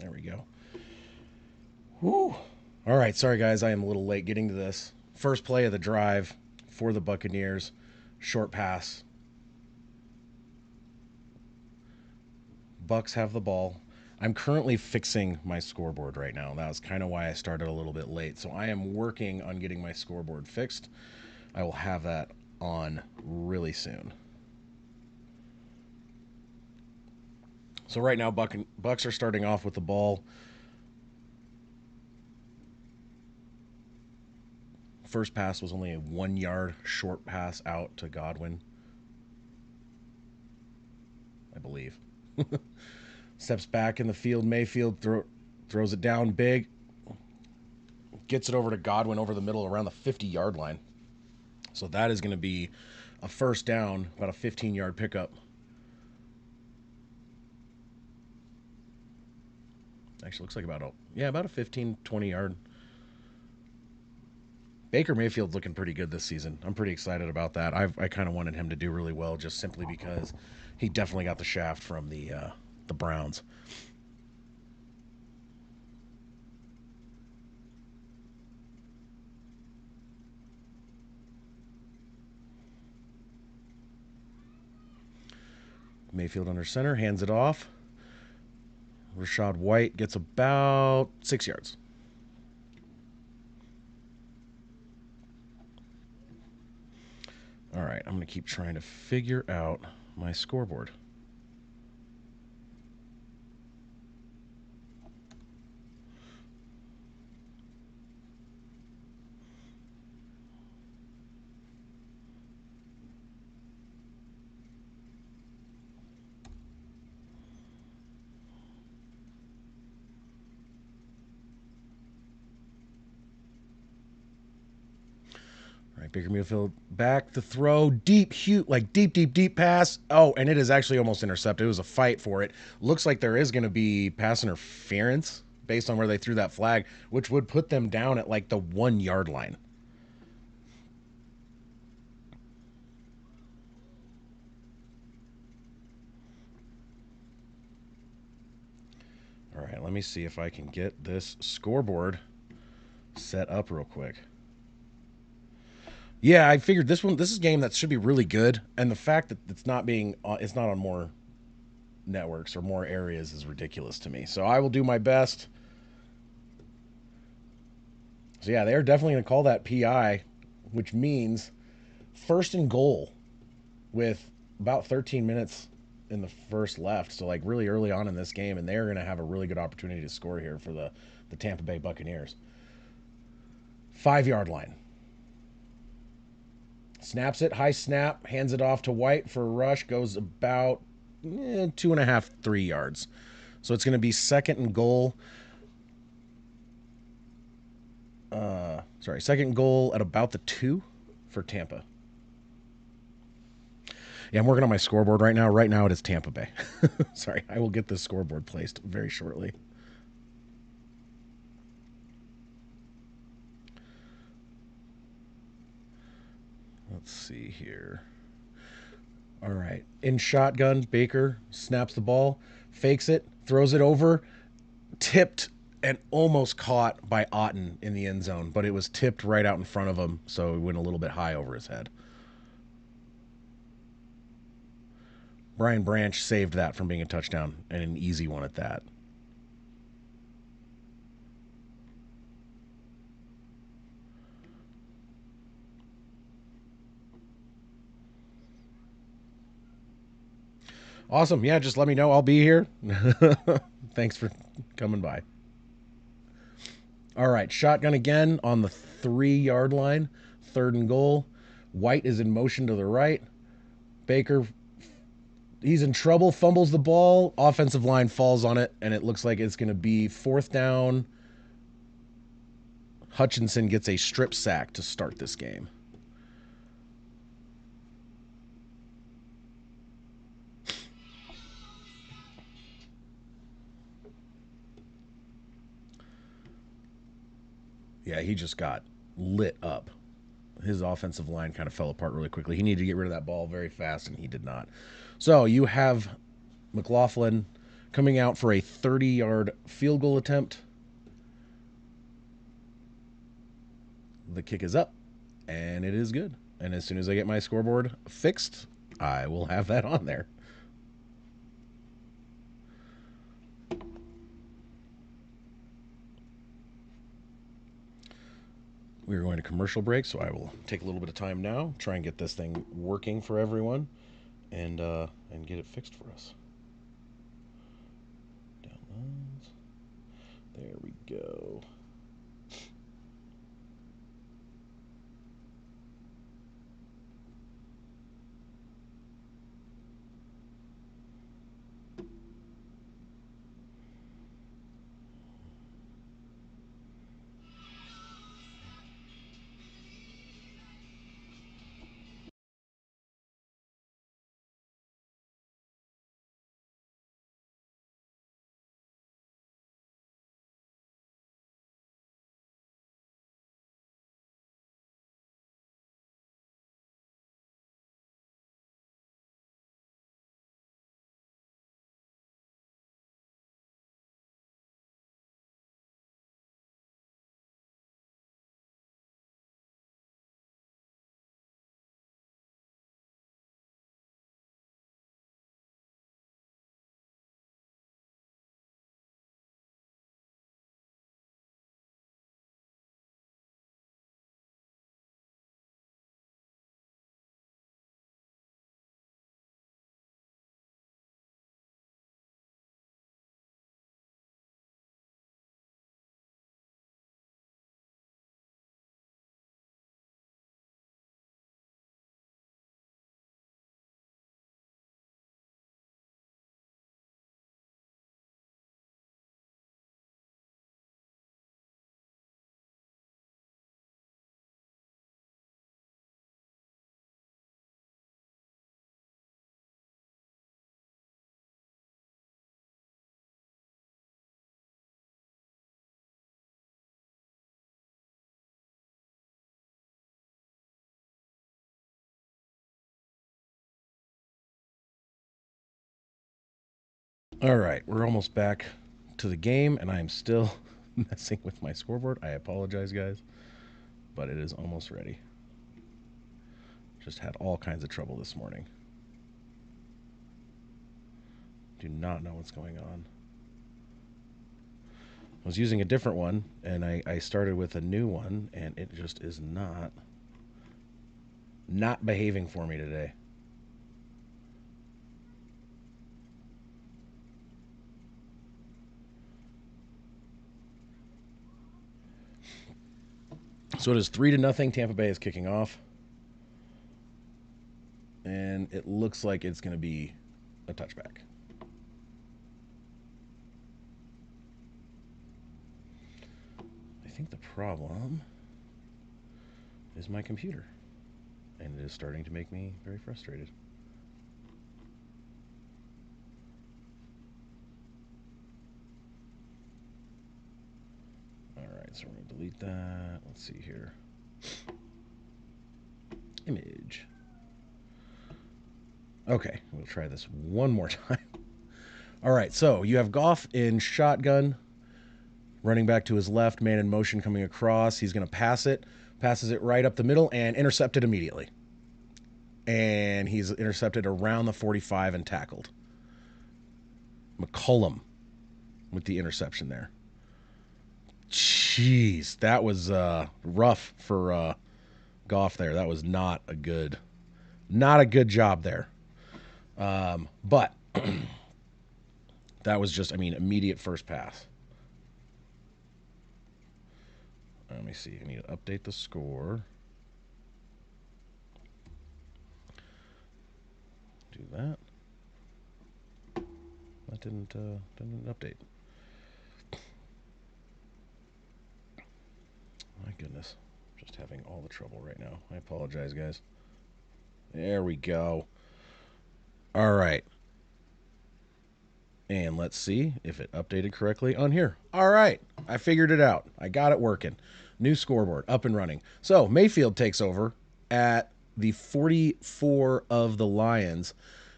There we go. Woo. All right, sorry guys, I am a little late getting to this. First play of the drive for the Buccaneers. Short pass. Bucs have the ball. I'm currently fixing my scoreboard right now. That was kind of why I started a little bit late. So I am working on getting my scoreboard fixed. I will have that on really soon. So right now, Bucs are starting off with the ball. First pass was only a 1 yard short pass out to Godwin, I believe. Steps back in the field. Mayfield throws it down big. Gets it over to Godwin over the middle around the 50-yard line. So that is going to be a first down, about a 15-yard pickup. Actually, looks like about a 15, 20-yard. Baker Mayfield's looking pretty good this season. I'm pretty excited about that. I kind of wanted him to do really well just simply because he definitely got the shaft from the Browns. Mayfield under center, hands it off. Rashad White gets about 6 yards. All right, I'm going to keep trying to figure out my scoreboard. All right, Baker Mayfield back, the throw, deep, huge, like deep pass. Oh, and it is actually almost intercepted. It was a fight for it. Looks like there is going to be pass interference based on where they threw that flag, which would put them down at like the 1 yard line. All right, let me see if I can get this scoreboard set up real quick. Yeah, I figured this is a game that should be really good, and the fact that it's not on more networks or more areas is ridiculous to me. So I will do my best. So yeah, they're definitely going to call that PI, which means first and goal with about 13 minutes in the first left. So like really early on in this game, and they're going to have a really good opportunity to score here for the Tampa Bay Buccaneers. 5 yard line. Snaps it, high snap, hands it off to White for a rush, goes about 2.5, 3 yards. So it's going to be second and goal. Second and goal at about the 2 for Tampa. Yeah, I'm working on my scoreboard right now. Right now it is Tampa Bay. Sorry, I will get this scoreboard placed very shortly. Let's see here. All right. In shotgun, Baker snaps the ball, fakes it, throws it over, tipped and almost caught by Otten in the end zone, but it was tipped right out in front of him, so it went a little bit high over his head. Brian Branch saved that from being a touchdown, and an easy one at that. Awesome. Yeah, just let me know. I'll be here. Thanks for coming by. All right, shotgun again on the 3 yard line, third and goal. White is in motion to the right. Baker, he's in trouble, fumbles the ball. Offensive line falls on it, and it looks like it's going to be fourth down. Hutchinson gets a strip sack to start this game. Yeah, he just got lit up. His offensive line kind of fell apart really quickly. He needed to get rid of that ball very fast, and he did not. So you have McLaughlin coming out for a 30-yard field goal attempt. The kick is up, and it is good. And as soon as I get my scoreboard fixed, I will have that on there. We are going to commercial break, so I will take a little bit of time now, try and get this thing working for everyone, and get it fixed for us. Downloads. There we go. All right, we're almost back to the game, and I am still messing with my scoreboard. I apologize, guys, but it is almost ready. Just had all kinds of trouble this morning. Do not know what's going on. I was using a different one, and I started with a new one, and it just is not behaving for me today. So it is 3-0. Tampa Bay is kicking off, and it looks like it's going to be a touchback. I think the problem is my computer, and it is starting to make me very frustrated. Alright, so we're going to delete that. Let's see here. Image. Okay, we'll try this one more time. Alright, so you have Goff in shotgun, running back to his left, man in motion coming across. He's going to pass it, passes it right up the middle, and intercepted immediately. And he's intercepted around the 45 and tackled. McCollum with the interception there. Jeez, that was rough for Goff there. That was not a good job there. But that was just, immediate first pass. Let me see. I need to update the score. Do that. That didn't update. My goodness. Just having all the trouble right now. I apologize, guys. There we go. All right. And let's see if it updated correctly on here. All right. I figured it out. I got it working. New scoreboard up and running. So Mayfield takes over at the 44 of the Lions.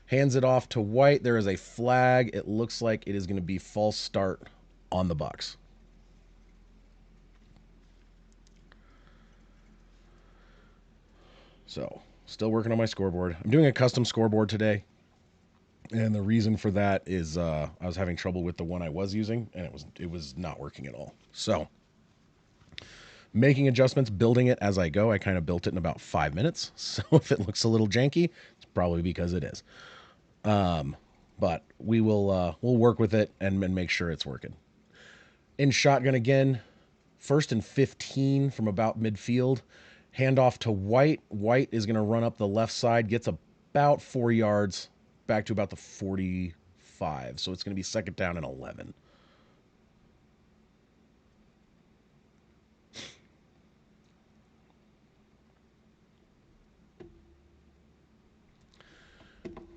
Hands it off to White. There is a flag. It looks like it is going to be false start on the Bucs. So, still working on my scoreboard. I'm doing a custom scoreboard today. And the reason for that is I was having trouble with the one I was using, and it was not working at all. So, making adjustments, building it as I go. I kind of built it in about 5 minutes. So if it looks a little janky, it's probably because it is. But we'll work with it and make sure it's working. In shotgun again, 1st and 15 from about midfield. Handoff to White. White is going to run up the left side, gets about 4 yards back to about the 45. So it's going to be 2nd down and 11.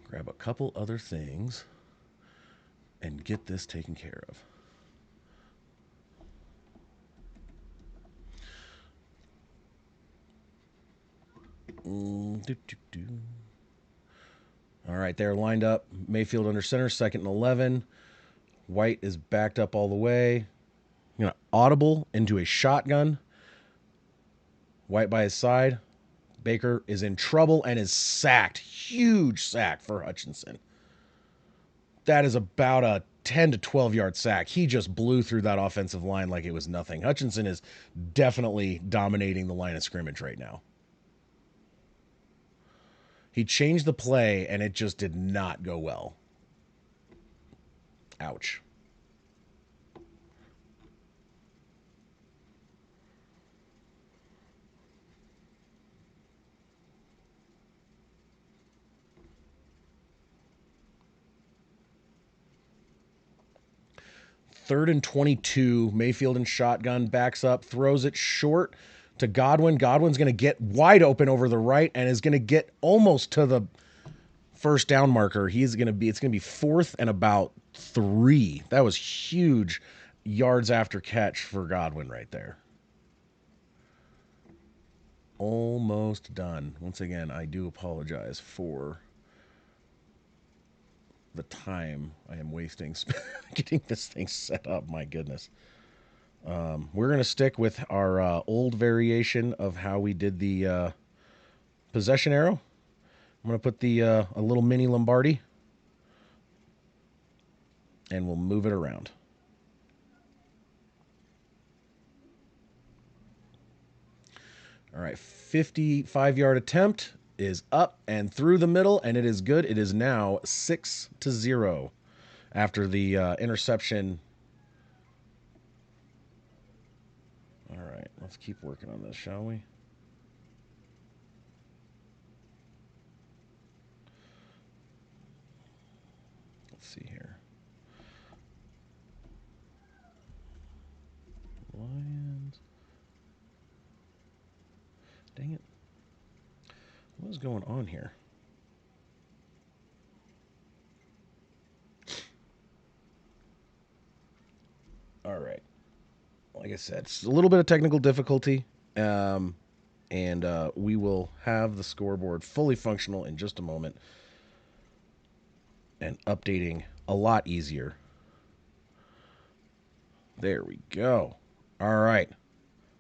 Grab a couple other things and get this taken care of. All right, they're lined up. Mayfield under center, 2nd and 11. White is backed up all the way. Audible into a shotgun. White by his side. Baker is in trouble and is sacked. Huge sack for Hutchinson. That is about a 10 to 12 yard sack. He just blew through that offensive line like it was nothing. Hutchinson is definitely dominating the line of scrimmage right now. He changed the play, and it just did not go well. Ouch. Third and 22. Mayfield in shotgun, backs up, throws it short to Godwin. Godwin's going to get wide open over the right and is going to get almost to the 1st down marker. It's going to be 4th and about 3. That was huge yards after catch for Godwin right there. Almost done. Once again, I do apologize for the time I am wasting getting this thing set up. My goodness. We're going to stick with our old variation of how we did the possession arrow. I'm going to put the a little mini Lombardi, and we'll move it around. All right, 55-yard attempt is up and through the middle, and it is good. It is now 6-0 after the interception. All right, let's keep working on this, shall we? Let's see here. Lions. Dang it. What is going on here? All right. Like I said, it's a little bit of technical difficulty, and we will have the scoreboard fully functional in just a moment and updating a lot easier. There we go. All right.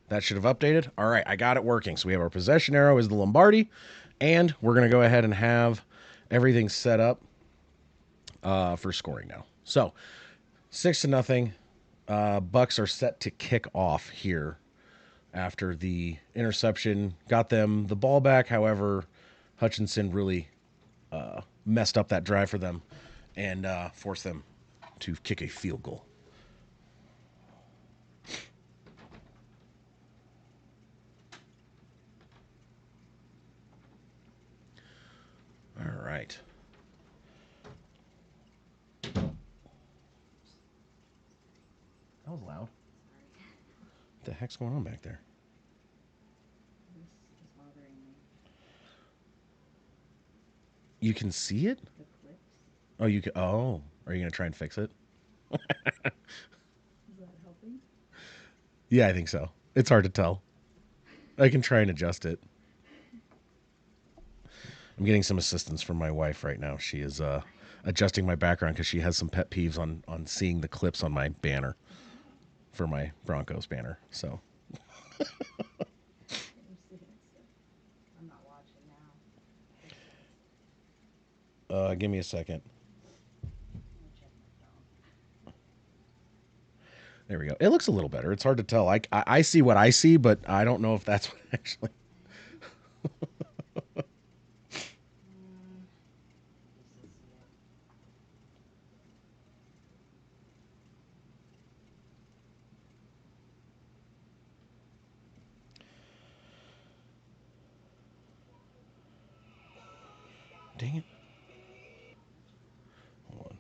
That should have updated. All right, I got it working. So we have our possession arrow is the Lombardi, and we're going to go ahead and have everything set up for scoring now. So 6-0. Bucs are set to kick off here after the interception. Got them the ball back. However, Hutchinson really messed up that drive for them and forced them to kick a field goal. All right. That was loud. What the heck's going on back there? This is bothering me. You can see it? The clips. Oh, you can. Oh, are you gonna try and fix it? Is that helping? Yeah, I think so. It's hard to tell. I can try and adjust it. I'm getting some assistance from my wife right now. She is adjusting my background because she has some pet peeves on seeing the clips on my banner for my Broncos banner. So I'm seeing stuff. I'm not watching now. give me a second. I'm gonna check my phone. There we go. It looks a little better. It's hard to tell. I see what I see, but I don't know if that's what actually. This is it. Dang it. Hold on.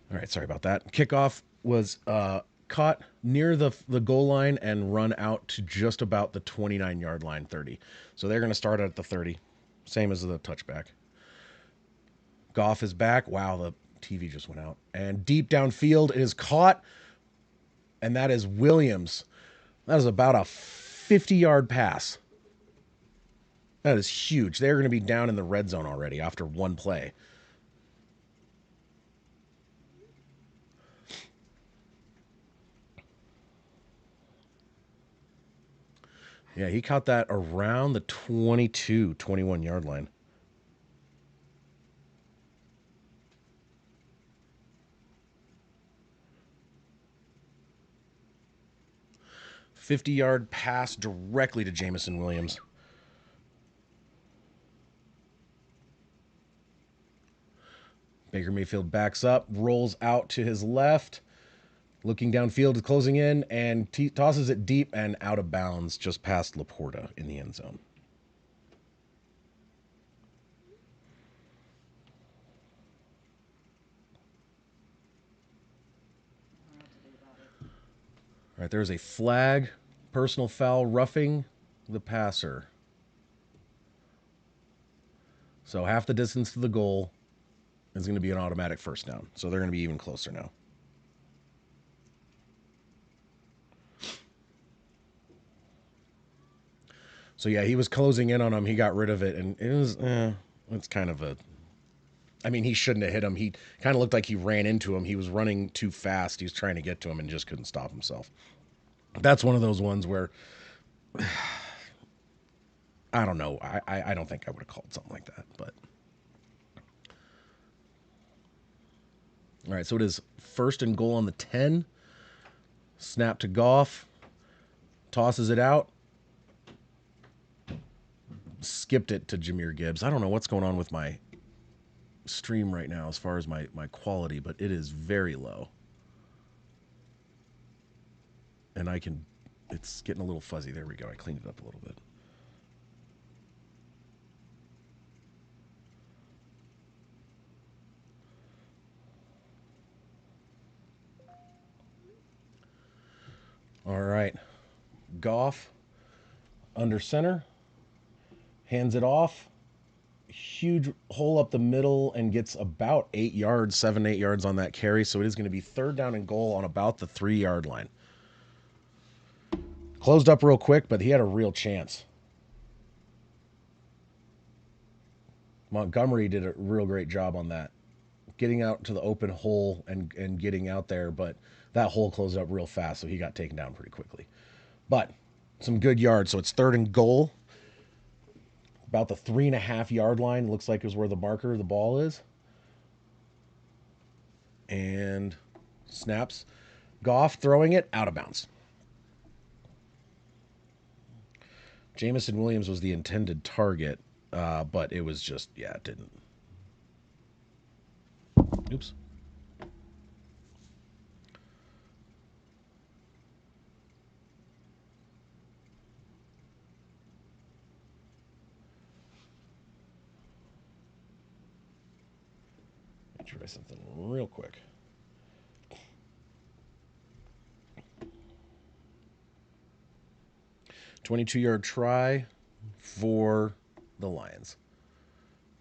'All right, sorry about that. Kickoff was caught near the goal line and run out to just about the 29-yard line, 30. So they're going to start at the 30, same as the touchback. Goff is back. Wow, the TV just went out. And deep downfield, it is caught, and that is Williams. That is about a 50-yard pass. That is huge. They're going to be down in the red zone already after one play. Yeah, he caught that around the 22, 21-yard line. $50-yard pass directly to Jamison Williams. Baker Mayfield backs up, rolls out to his left, looking downfield, closing in, and tosses it deep and out of bounds just past Laporta in the end zone. I don't know what to do about it. All right, there's a flag, personal foul, roughing the passer. So half the distance to the goal is going to be an automatic first down. So they're going to be even closer now. So yeah, he was closing in on him. He got rid of it, and it was it's kind of a. I mean, he shouldn't have hit him. He kind of looked like he ran into him. He was running too fast. He was trying to get to him and just couldn't stop himself. That's one of those ones where I don't know. I don't think I would have called something like that. But all right, so it is first and goal on the 10. Snap to Goff. Tosses it out. Skipped it to Jahmyr Gibbs. I don't know what's going on with my stream right now as far as my quality, but it is very low. And it's getting a little fuzzy. There we go. I cleaned it up a little bit. All right. Goff under center. Hands it off. Huge hole up the middle and gets about 8 yards, 7, 8 yards on that carry. So it is going to be third down and goal on about the 3-yard line. Closed up real quick, but he had a real chance. Montgomery did a real great job on that, getting out to the open hole and getting out there, but that hole closed up real fast, so he got taken down pretty quickly. But some good yards. So it's third and goal. About the 3.5-yard line, looks like is where the marker of the ball is. And snaps. Goff throwing it out of bounds. Jamison Williams was the intended target, but it was just, yeah, it didn't. Oops. Try something real quick. .22-yard try for the Lions.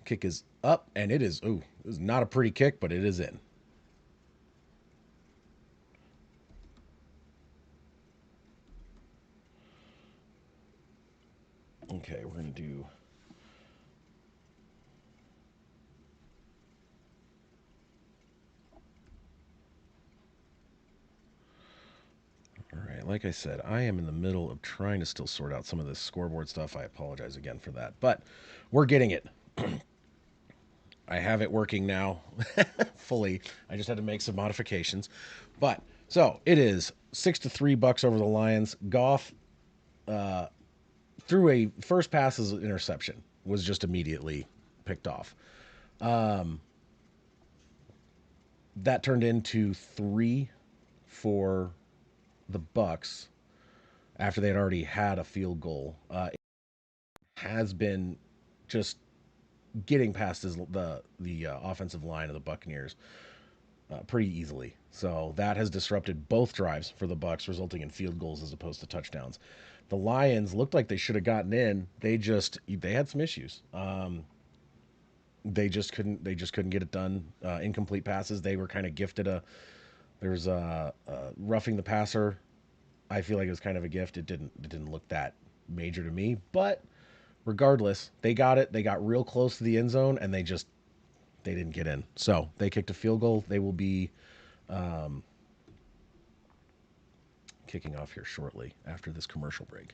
Kick is up, and it is, ooh, it is not a pretty kick, but it is in. Okay, we're going to do. All right, like I said, I am in the middle of trying to still sort out some of this scoreboard stuff. I apologize again for that, but we're getting it. I have it working now fully. I just had to make some modifications. But so it is 6-3 Bucs over the Lions. Goff threw a first pass as an interception, was just immediately picked off. That turned into 3 for the Bucs after they had already had a field goal. It has been just getting past the offensive line of the Buccaneers pretty easily. So that has disrupted both drives for the Bucs, resulting in field goals as opposed to touchdowns. The Lions looked like they should have gotten in. They had some issues. They just couldn't get it done. Incomplete passes. They were kind of gifted there's a roughing the passer. I feel like it was kind of a gift. It didn't look that major to me, but regardless, they got it. They got real close to the end zone, and they didn't get in. So they kicked a field goal. They will be kicking off here shortly after this commercial break.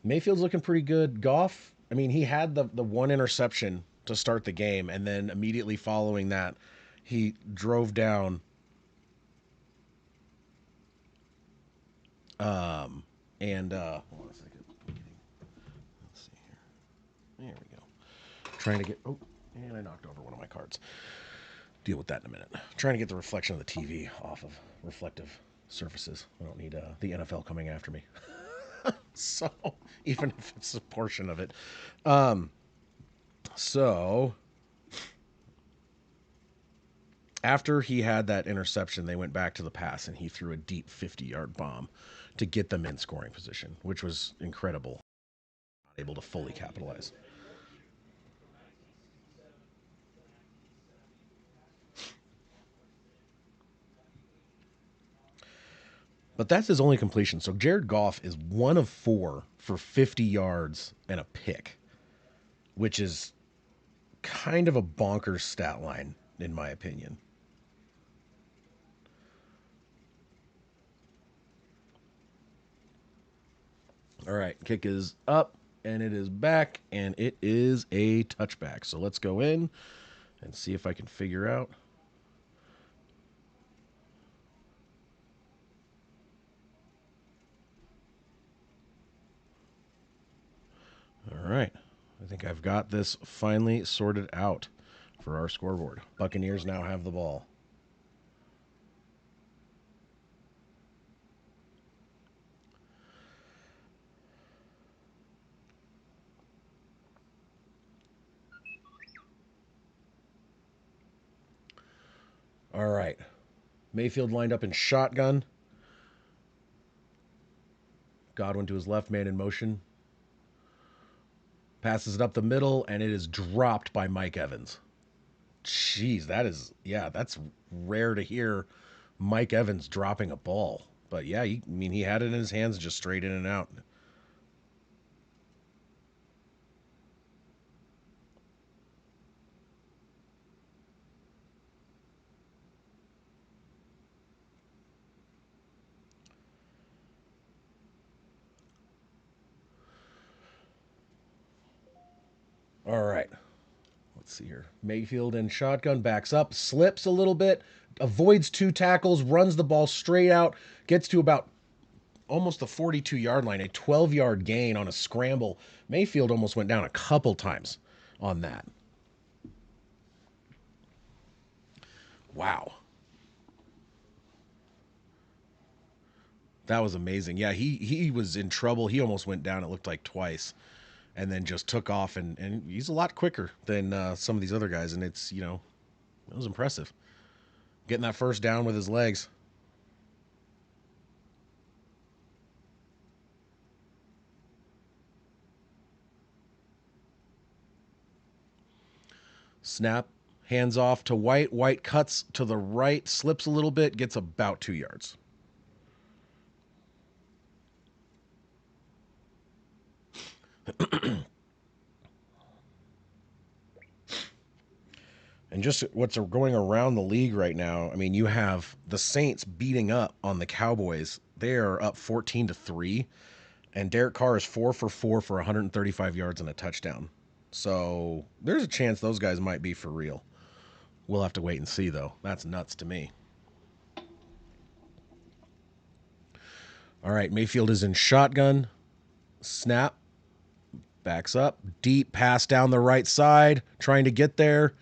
Mayfield's looking pretty good. Goff, I mean, he had the one interception to start the game, and then immediately following that, he drove down. And hold on a second. Let's see here. There we go. Trying to get. Oh, and I knocked over one of my cards. Deal with that in a minute. Trying to get the reflection of the TV off of reflective surfaces. I don't need the NFL coming after me. So even if it's a portion of it. So after he had that interception, they went back to the pass and he threw a deep 50-yard bomb to get them in scoring position, which was incredible. Not able to fully capitalize. But that's his only completion. So Jared Goff is 1 of 4 for 50 yards and a pick, which is kind of a bonkers stat line, in my opinion. All right, kick is up and it is back and it is a touchback. So let's go in and see if I can figure out. All right. I think I've got this finally sorted out for our scoreboard. Buccaneers now have the ball. All right. Mayfield lined up in shotgun. Godwin to his left, man in motion. Passes it up the middle, and it is dropped by Mike Evans. Jeez, that's rare to hear Mike Evans dropping a ball. But yeah, he had it in his hands just straight in and out. All right. Let's see here. Mayfield in shotgun, backs up, slips a little bit, avoids 2 tackles, runs the ball straight out, gets to about almost the 42-yard line, a 12-yard gain on a scramble. Mayfield almost went down a couple times on that. Wow. That was amazing. Yeah, he was in trouble. He almost went down, it looked like twice. and then just took off. And he's a lot quicker than some of these other guys. And it's, it was impressive. Getting that first down with his legs. Snap, hands off to White. White cuts to the right, slips a little bit, gets about 2 yards. And just what's going around the league right now, I mean, you have the Saints beating up on the Cowboys. They are up 14-3, and Derek Carr is 4 for 4 for 135 yards and a touchdown. So there's a chance those guys might be for real. We'll have to wait and see, though. That's nuts to me. All right, Mayfield is in shotgun. Snap. Backs up. Deep pass down the right side. Trying to get there.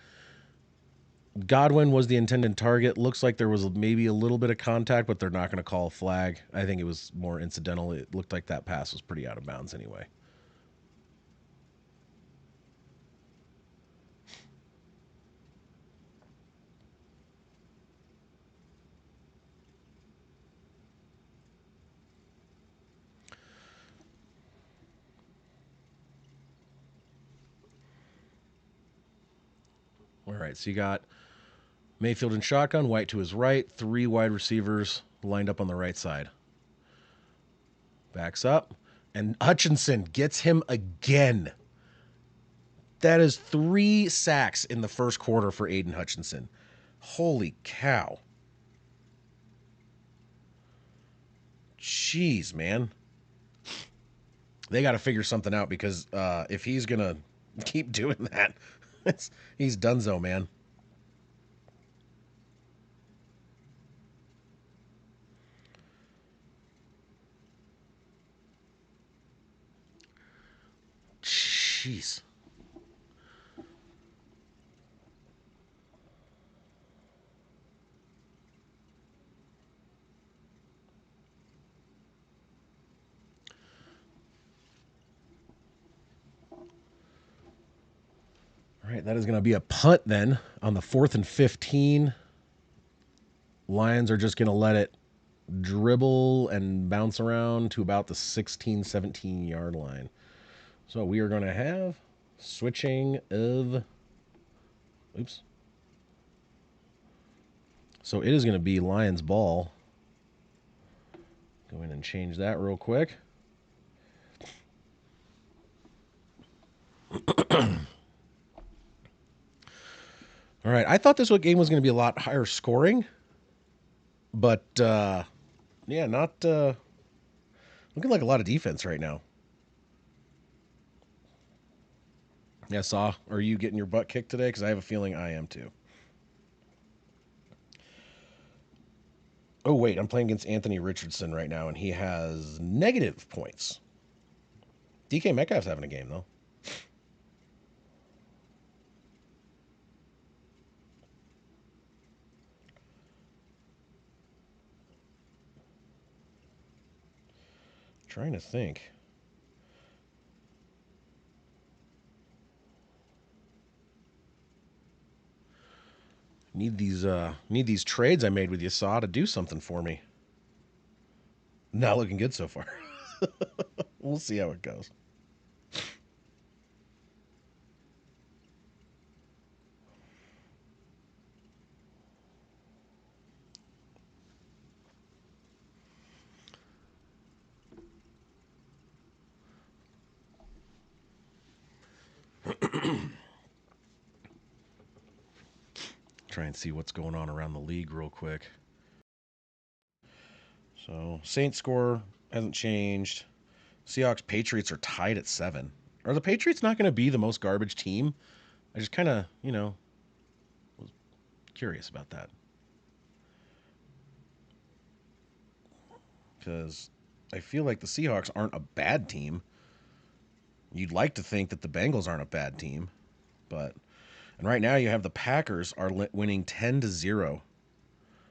Godwin was the intended target. Looks like there was maybe a little bit of contact, but they're not going to call a flag. I think it was more incidental. It looked like that pass was pretty out of bounds anyway. All right, so you got Mayfield in shotgun, White to his right, 3 wide receivers lined up on the right side. Backs up, and Hutchinson gets him again. That is 3 sacks in the first quarter for Aiden Hutchinson. Holy cow. Jeez, man. They got to figure something out because if he's going to keep doing that, he's donezo, man. Jeez. All right, that is going to be a punt then on the 4th and 15. Lions are just going to let it dribble and bounce around to about the 16, 17 yard line. So we are going to have switching of. Oops. So it is going to be Lions ball. Go in and change that real quick. All right, I thought this game was going to be a lot higher scoring, but yeah, not looking like a lot of defense right now. Yeah, Saw, are you getting your butt kicked today? Because I have a feeling I am too. Oh, wait, I'm playing against Anthony Richardson right now, and he has negative points. DK Metcalf's having a game, though. Trying to think. Need these trades I made with you, Saw, to do something for me. Not looking good so far. We'll see how it goes. Try and see what's going on around the league real quick. So Saints score hasn't changed. Seahawks Patriots are tied at 7. Are the Patriots not going to be the most garbage team? I just kind of, was curious about that. Because I feel like the Seahawks aren't a bad team. You'd like to think that the Bengals aren't a bad team, but and right now you have the Packers are winning 10-0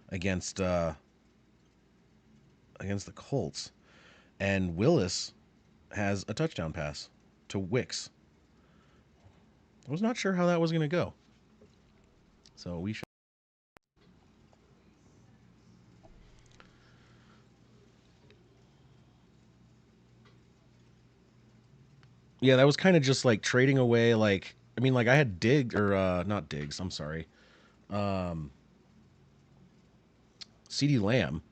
against against the Colts, and Willis has a touchdown pass to Wicks. I was not sure how that was going to go. So we should. Yeah, that was kind of just like trading away. Like, I mean, like I had Dig or not Diggs. I'm sorry, um, CD Lamb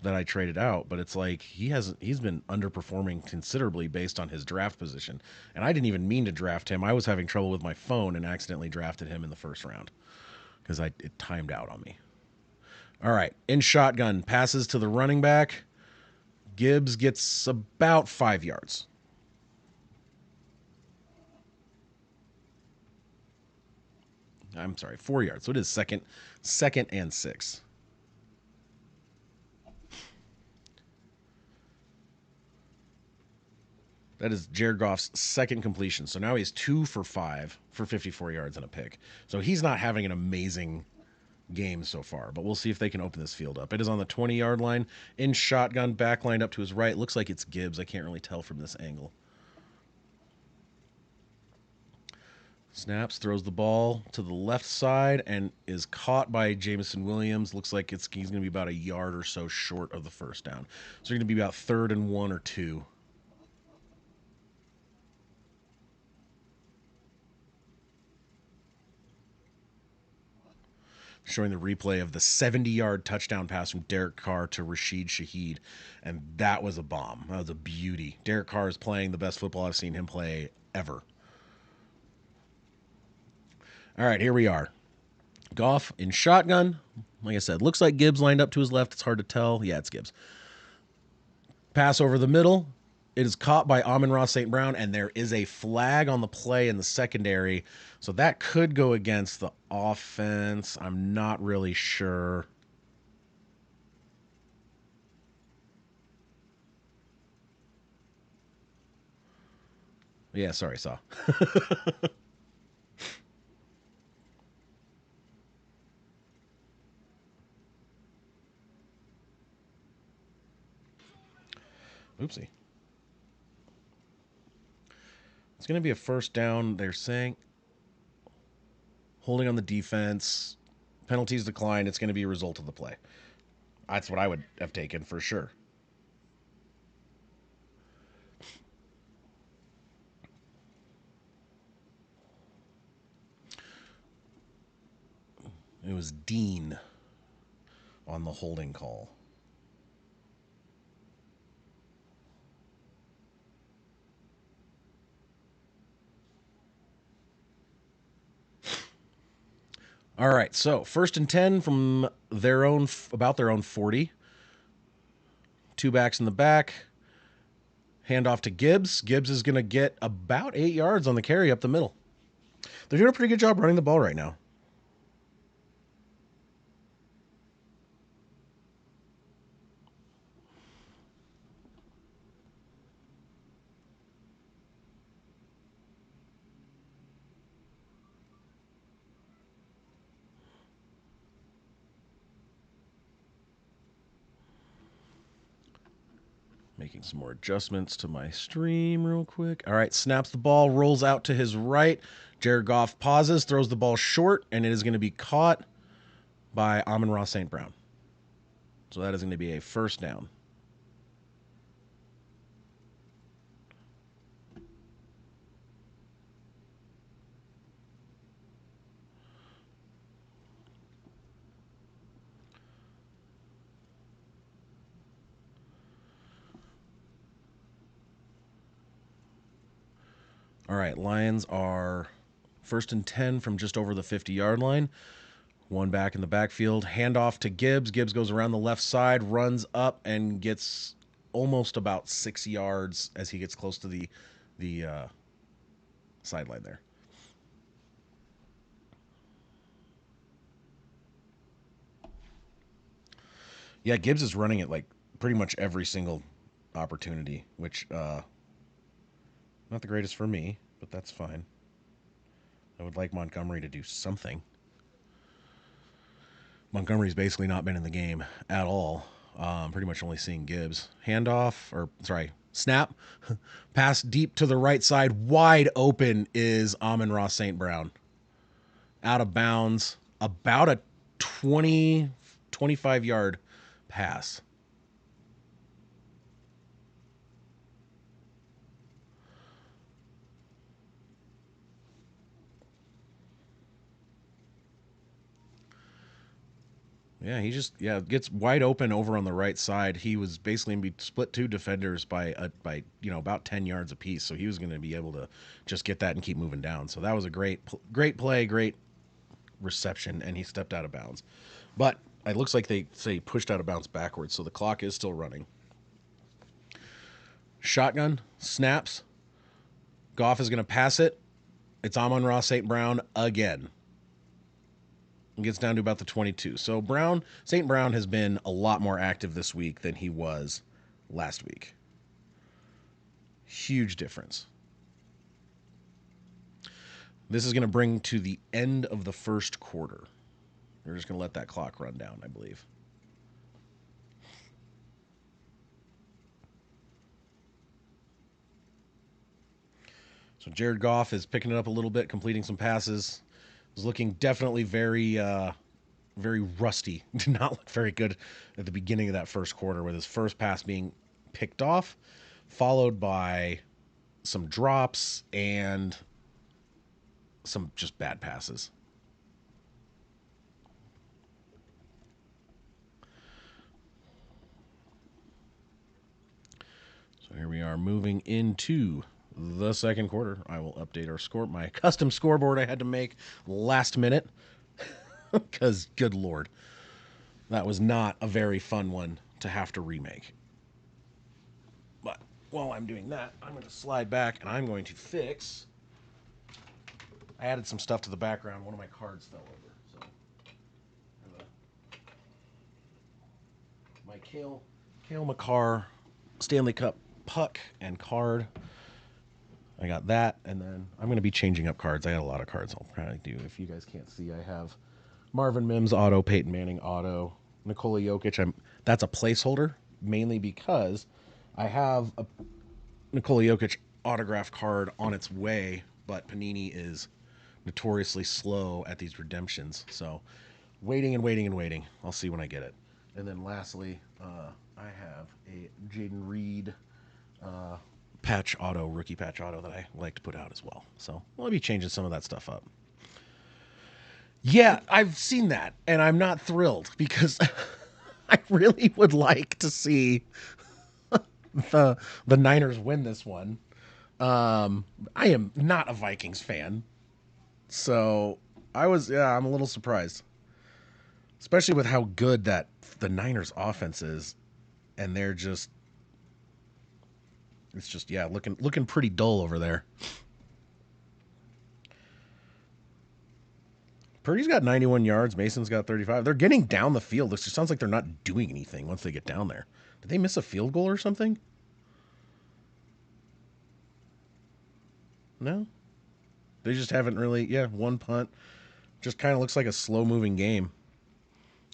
that I traded out, but it's like he's been underperforming considerably based on his draft position. And I didn't even mean to draft him. I was having trouble with my phone and accidentally drafted him in the first round because it timed out on me. All right, in shotgun, passes to the running back. Gibbs gets about 5 yards. I'm sorry, 4 yards. So it is second and 6. That is Jared Goff's second completion. So now he's 2 for 5 for 54 yards and a pick. So he's not having an amazing game so far, but we'll see if they can open this field up. It is on the 20-yard line, in shotgun, back lined up to his right. Looks like it's Gibbs. I can't really tell from this angle. Snaps, throws the ball to the left side, and is caught by Jameson Williams. Looks like he's going to be about a yard or so short of the first down. So you're going to be about 3rd and 1 or 2. Showing the replay of the 70-yard touchdown pass from Derek Carr to Rashid Shaheed, and that was a bomb. That was a beauty. Derek Carr is playing the best football I've seen him play ever. All right, here we are. Goff in shotgun. Like I said, looks like Gibbs lined up to his left. It's hard to tell. Yeah, it's Gibbs. Pass over the middle. It is caught by Amon-Ra St. Brown, and there is a flag on the play in the secondary. So that could go against the offense. I'm not really sure. Yeah, sorry, saw. Oopsie. It's going to be a first down. They're saying holding on the defense. Penalties declined. It's going to be a result of the play. That's what I would have taken for sure. It was Dean on the holding call. All right, so 1st and 10 from about their own 40. Two backs in the back. Hand off to Gibbs. Gibbs is going to get about 8 yards on the carry up the middle. They're doing a pretty good job running the ball right now. Making some more adjustments to my stream real quick. All right, snaps the ball, rolls out to his right. Jared Goff pauses, throws the ball short, and it is going to be caught by Amon-Ra St. Brown. So that is going to be a first down. All right, Lions are 1st and 10 from just over the 50-yard line. One back in the backfield. Handoff to Gibbs. Gibbs goes around the left side, runs up, and gets almost about 6 yards as he gets close to the sideline there. Yeah, Gibbs is running it like pretty much every single opportunity, which not the greatest for me, but that's fine. I would like Montgomery to do something. Montgomery's basically not been in the game at all. Pretty much only seeing Gibbs. Handoff, or sorry, Snap. Pass deep to the right side. Wide open is Amon-Ra St. Brown. Out of bounds. About a 25 yard pass. Yeah, he just gets wide open over on the right side. He was basically going to be split two defenders by about 10 yards apiece, so he was going to be able to just get that and keep moving down. So that was a great play, great reception, and he stepped out of bounds. But it looks like they say pushed out of bounds backwards, so the clock is still running. Shotgun snaps. Goff is going to pass it. It's Amon-Ra St. Brown again. It gets down to about the 22. So St. Brown has been a lot more active this week than he was last week. Huge difference. This is going to bring to the end of the first quarter. We're just going to let that clock run down, I believe. So Jared Goff is picking it up a little bit, completing some passes. Was looking definitely very rusty. Did not look very good at the beginning of that first quarter with his first pass being picked off, followed by some drops and some just bad passes. So here we are moving into the second quarter. I will update my custom scoreboard I had to make last minute because good Lord, that was not a very fun one to have to remake. But while I'm doing that, I'm going to slide back and I'm going to fix. I added some stuff to the background. One of my cards fell over. So my Cale Makar Stanley Cup puck and card. I got that, and then I'm going to be changing up cards. I got a lot of cards I'll probably do. If you guys can't see, I have Marvin Mims auto, Peyton Manning auto, Nikola Jokic. That's a placeholder, mainly because I have a Nikola Jokic autograph card on its way, but Panini is notoriously slow at these redemptions. So waiting and waiting and waiting. I'll see when I get it. And then lastly, I have a Jaden Reed rookie patch auto that I like to put out as well. So I'll be changing some of that stuff up. Yeah, I've seen that, and I'm not thrilled because I really would like to see the Niners win this one. I am not a Vikings fan, so I'm a little surprised, especially with how good that the Niners offense is, and it's just looking pretty dull over there. Purdy's got 91 yards. Mason's got 35. They're getting down the field. It just sounds like they're not doing anything once they get down there. Did they miss a field goal or something? No. They just haven't really. Yeah, one punt. Just kind of looks like a slow-moving game.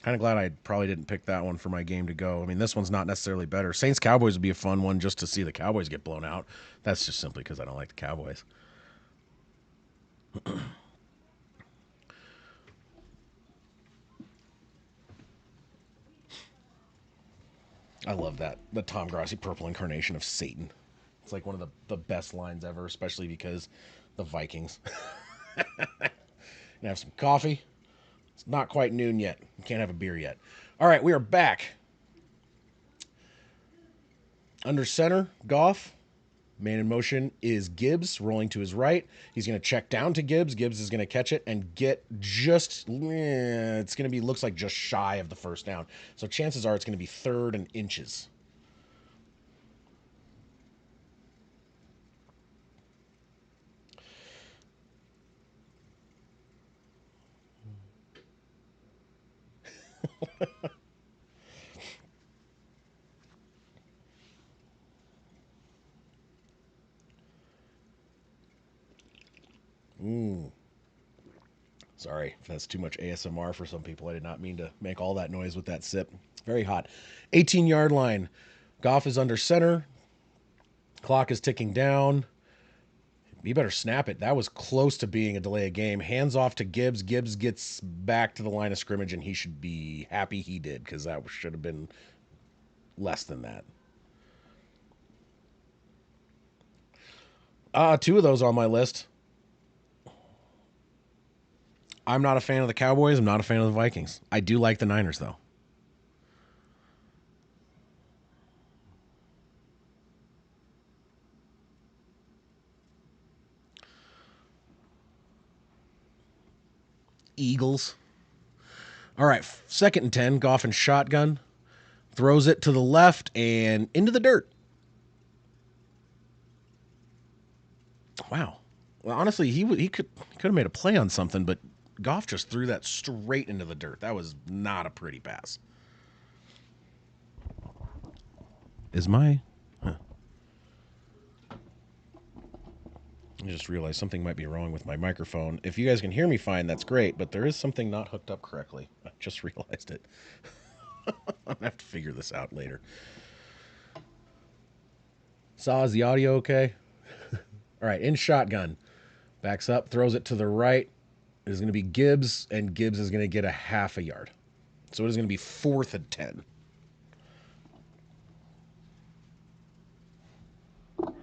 Kind of glad I probably didn't pick that one for my game to go. I mean, this one's not necessarily better. Saints-Cowboys would be a fun one just to see the Cowboys get blown out. That's just simply because I don't like the Cowboys. I love that. The Tom Grossi purple incarnation of Satan. It's like one of the best lines ever, especially because the Vikings. Gonna have some coffee. It's not quite noon yet. You can't have a beer yet. All right, we are back. Under center, Goff. Man in motion is Gibbs, rolling to his right. He's going to check down to Gibbs. Gibbs is going to catch it and get it's going to be, looks like just shy of the first down. So chances are it's going to be third and inches. Sorry if that's too much ASMR for some people. I did not mean to make all that noise with that sip. Very hot. 18-yard line. Goff is under center. Clock is ticking down. You better snap it. That was close to being a delay of game. Hands off to Gibbs. Gibbs gets back to the line of scrimmage, and he should be happy he did because that should have been less than that. Two of those on my list. I'm not a fan of the Cowboys. I'm not a fan of the Vikings. I do like the Niners, though. Eagles. All right, second and 10. Goff and shotgun. Throws it to the left and into the dirt. Wow. Well, honestly, he could have made a play on something, but Goff just threw that straight into the dirt. That was not a pretty pass. Is my... Huh. I just realized something might be wrong with my microphone. If you guys can hear me fine, that's great, but there is something not hooked up correctly. I just realized it. I'm going to have to figure this out later. Saw, is the audio okay? All right, in shotgun. Backs up, throws it to the right. It is going to be Gibbs, and Gibbs is going to get a half a yard. So it is going to be 4th and 10. I'm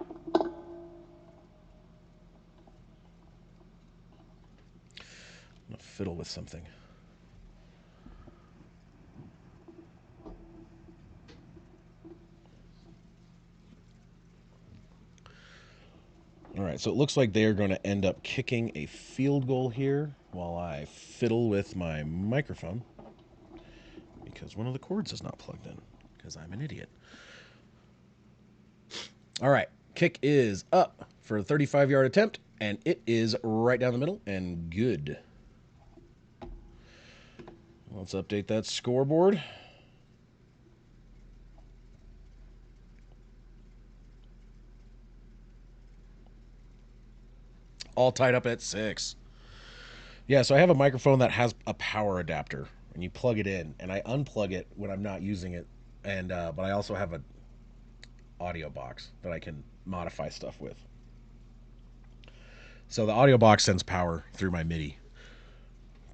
going to fiddle with something. All right, so it looks like they are going to end up kicking a field goal here while I fiddle with my microphone because one of the cords is not plugged in because I'm an idiot. All right, kick is up for a 35-yard attempt, and it is right down the middle and good. Let's update that scoreboard. All tied up at 6. Yeah, so I have a microphone that has a power adapter, and you plug it in, and I unplug it when I'm not using it, and but I also have a audio box that I can modify stuff with. So the audio box sends power through my MIDI,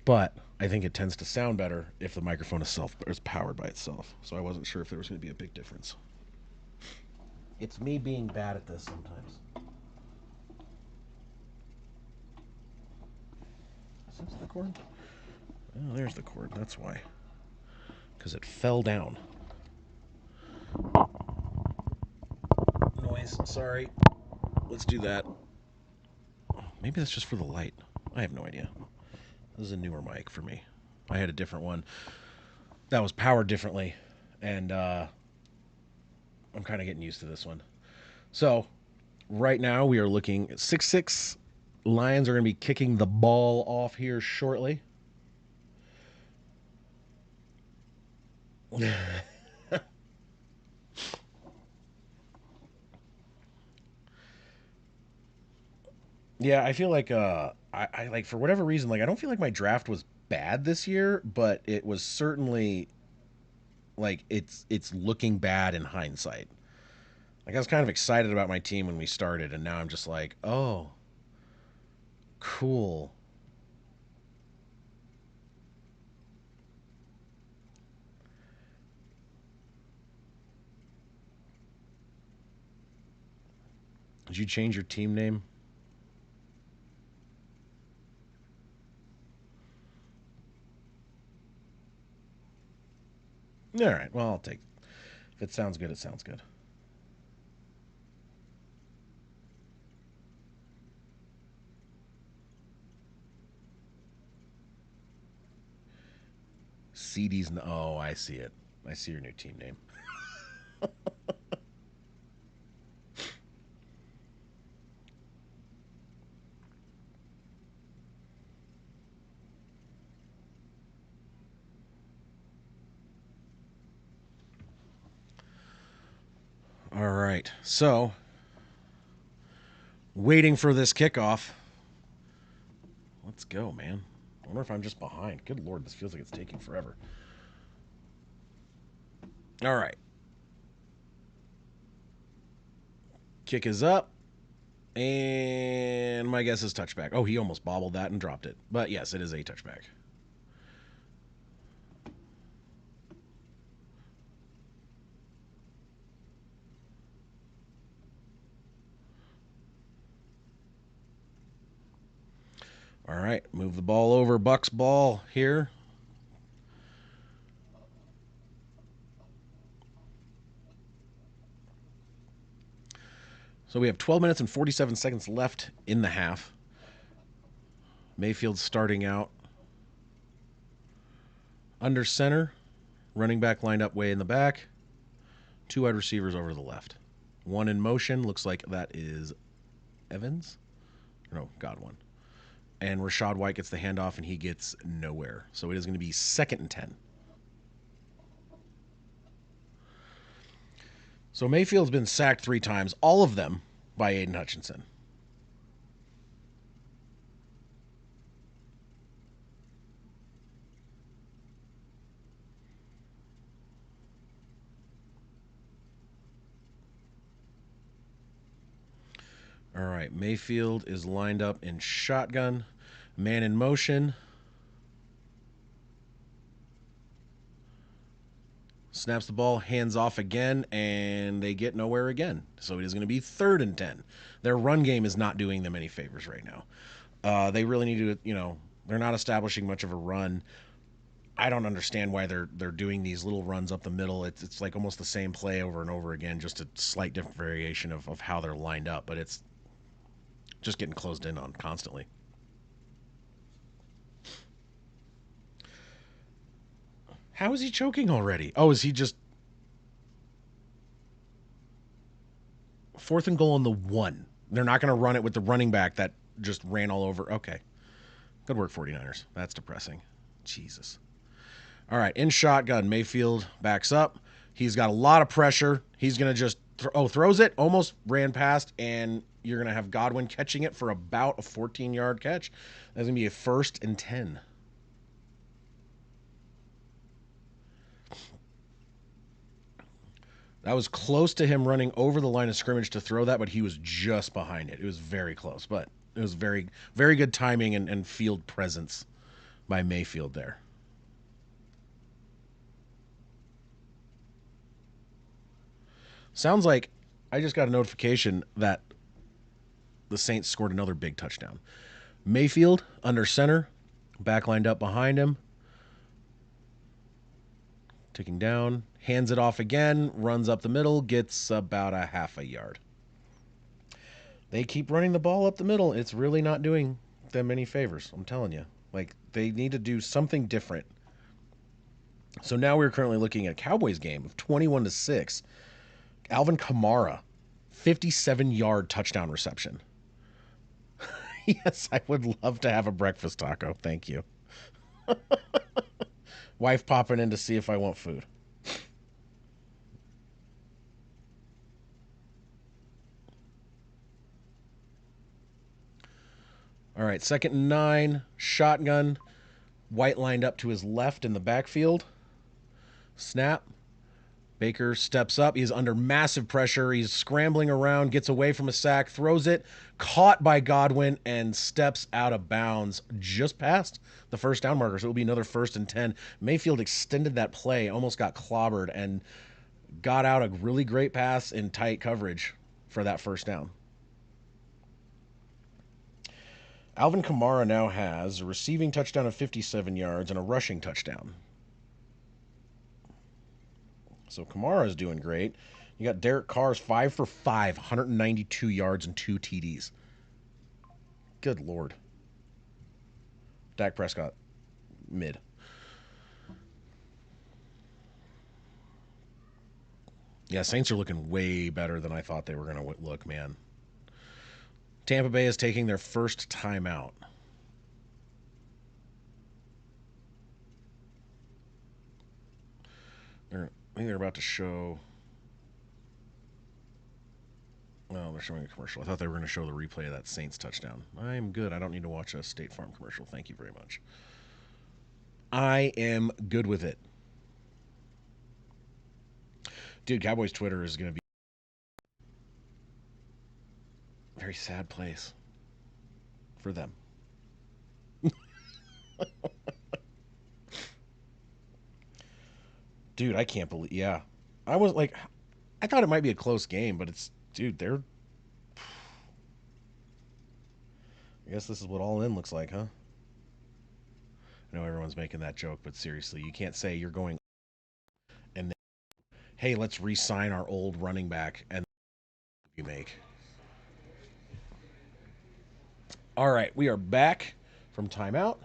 but I think it tends to sound better if the microphone is powered by itself. So I wasn't sure if there was going to be a big difference. It's me being bad at this sometimes. Is this the cord? Oh, there's the cord. That's why. Because it fell down. Noise. Sorry. Let's do that. Maybe that's just for the light. I have no idea. This is a newer mic for me. I had a different one that was powered differently, and I'm kind of getting used to this one. So, right now we are looking at 6-6. Lions are going to be kicking the ball off here shortly. Yeah, I feel like I like for whatever reason, like I don't feel like my draft was bad this year, but it was certainly like it's looking bad in hindsight. Like I was kind of excited about my team when we started, and now I'm just like, oh, cool. Did you change your team name? All right. Well, I'll take. If it sounds good, it sounds good. CD's. Oh, I see it. I see your new team name. All right. So, waiting for this kickoff. Let's go, man. I wonder if I'm just behind. Good lord, this feels like it's taking forever. All right. Kick is up. And my guess is touchback. Oh, he almost bobbled that and dropped it. But yes, it is a touchback. All right, move the ball over. Bucs ball here. So we have 12 minutes and 47 seconds left in the half. Mayfield starting out under center. Running back lined up way in the back. Two wide receivers over to the left. One in motion. Looks like that is Evans. No, Godwin. And Rachaad White gets the handoff and he gets nowhere. So it is going to be 2nd and 10. So Mayfield's been sacked 3 times, all of them by Aiden Hutchinson. All right, Mayfield is lined up in shotgun, man in motion. Snaps the ball, hands off again, and they get nowhere again. So it is going to be 3rd and 10. Their run game is not doing them any favors right now. They really need to, they're not establishing much of a run. I don't understand why they're doing these little runs up the middle. It's like almost the same play over and over again, just a slight different variation of how they're lined up, but it's just getting closed in on constantly. How is he choking already? Oh, is he just 4th and goal on the 1? They're not going to run it with the running back that just ran all over. Okay. Good work, 49ers. That's depressing. Jesus. All right, in shotgun, Mayfield backs up. He's got a lot of pressure. He's going to just throws it, almost ran past, and you're going to have Godwin catching it for about a 14-yard catch. That's going to be a 1st and 10. That was close to him running over the line of scrimmage to throw that, but he was just behind it. It was very close, but it was very, very good timing and field presence by Mayfield there. Sounds like I just got a notification that the Saints scored another big touchdown. Mayfield under center, back lined up behind him. Ticking down, hands it off again, runs up the middle, gets about a half a yard. They keep running the ball up the middle. It's really not doing them any favors, I'm telling you. Like, they need to do something different. So now we're currently looking at a Cowboys game of 21-6. Alvin Kamara, 57-yard touchdown reception. Yes, I would love to have a breakfast taco. Thank you. Wife popping in to see if I want food. All right, 2nd and 9, shotgun. White lined up to his left in the backfield. Snap. Baker steps up. He's under massive pressure. He's scrambling around, gets away from a sack, throws it, caught by Godwin, and steps out of bounds just past the 1st down marker. So it will be another 1st and 10. Mayfield extended that play, almost got clobbered, and got out a really great pass in tight coverage for that 1st down. Alvin Kamara now has a receiving touchdown of 57 yards and a rushing touchdown. So Kamara is doing great. You got Derek Carr's 5 for 5, 192 yards and 2 TDs. Good Lord. Dak Prescott, mid. Yeah, Saints are looking way better than I thought they were going to look, man. Tampa Bay is taking their first timeout. I think they're about to show. Oh, they're showing a commercial. I thought they were going to show the replay of that Saints touchdown. I'm good. I don't need to watch a State Farm commercial. Thank you very much. I am good with it. Dude, Cowboys Twitter is going to be Very sad place for them. Dude, I can't believe. Yeah. I was like, I thought it might be a close game, but it's, dude, they're. I guess this is what all in looks like, huh? I know everyone's making that joke, but seriously, you can't say you're going and then, hey, let's re sign our old running back and you make. All right, we are back from timeout,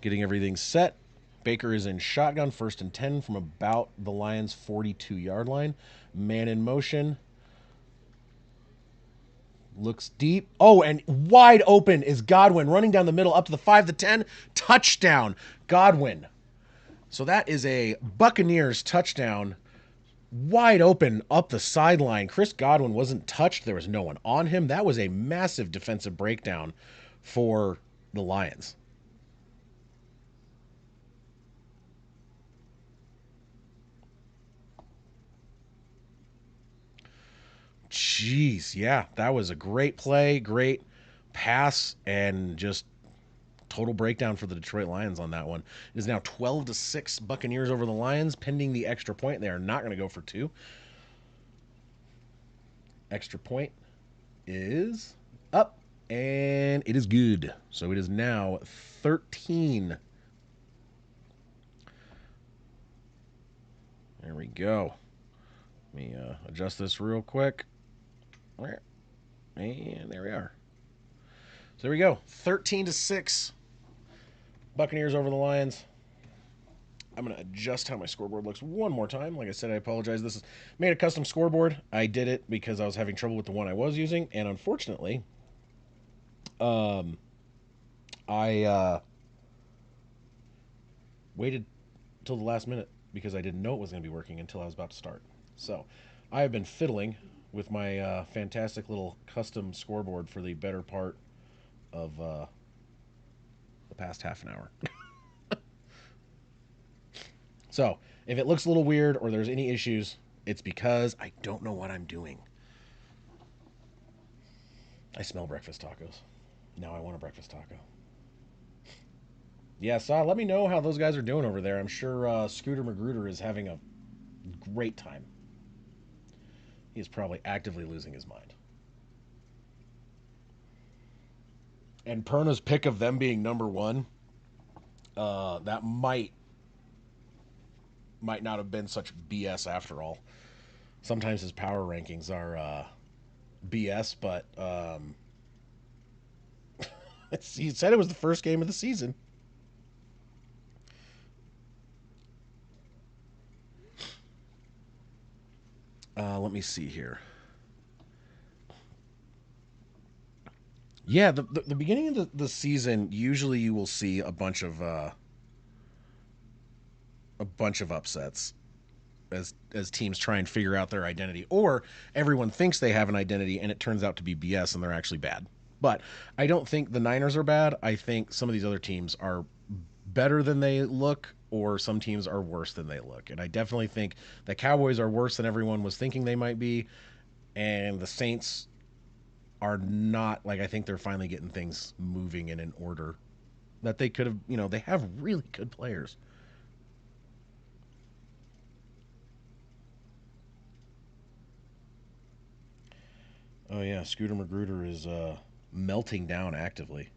getting everything set. Baker is in shotgun, 1st and 10 from about the Lions' 42-yard line. Man in motion. Looks deep. Oh, and wide open is Godwin running down the middle up to the 5 to 10. Touchdown. Godwin. So that is a Buccaneers touchdown wide open up the sideline. Chris Godwin wasn't touched. There was no one on him. That was a massive defensive breakdown for the Lions. Jeez, yeah, that was a great play, great pass, and just total breakdown for the Detroit Lions on that one. It is now 12-6 Buccaneers over the Lions, pending the extra point. They are not going to go for two. Extra point is up, and it is good. So it is now 13. There we go. Let me adjust this real quick. And there we are. So there we go. 13-6. Buccaneers over the Lions. I'm going to adjust how my scoreboard looks one more time. Like I said, I apologize. This is made a custom scoreboard. I did it because I was having trouble with the one I was using, and unfortunately, um, I waited till the last minute because I didn't know it was going to be working until I was about to start. So, I have been fiddling with my fantastic little custom scoreboard for the better part of the past half an hour. So, if it looks a little weird or there's any issues, it's because I don't know what I'm doing. I smell breakfast tacos. Now I want a breakfast taco. Yeah, so let me know how those guys are doing over there. I'm sure Scooter Magruder is having a great time. He is probably actively losing his mind. And Perna's pick of them being number one, that might not have been such BS after all. Sometimes his power rankings are BS, but he said it was the first game of the season. Let me see here. Yeah, the beginning of the season, usually you will see a bunch of upsets as teams try and figure out their identity, or everyone thinks they have an identity and it turns out to be BS and they're actually bad. But I don't think the Niners are bad. I think some of these other teams are better than they look, or some teams are worse than they look. And I definitely think the Cowboys are worse than everyone was thinking they might be, and the Saints are not. Like, I think they're finally getting things moving in an order that they could have. They have really good players. Oh yeah, Scooter Magruder is melting down actively.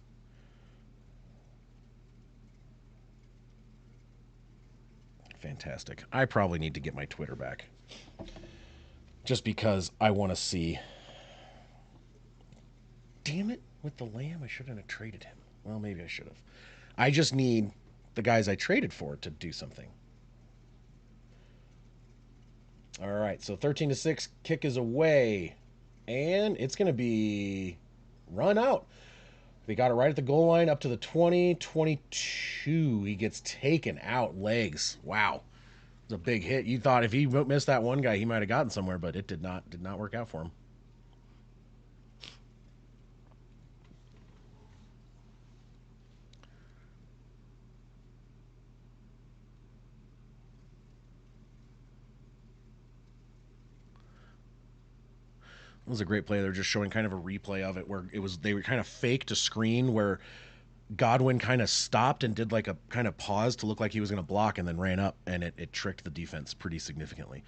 Fantastic. I probably need to get my Twitter back just because I want to see. Damn it, with the Lamb, I shouldn't have traded him. Well, maybe I should have. I just need the guys I traded for to do something. All right, so 13-6, kick is away, and it's going to be run out. They got it right at the goal line up to the 20, 22. He gets taken out, legs. Wow. It's a big hit. You thought if he missed that one guy, he might have gotten somewhere, but it did not work out for him. It was a great play. They're just showing kind of a replay of it where they were kind of faked a screen where Godwin kind of stopped and did like a kind of pause to look like he was going to block and then ran up, and it tricked the defense pretty significantly.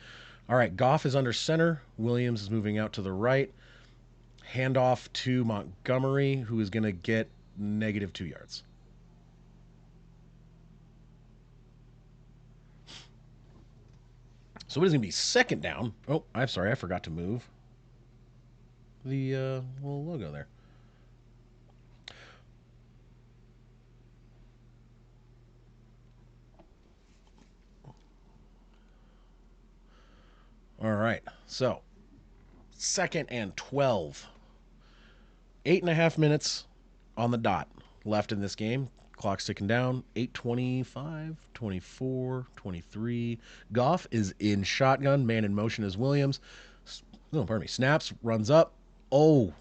All right, Goff is under center. Williams is moving out to the right. Handoff to Montgomery, who is going to get -2 yards. So it is going to be second down. Oh, I'm sorry, I forgot to move the little logo there. All right, so 2nd and 12. 8.5 minutes on the dot left in this game. Clock's ticking down. 8:25, 24, 23. Goff is in shotgun. Man in motion is Williams. No, pardon me. Snaps, runs up. Oh,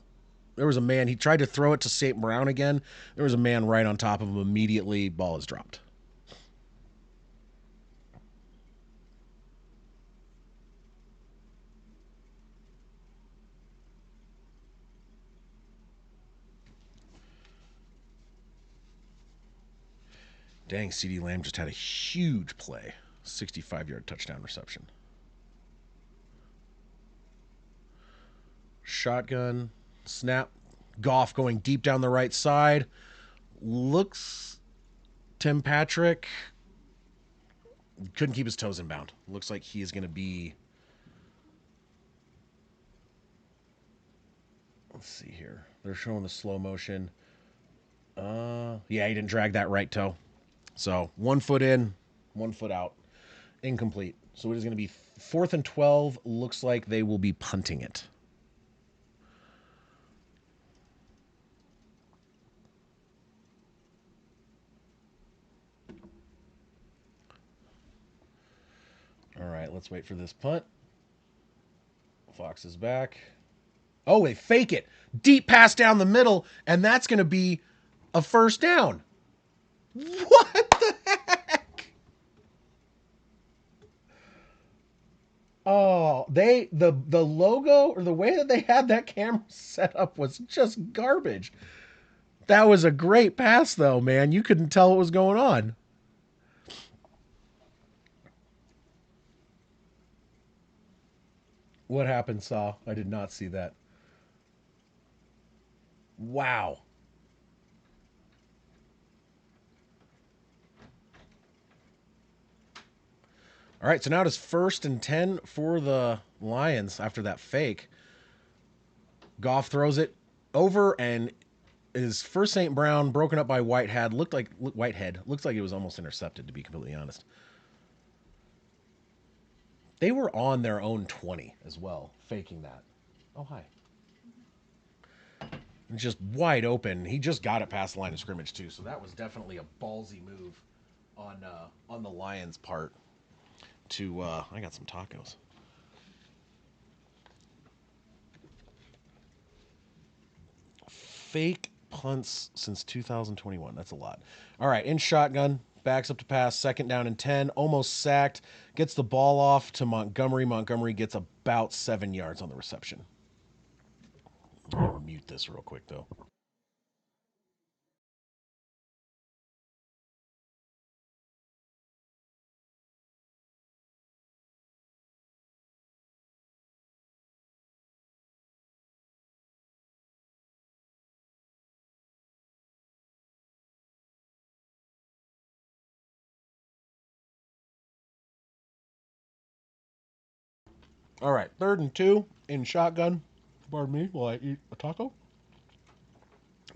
there was a man. He tried to throw it to St. Brown again. There was a man right on top of him immediately. Ball is dropped. Dang, CeeDee Lamb just had a huge play. 65-yard touchdown reception. Shotgun, snap. Goff going deep down the right side. Looks Tim Patrick couldn't keep his toes in bound. Looks like he is going to be. Let's see here. They're showing the slow motion. Yeah, he didn't drag that right toe. So 1 foot in, 1 foot out. Incomplete. So it is going to be 4th and 12. Looks like they will be punting it. All right, let's wait for this punt. Fox is back. Oh, they fake it. Deep pass down the middle, and that's going to be a first down. What the heck? Oh, the logo or the way that they had that camera set up was just garbage. That was a great pass though, man. You couldn't tell what was going on. What happened, Saw? I did not see that. Wow. All right, so now it is 1st and 10 for the Lions after that fake. Goff throws it over and is first St. Brown broken up by Whitehead. Whitehead looked like it was almost intercepted, to be completely honest. They were on their own 20 as well, faking that. Oh, hi. Just wide open. He just got it past the line of scrimmage too, so that was definitely a ballsy move on the Lions' part. I got some tacos. Fake punts since 2021. That's a lot. All right, in shotgun, backs up to pass, 2nd down and 10, almost sacked, gets the ball off to Montgomery. Montgomery gets about 7 yards on the reception. I'm gonna mute this real quick though. All right, 3rd and 2 in shotgun. Pardon me while I eat a taco.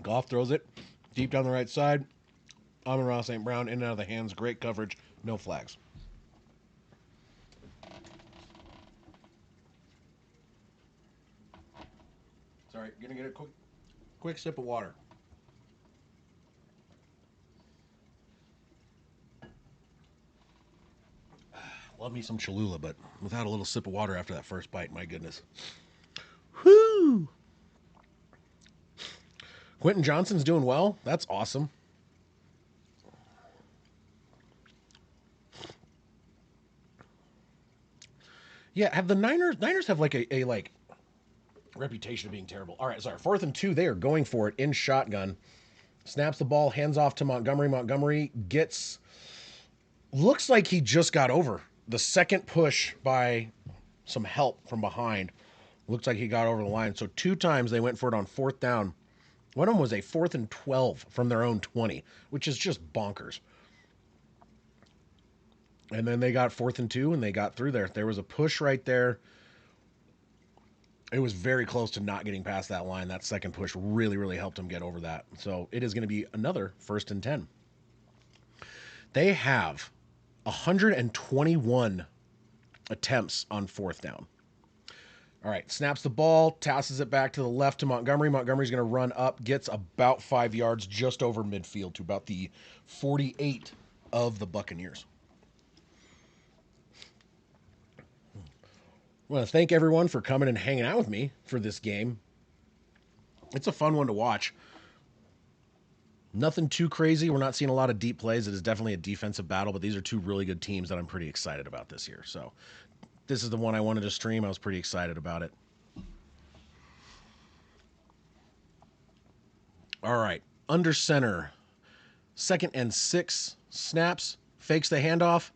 Goff throws it deep down the right side. Amon-Ra St. Brown in and out of the hands. Great coverage. No flags. Sorry, gonna get a quick sip of water. Love me some Cholula, but without a little sip of water after that first bite, my goodness. Whoo! Quentin Johnston's doing well. That's awesome. Yeah, have the Niners have like a like reputation of being terrible. All right, sorry. 4th and 2. They are going for it in shotgun. Snaps the ball, hands off to Montgomery. Montgomery gets. Looks like he just got over. The second push by some help from behind. Looks like he got over the line. So 2 times they went for it on 4th down. One of them was a 4th and 12 from their own 20, which is just bonkers. And then they got 4th and 2 and they got through there. There was a push right there. It was very close to not getting past that line. That second push really, really helped them get over that. So it is going to be another 1st and 10. They have 121 attempts on 4th down. All right, snaps the ball, tosses it back to the left to Montgomery. Montgomery's going to run up, gets about 5 yards just over midfield to about the 48 of the Buccaneers. I want to thank everyone for coming and hanging out with me for this game. It's a fun one to watch. Nothing too crazy. We're not seeing a lot of deep plays. It is definitely a defensive battle, but these are 2 really good teams that I'm pretty excited about this year. So this is the one I wanted to stream. I was pretty excited about it. All right. Under center. 2nd and 6. Snaps. Fakes the handoff.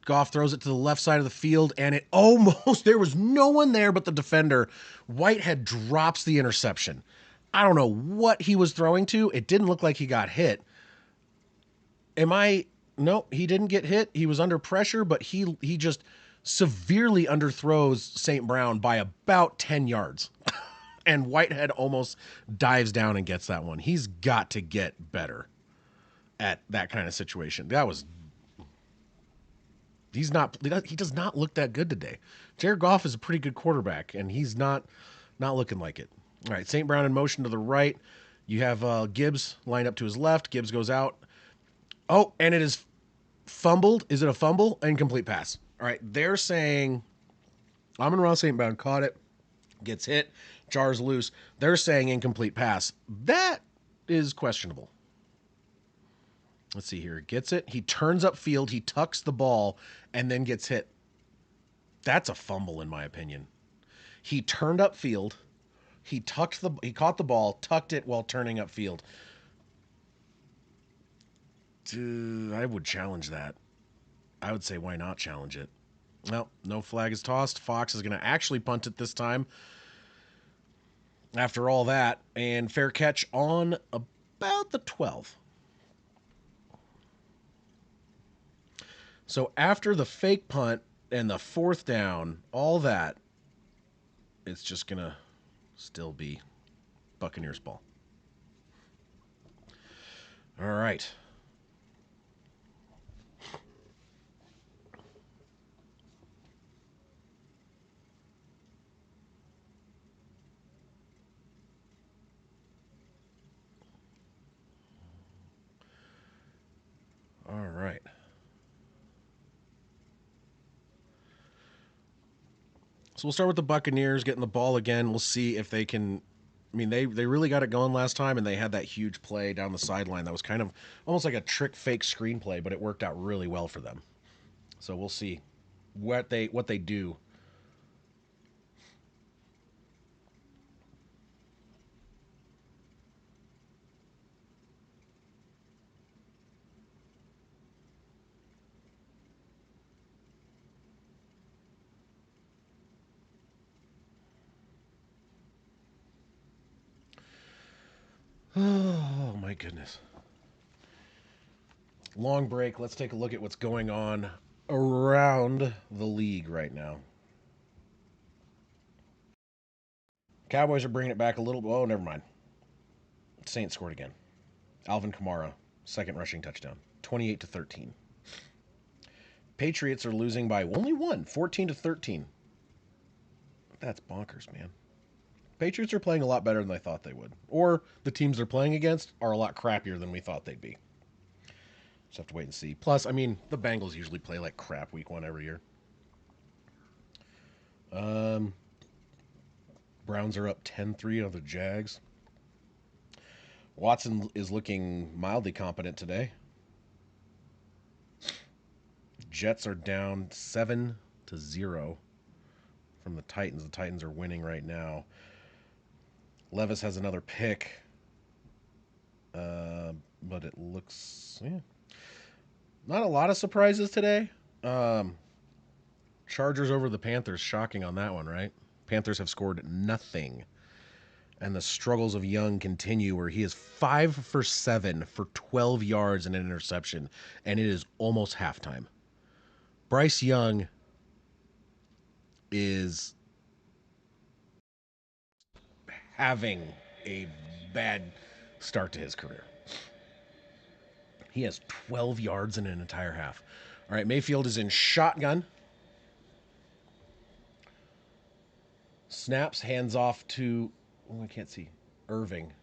Goff throws it to the left side of the field, and it almost, there was no one there but the defender. Whitehead drops the interception. I don't know what he was throwing to. It didn't look like he got hit. No, he didn't get hit. He was under pressure, but he just severely underthrows St. Brown by about 10 yards. And Whitehead almost dives down and gets that one. He's got to get better at that kind of situation. He does not look that good today. Jared Goff is a pretty good quarterback, and he's not looking like it. All right, St. Brown in motion to the right. You have Gibbs lined up to his left. Gibbs goes out. Oh, and it is fumbled. Is it a fumble? Incomplete pass. All right, they're saying Amon-Ra St. Brown caught it, gets hit, jars loose. They're saying incomplete pass. That is questionable. Let's see here. Gets it. He turns upfield. He tucks the ball and then gets hit. That's a fumble, in my opinion. He turned upfield. He caught the ball, tucked it while turning upfield. I would challenge that. I would say, why not challenge it? Well, no flag is tossed. Fox is going to actually punt it this time. After all that, and fair catch on about the 12. So after the fake punt and the 4th down, all that, it's just going to still be Buccaneers ball. All right. All right. So we'll start with the Buccaneers getting the ball again. We'll see if they can. I mean, they really got it going last time, and they had that huge play down the sideline that was kind of almost like a trick fake screenplay, but it worked out really well for them. So we'll see what they do. Oh my goodness. Long break. Let's take a look at what's going on around the league right now. Cowboys are bringing it back a little. Oh, never mind. Saints scored again. Alvin Kamara, second rushing touchdown, 28-13. Patriots are losing by only one, 14-13. That's bonkers, man. Patriots are playing a lot better than I thought they would. Or the teams they're playing against are a lot crappier than we thought they'd be. Just have to wait and see. Plus, I mean, the Bengals usually play like crap week 1 every year. Browns are up 10-3 on the Jags. Watson is looking mildly competent today. Jets are down 7-0 from the Titans. The Titans are winning right now. Levis has another pick, but it looks not a lot of surprises today. Um, Chargers over the Panthers, shocking on that one, right? Panthers have scored nothing, and the struggles of Young continue, where he is 5 for 7 for 12 yards and an interception, and it is almost halftime. Bryce Young is having a bad start to his career. He has 12 yards in an entire half. All right, Mayfield is in shotgun. Snaps, hands off to, oh, I can't see, Irving.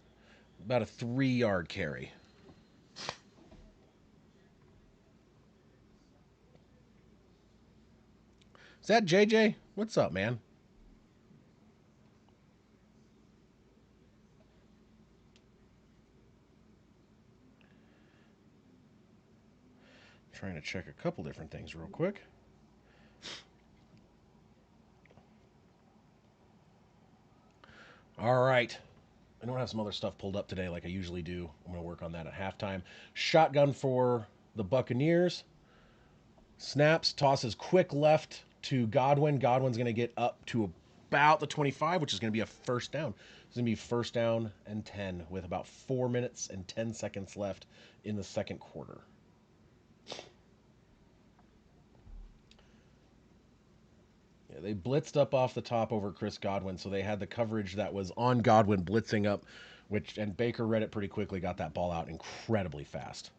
About a 3-yard carry. Is that JJ? What's up, man? Trying to check a couple different things real quick. All right. I don't have some other stuff pulled up today like I usually do. I'm going to work on that at halftime. Shotgun for the Buccaneers. Snaps, tosses quick left to Godwin. Godwin's going to get up to about the 25, which is going to be a first down. It's going to be first down and 10 with about 4 minutes and 10 seconds left in the second quarter. Yeah, they blitzed up off the top over Chris Godwin, so they had the coverage that was on Godwin blitzing up, and Baker read it pretty quickly, got that ball out incredibly fast.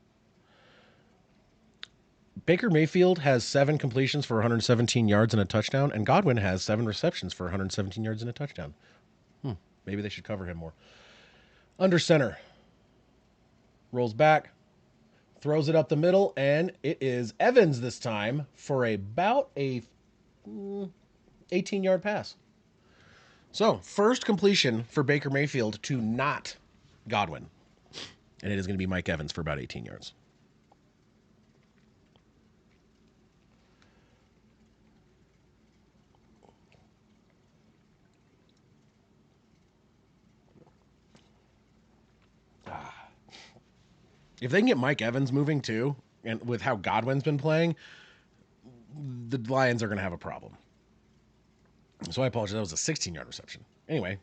Baker Mayfield has 7 completions for 117 yards and a touchdown, and Godwin has 7 receptions for 117 yards and a touchdown. Maybe they should cover him more. Under center. Rolls back, throws it up the middle, and it is Evans this time for about a 18-yard pass. So, first completion for Baker Mayfield to not Godwin. And it is going to be Mike Evans for about 18 yards. If they can get Mike Evans moving too, and with how Godwin's been playing, the Lions are going to have a problem. So I apologize. That was a 16-yard reception. Anyway,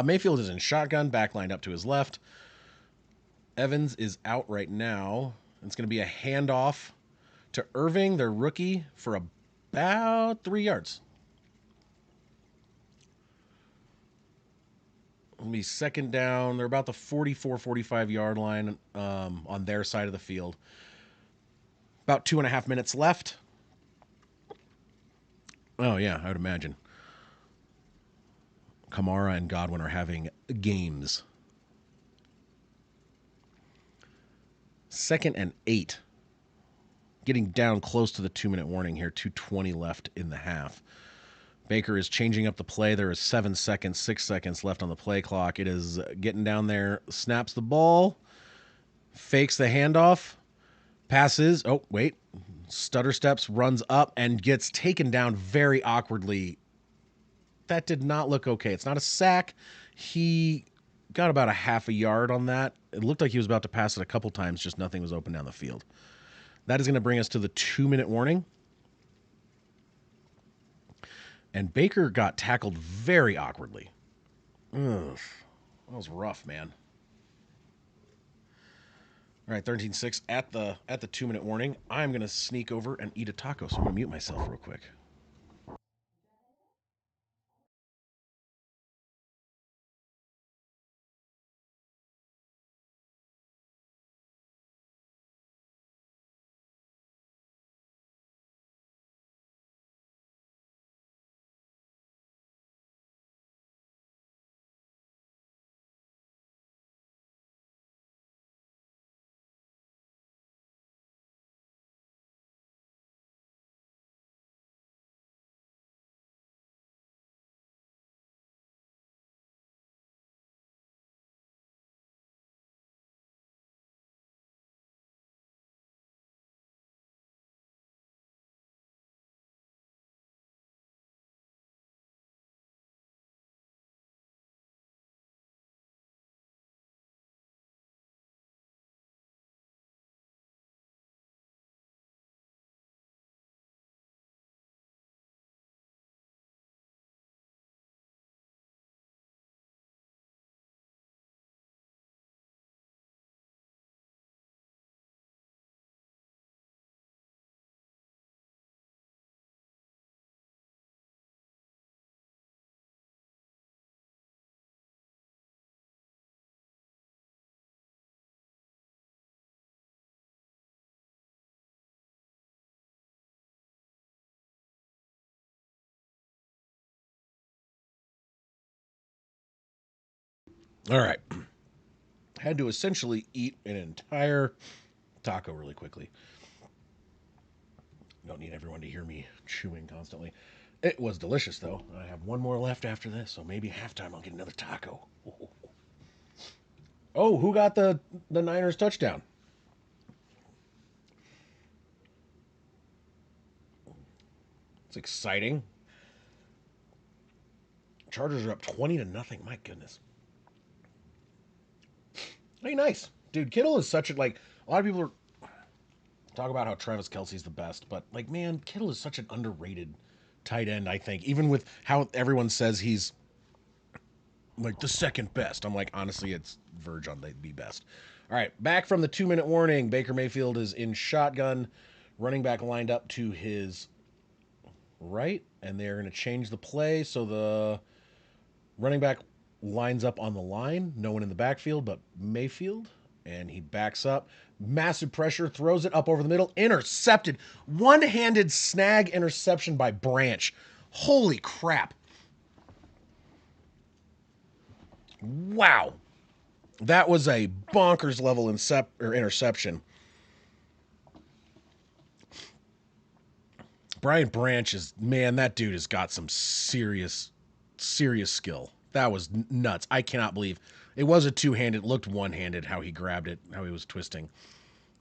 Mayfield is in shotgun, back lined up to his left. Evans is out right now. It's going to be a handoff to Irving, their rookie, for about 3 yards. It'll be second down. They're about the 44, 45-yard line on their side of the field. About 2.5 minutes left. Oh, yeah, I would imagine. Kamara and Godwin are having games. 2nd and 8. Getting down close to the 2-minute warning here. 2:20 left in the half. Baker is changing up the play. There is 7 seconds, 6 seconds left on the play clock. It is getting down there. Snaps the ball. Fakes the handoff. Passes. Oh, wait. Stutter steps, runs up, and gets taken down very awkwardly. That did not look okay. It's not a sack. He got about a half a yard on that. It looked like he was about to pass it a couple times, just nothing was open down the field. That is going to bring us to the 2-minute warning. And Baker got tackled very awkwardly. Ugh, that was rough, man. All right, 13-6 at the 2-minute warning. I'm going to sneak over and eat a taco, so I'm going to mute myself real quick. All right. Had to essentially eat an entire taco really quickly. Don't need everyone to hear me chewing constantly. It was delicious, though. I have one more left after this, so maybe halftime I'll get another taco. Oh, who got the Niners touchdown? It's exciting. Chargers are up 20-0. My goodness. Hey, nice. Dude, Kittle is such a, like, a lot of people are talk about how Travis Kelsey's the best, but, like, man, Kittle is such an underrated tight end, I think. Even with how everyone says he's, like, the second best. I'm like, honestly, it's verge on the best. All right, back from the 2-minute warning. Baker Mayfield is in shotgun. Running back lined up to his right, and they're going to change the play. So the running back lines up on the line. No one in the backfield but Mayfield. And he backs up. Massive pressure. Throws it up over the middle. Intercepted. One-handed snag interception by Branch. Holy crap. Wow. That was a bonkers level interception. Brian Branch is, man, that dude has got some serious, serious skill. That was nuts. I cannot believe it was a two-handed. It looked one-handed how he grabbed it, how he was twisting.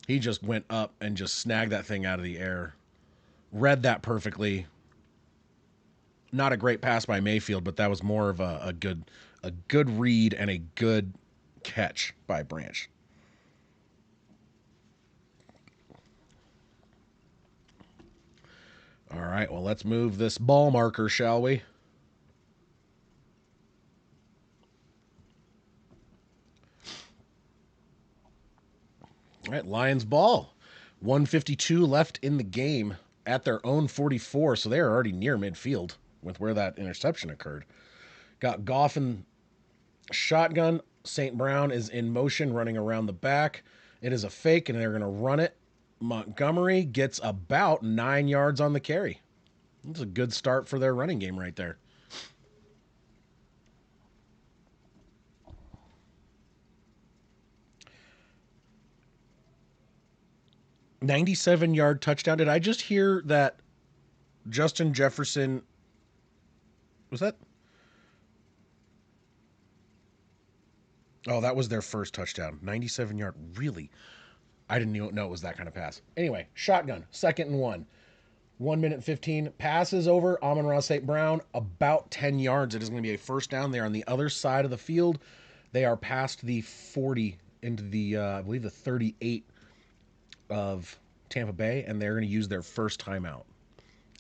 He just went up and just snagged that thing out of the air. Read that perfectly. Not a great pass by Mayfield, but that was more of a good read and a good catch by Branch. All right, well, let's move this ball marker, shall we? All right, Lions ball. 152 left in the game at their own 44, so they are already near midfield with where that interception occurred. Got Goff in shotgun. St. Brown is in motion, running around the back. It is a fake, and they're going to run it. Montgomery gets about 9 yards on the carry. That's a good start for their running game right there. 97-yard touchdown. Did I just hear that Justin Jefferson was that? Oh, that was their first touchdown. 97-yard. Really? I didn't even know it was that kind of pass. Anyway, shotgun, 2nd and 1. 1 minute 15. Passes over Amon-Ra St. Brown about 10 yards. It is going to be a first down. They're on the other side of the field. They are past the 40 into the, I believe, the 38 of Tampa Bay, and they're going to use their first timeout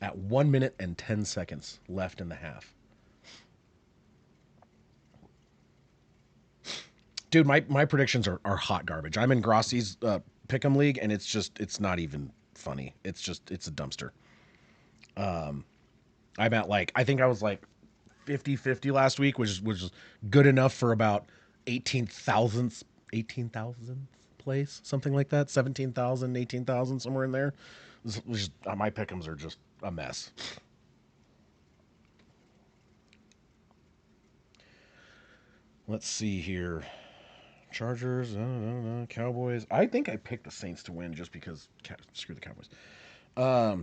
at 1 minute and 10 seconds left in the half. Dude, my predictions are hot garbage. I'm in Grossi's pick'em league, and it's not even funny. It's a dumpster. I'm at, like, I think I was like 50-50 last week, which was good enough for about 18,000th place, something like that. 17,000, 18,000, somewhere in there. My pick'ems are just a mess. Let's see here. Chargers, Cowboys. I think I picked the Saints to win just because screw the Cowboys. All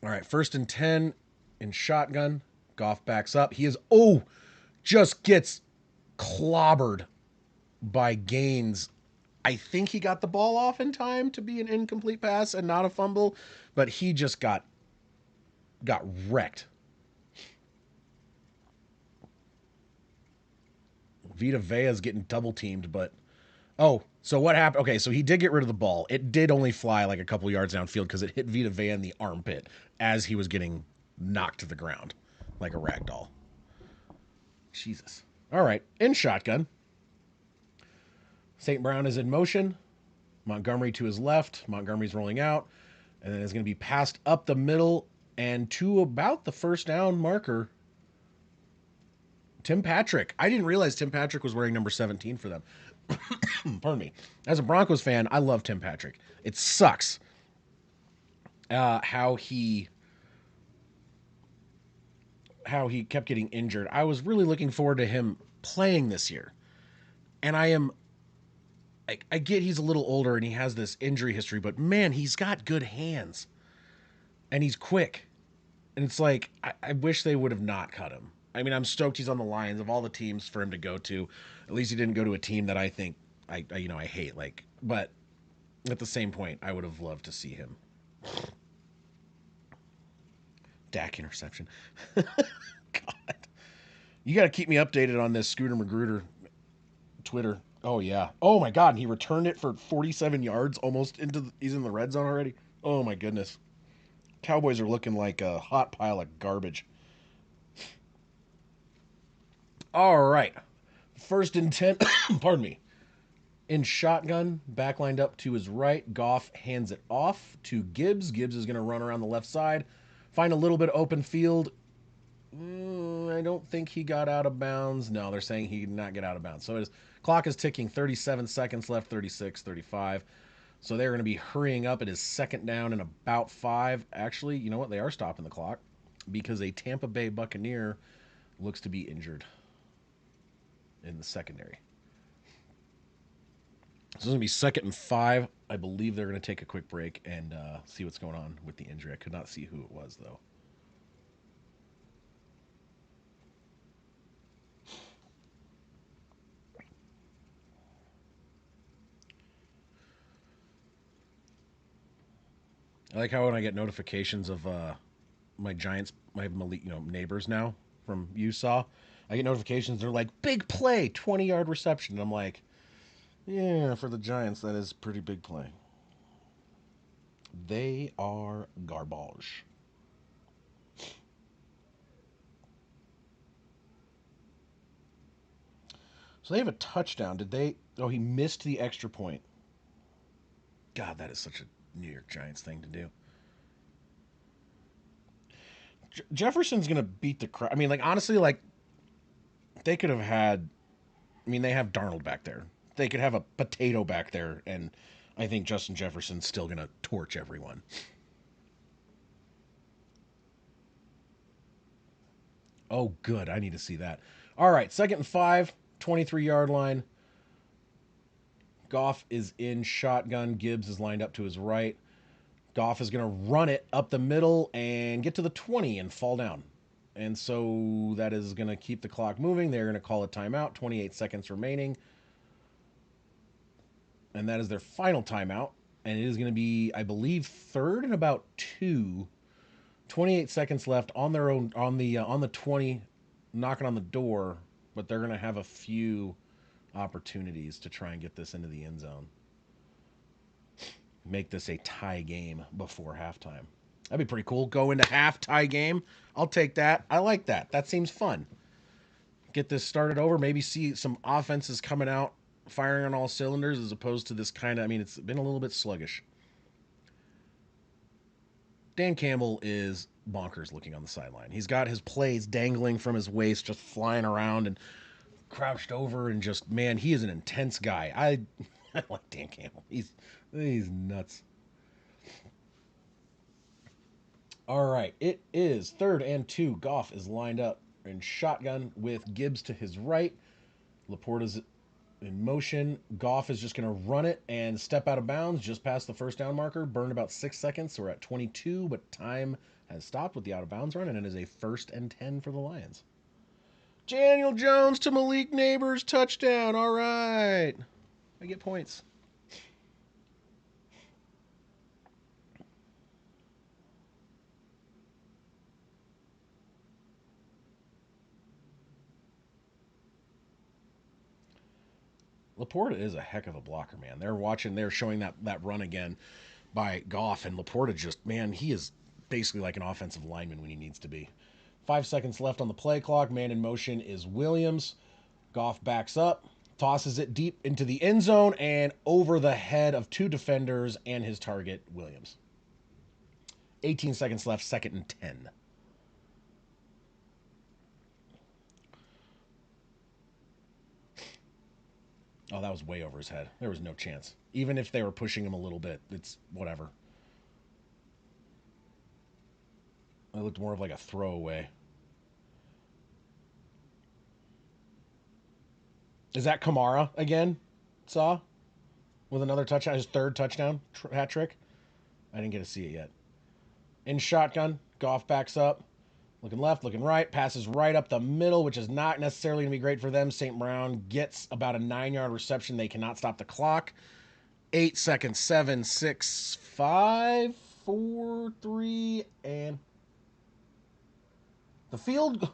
right, 1st and 10 in shotgun. Goff backs up. He is just gets clobbered by Gaines. I think he got the ball off in time to be an incomplete pass and not a fumble, but he just got wrecked. Vita Vea's getting double teamed, but so what happened? Okay, so he did get rid of the ball. It did only fly like a couple yards downfield because it hit Vita Vea in the armpit as he was getting knocked to the ground like a rag doll. Jesus. All right, in shotgun. St. Brown is in motion. Montgomery to his left. Montgomery's rolling out. And then it's going to be passed up the middle and to about the first down marker. Tim Patrick. I didn't realize Tim Patrick was wearing number 17 for them. Pardon me. As a Broncos fan, I love Tim Patrick. It sucks how he how he kept getting injured. I was really looking forward to him playing this year. And I get he's a little older and he has this injury history, but man, he's got good hands and he's quick. And it's like, I wish they would have not cut him. I mean, I'm stoked he's on the Lions of all the teams for him to go to. At least he didn't go to a team that I think I hate. Like, but at the same point, I would have loved to see him. Dak interception. God, you got to keep me updated on this Scooter Magruder Twitter. Oh yeah. Oh my God, and he returned it for 47 yards, almost he's in the red zone already. Oh my goodness. Cowboys are looking like a hot pile of garbage. All right. First and 10. Pardon me. In shotgun, back lined up to his right. Goff hands it off to Gibbs. Gibbs is going to run around the left side, find a little bit of open field. I don't think he got out of bounds. No, they're saying he did not get out of bounds. So his clock is ticking. 37 seconds left, 36, 35. So they're going to be hurrying up. It is second down and about 5. Actually, you know what? They are stopping the clock because a Tampa Bay Buccaneer looks to be injured in the secondary. So it's going to be second and 5. I believe they're going to take a quick break and see what's going on with the injury. I could not see who it was, though. I like how when I get notifications of my Giants, my neighbors now from Utah, I get notifications. They're like, big play, 20-yard reception. And I'm like, yeah, for the Giants, that is pretty big play. They are garbage. So they have a touchdown. Did they? Oh, he missed the extra point. God, that is such a New York Giants thing to do. Jefferson's gonna beat the crowd. I mean, like honestly, like they could have had. I mean, they have Darnold back there. They could have a potato back there, and I think Justin Jefferson's still gonna torch everyone. Oh, good. I need to see that. All right, second and 5, 23-yard line. Goff is in shotgun. Gibbs is lined up to his right. Goff is going to run it up the middle and get to the 20 and fall down. And so that is going to keep the clock moving. They're going to call a timeout. 28 seconds remaining. And that is their final timeout. And it is going to be, I believe, third and about 2. 28 seconds left on their own on the 20, knocking on the door, but they're going to have a few opportunities to try and get this into the end zone. Make this a tie game before halftime. That'd be pretty cool. Go into half tie game. I'll take that. I like that. That seems fun. Get this started over. Maybe see some offenses coming out firing on all cylinders as opposed to this kind of. I mean, it's been a little bit sluggish. Dan Campbell is bonkers looking on the sideline. He's got his plays dangling from his waist, just flying around and crouched over, and just man, he is an intense guy. I like Dan Campbell. He's nuts. All right, it is third and 2. Goff is lined up in shotgun with Gibbs to his right. Laporta's in motion. Goff is just going to run it and step out of bounds just past the first down marker. Burned about 6 seconds, so we're at 22, but time has stopped with the out of bounds run, and it is a first and 10 for the Lions. Daniel Jones to Malik Neighbors, touchdown. All right. I get points. Laporta is a heck of a blocker, man. They're showing that run again by Goff, and Laporta just, man, he is basically like an offensive lineman when he needs to be. 5 seconds left on the play clock. Man in motion is Williams. Goff backs up, tosses it deep into the end zone and over the head of 2 defenders and his target, Williams. 18 seconds left, second and 10. Oh, that was way over his head. There was no chance. Even if they were pushing him a little bit, it's whatever. It looked more of like a throwaway. Is that Kamara again? Saw with another touchdown, his third touchdown hat trick. I didn't get to see it yet. In shotgun, Goff backs up, looking left, looking right, passes right up the middle, which is not necessarily going to be great for them. St. Brown gets about a 9-yard reception. They cannot stop the clock. 8 seconds, 7, 6, 5, 4, 3, and the field.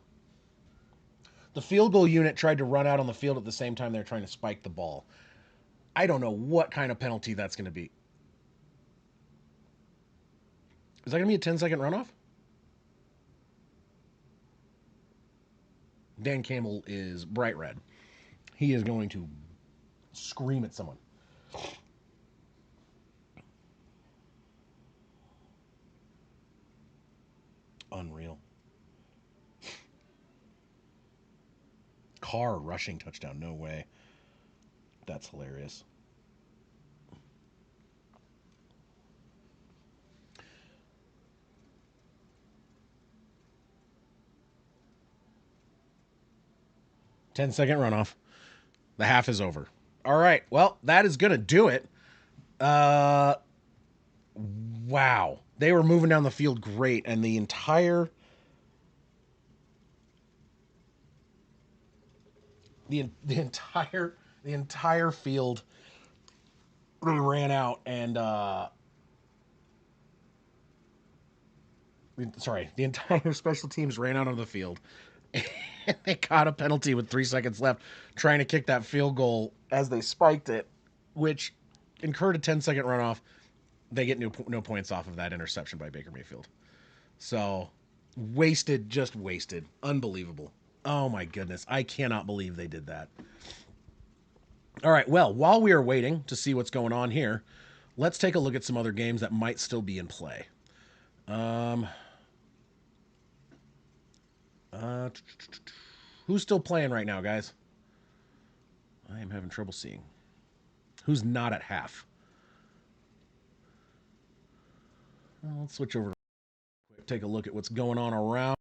The field goal unit tried to run out on the field at the same time they're trying to spike the ball. I don't know what kind of penalty that's going to be. Is that going to be a 10-second runoff? Dan Campbell is bright red. He is going to scream at someone. Unreal. Carr rushing touchdown. No way. That's hilarious. Ten-second runoff. The half is over. All right. Well, that is going to do it. Uh, wow. They were moving down the field great, and the entire field they ran out and sorry, the entire special teams ran out on the field. And they caught a penalty with 3 seconds left, trying to kick that field goal as they spiked it, which incurred a 10-second runoff. They get no points off of that interception by Baker Mayfield. So wasted, just wasted. Unbelievable. Oh my goodness. I cannot believe they did that. All right. Well, while we are waiting to see what's going on here, let's take a look at some other games that might still be in play. Um, uh, who's still playing right now, guys? I am having trouble seeing. Who's not at half? Well, let's switch over. Take a look at what's going on around.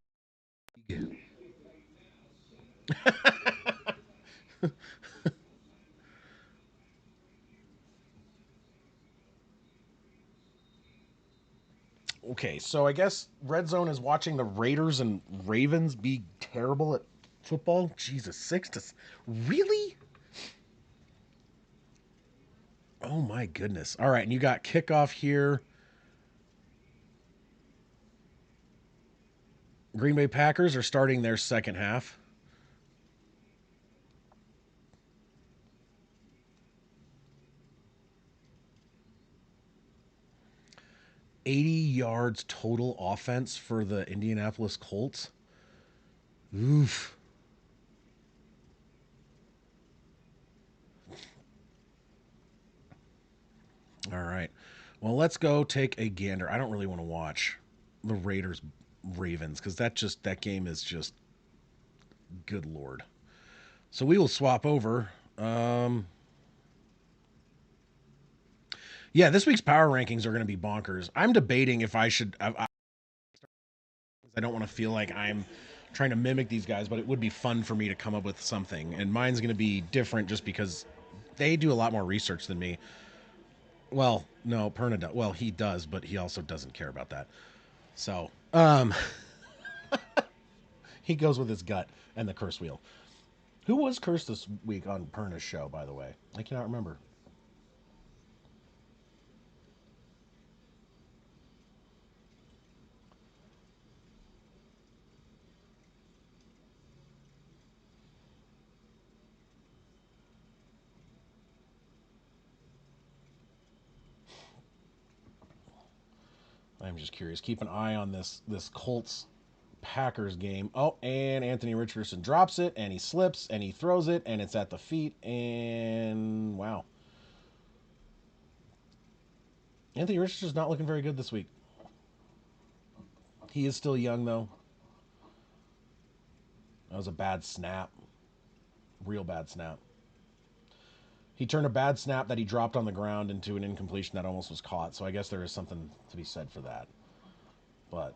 Okay, so I guess Red Zone is watching the Raiders and Ravens be terrible at football. Jesus, really? Oh my goodness! All right, and you got kickoff here. Green Bay Packers are starting their second half. 80 yards total offense for the Indianapolis Colts. Oof. All right. Well, let's go take a gander. I don't really want to watch the Raiders Ravens because that game is just good lord. So we will swap over. Yeah, this week's power rankings are going to be bonkers. I'm debating if I should. I don't want to feel like I'm trying to mimic these guys, but it would be fun for me to come up with something. And mine's going to be different just because they do a lot more research than me. Well, no, Perna does. Well, he does, but he also doesn't care about that. So, he goes with his gut and the curse wheel. Who was cursed this week on Perna's show, by the way? I cannot remember. I'm just curious. Keep an eye on this Colts Packers game. Oh, and Anthony Richardson drops it, and he slips, and he throws it, and it's at the feet, and wow. Anthony Richardson's not looking very good this week. He is still young, though. That was a bad snap. Real bad snap. He turned a bad snap that he dropped on the ground into an incompletion that almost was caught, so I guess there is something to be said for that. But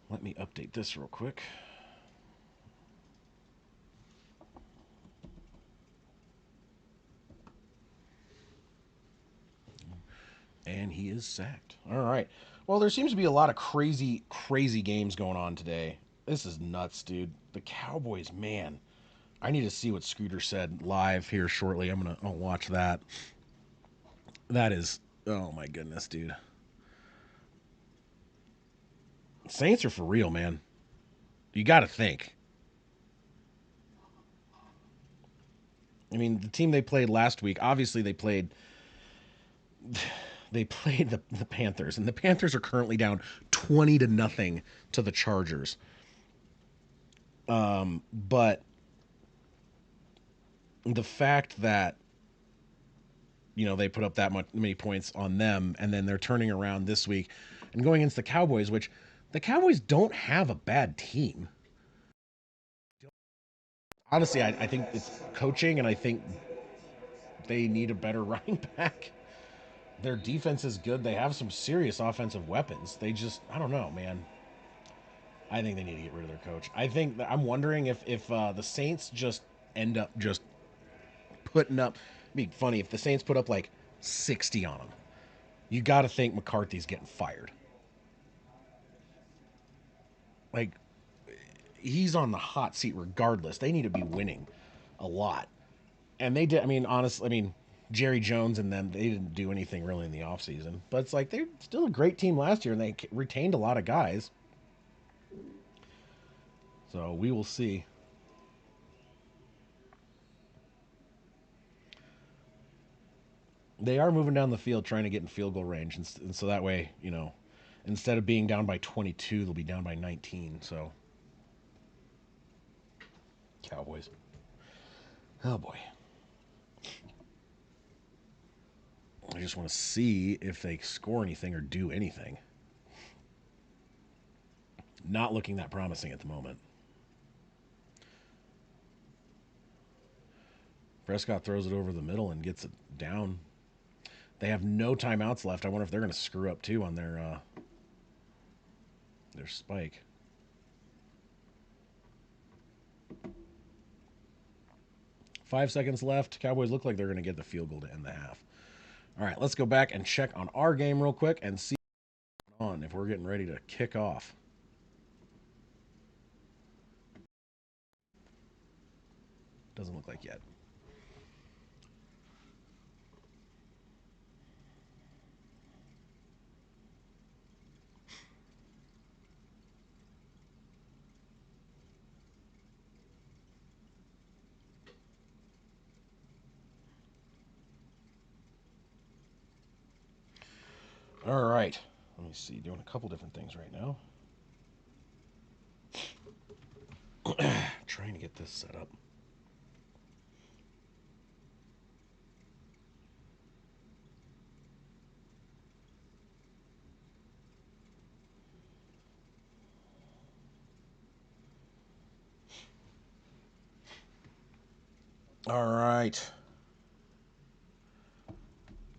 let me update this real quick. he is sacked. All right. Well, there seems to be a lot of crazy, crazy games going on today. This is nuts, dude. The Cowboys, man. I need to see what Scooter said live here shortly. I'll watch that. That is, oh my goodness, dude. Saints are for real, man. You got to think. I mean, the team they played last week, obviously they played the Panthers, and the Panthers are currently down 20 to nothing to the Chargers. But the fact that they put up that many points on them, and then they're turning around this week and going against the Cowboys, which the Cowboys don't have a bad team. Honestly, I think it's coaching, and I think they need a better running back. Their defense is good. They have some serious offensive weapons. They just, I don't know, man. I think they need to get rid of their coach. I think that I'm wondering if the Saints just end up just putting up. It'd be funny if the Saints put up like 60 on them. You got to think McCarthy's getting fired. Like he's on the hot seat regardless. They need to be winning a lot, and they did. I mean, honestly, I mean Jerry Jones and them, they didn't do anything really in the offseason. But it's like they're still a great team last year, and they retained a lot of guys. So we will see. They are moving down the field trying to get in field goal range, and so that way, instead of being down by 22, they'll be down by 19. So Cowboys. Oh boy. I just want to see if they score anything or do anything. Not looking that promising at the moment. Prescott throws it over the middle and gets it down. They have no timeouts left. I wonder if they're going to screw up too on their spike. Five seconds left. Cowboys look like they're going to get the field goal to end the half. All right, let's go back and check on our game real quick and see what's going on if we're getting ready to kick off. Doesn't look like yet. All right. Let me see. Doing a couple different things right now. Trying to get this set up. All right.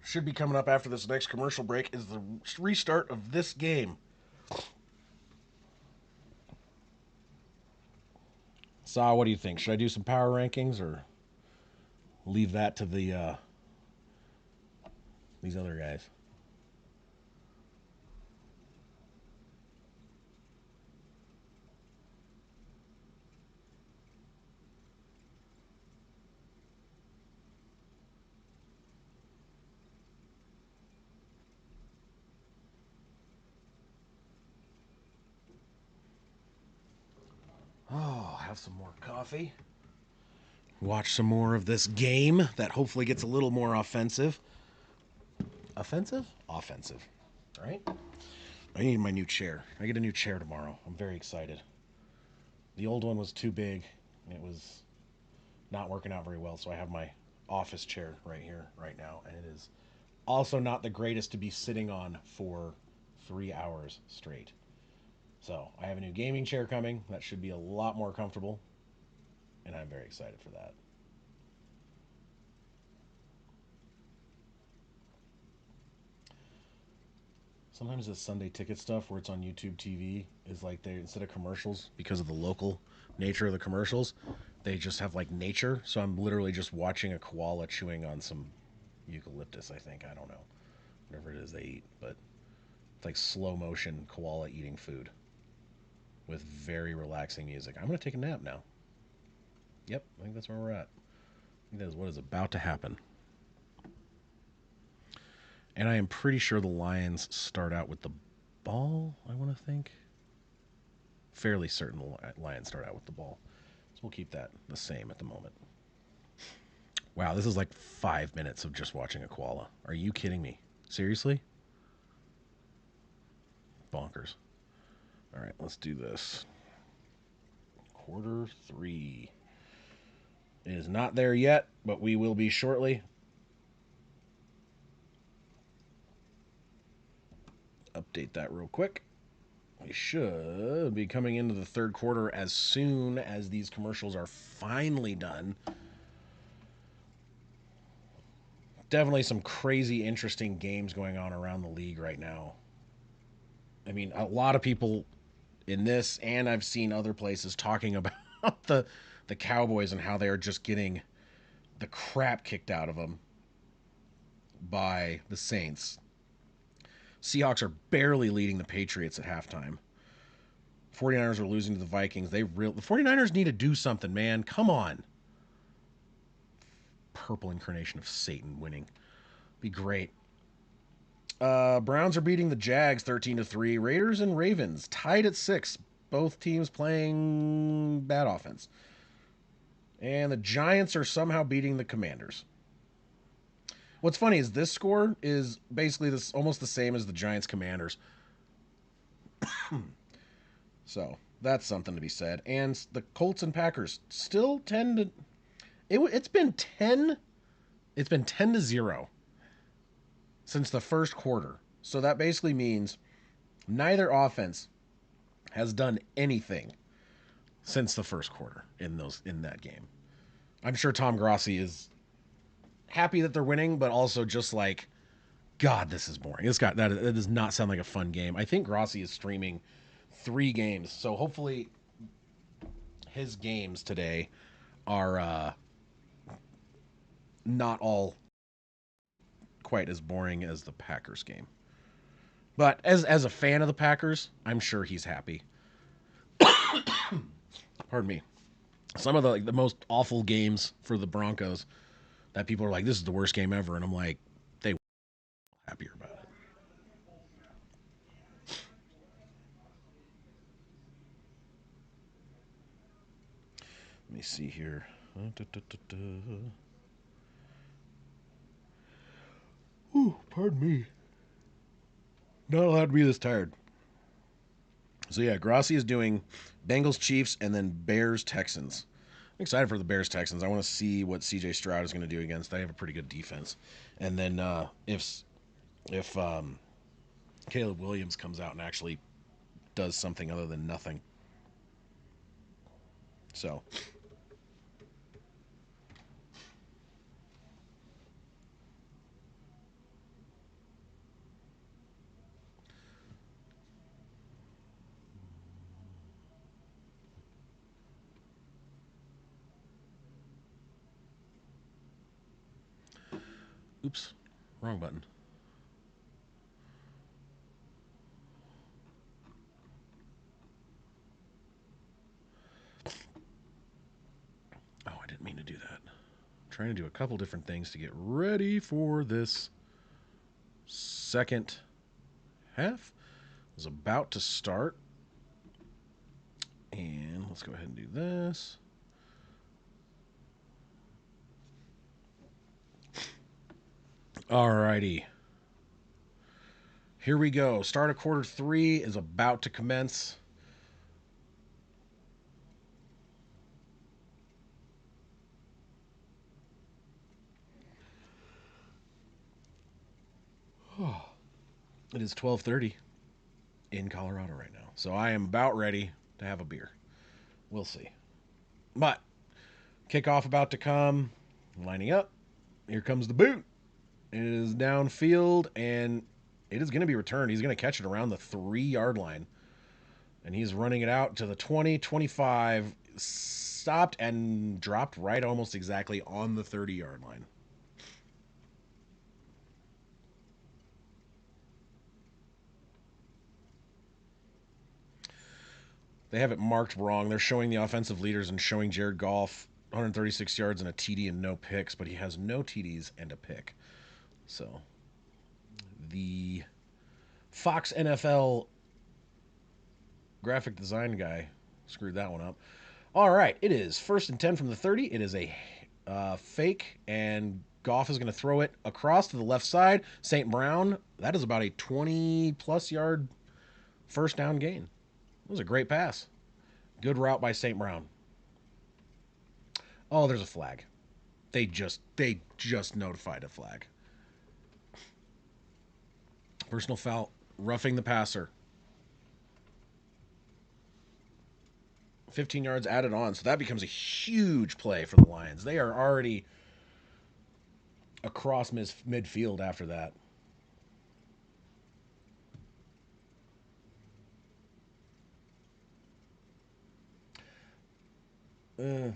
Should be coming up after this next commercial break is the restart of this game. Saw, what do you think? Should I do some power rankings or leave that to these other guys? Oh, have some more coffee. Watch some more of this game that hopefully gets a little more offensive. Offensive? Offensive. All right. I need my new chair. I get a new chair tomorrow. I'm very excited. The old one was too big. It was not working out very well, so I have my office chair right here, right now, and it is also not the greatest to be sitting on for 3 hours straight. So I have a new gaming chair coming that should be a lot more comfortable, and I'm very excited for that. Sometimes the Sunday ticket stuff where it's on YouTube TV is like they, instead of commercials, because of the local nature of the commercials, they just have like nature. So I'm literally just watching a koala chewing on some eucalyptus, I think. I don't know. whatever it is they eat, but it's like slow motion koala eating food with very relaxing music. I'm gonna take a nap now. Yep, I think that's where we're at. I think that is what is about to happen. And I am pretty sure the Lions start out with the ball, I want to think. Fairly certain the Lions start out with the ball. So we'll keep that the same at the moment. Wow, this is like 5 minutes of just watching a koala. Are you kidding me? Seriously? Bonkers. All right, let's do this. Quarter 3. It is not there yet, but we will be shortly. Update that real quick. We should be coming into the third quarter as soon as these commercials are finally done. Definitely some crazy, interesting games going on around the league right now. I mean, a lot of people in this, and I've seen other places talking about the Cowboys and how they are just getting the crap kicked out of them by the Saints. Seahawks are barely leading the Patriots at halftime. 49ers are losing to the Vikings. The 49ers need to do something, man. Come on. Purple incarnation of Satan winning. Be great. Browns are beating the Jags 13-3. Raiders and Ravens tied at 6. Both teams playing bad offense. And the Giants are somehow beating the Commanders. What's funny is this score is basically this almost the same as the Giants Commanders. So that's something to be said. And the Colts and Packers still tend to. It's been 10. It's been 10-0 since the first quarter. So that basically means neither offense has done anything since the first quarter in that game. I'm sure Tom Grossi is happy that they're winning, but also just like, God, this is boring. That does not sound like a fun game. I think Grossi is streaming 3 games, so hopefully his games today are not all quite as boring as the Packers game. But as a fan of the Packers, I'm sure he's happy. Pardon me. Some of the most awful games for the Broncos that people are like, this is the worst game ever, and I'm like, they were happier about it. Let me see here. Ooh, pardon me. Not allowed to be this tired. So yeah, Grossi is doing Bengals Chiefs and then Bears Texans. I'm excited for the Bears Texans. I want to see what CJ Stroud is going to do against. They have a pretty good defense. And then if Caleb Williams comes out and actually does something other than nothing. So oops, wrong button. Oh, I didn't mean to do that. I'm trying to do a couple different things to get ready for this second half. Is about to start. And let's go ahead and do this. Alrighty. Here we go. Start of quarter 3 is about to commence. It is 12:30 in Colorado right now. So I am about ready to have a beer. We'll see. But kickoff about to come. Lining up. Here comes the boot. It is downfield and it is going to be returned. He's going to catch it around the 3-yard line. And he's running it out to the 20, 25. Stopped and dropped right almost exactly on the 30-yard line. They have it marked wrong. They're showing the offensive leaders and showing Jared Goff 136 yards and a TD and no picks, but he has no TDs and a pick. So the Fox NFL graphic design guy screwed that one up. All right, it is 1st and 10 from the 30. It is a fake, and Goff is going to throw it across to the left side. St. Brown, that is about a 20-plus yard first down gain. It was a great pass. Good route by St. Brown. Oh, there's a flag. They just notified a flag. Personal foul, roughing the passer. 15 yards added on, so that becomes a huge play for the Lions. They are already across midfield after that. Uh,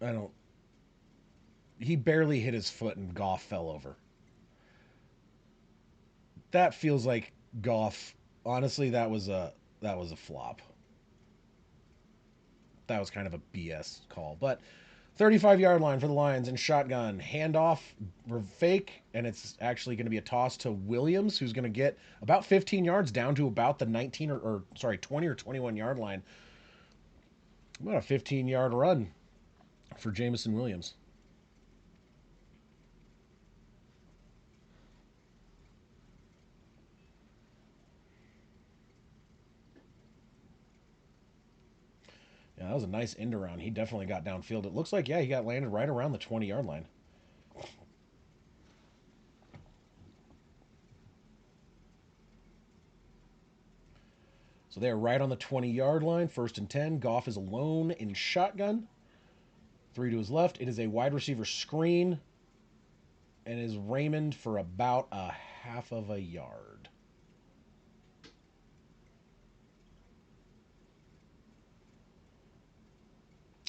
I don't. He barely hit his foot and Goff fell over. That feels like Goff. Honestly, that was a flop. That was kind of a BS call. But 35-yard line for the Lions in shotgun. Handoff, fake, and it's actually going to be a toss to Williams, who's going to get about 15 yards down to about the 19 or sorry, 20 or 21-yard line. About a 15-yard run for Jamison Williams. Yeah, that was a nice end around. He definitely got downfield. It looks like, yeah, he got landed right around the 20-yard line. So they are right on the 20-yard line, 1st and 10. Goff is alone in shotgun. 3 to his left. It is a wide receiver screen and is Raymond for about a half of a yard.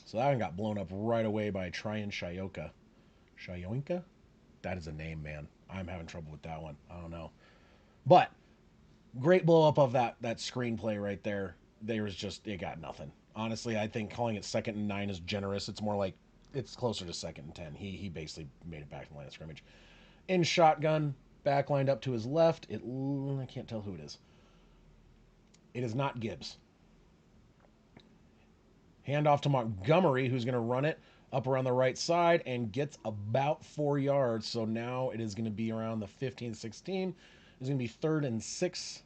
So that one got blown up right away by Tryon Shioka. Shioinka? That is a name, man. I'm having trouble with that one. I don't know. But great blow up of that screenplay right there. It got nothing. Honestly, I think calling it 2nd and 9 is generous. It's more like it's closer to 2nd and 10. He basically made it back from the line of scrimmage. In shotgun, back lined up to his left. I can't tell who it is. It is not Gibbs. Handoff to Montgomery, who's going to run it up around the right side and gets about 4 yards. So now it is going to be around the 15, 16. It's going to be 3rd and 6.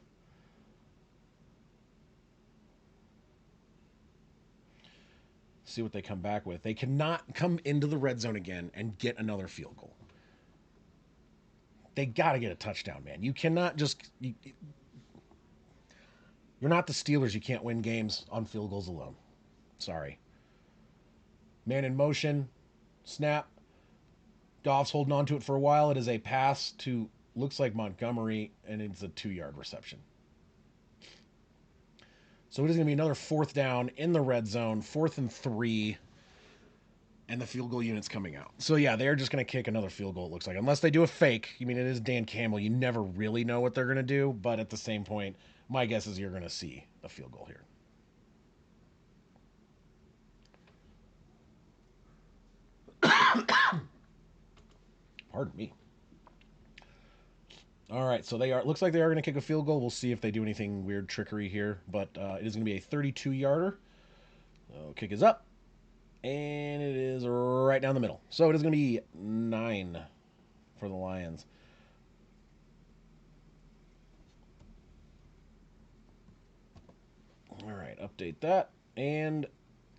See what they come back with. They cannot come into the red zone again and get another field goal. They got to get a touchdown, man. You cannot just. You're not the Steelers. You can't win games on field goals alone. Sorry. Man in motion. Snap. Goff's holding on to it for a while. It is a pass to, looks like Montgomery, and it's a 2-yard reception. So it is going to be another 4th down in the red zone, 4th and 3, and the field goal unit's coming out. So yeah, they're just going to kick another field goal, it looks like. Unless they do a fake. I mean, it is Dan Campbell. You never really know what they're going to do, but at the same point, my guess is you're going to see a field goal here. Pardon me. All right, so they are. Looks like they are going to kick a field goal. We'll see if they do anything weird trickery here, but it is going to be a 32-yarder. Kick is up, and it is right down the middle. So it is going to be 9 for the Lions. All right, update that, and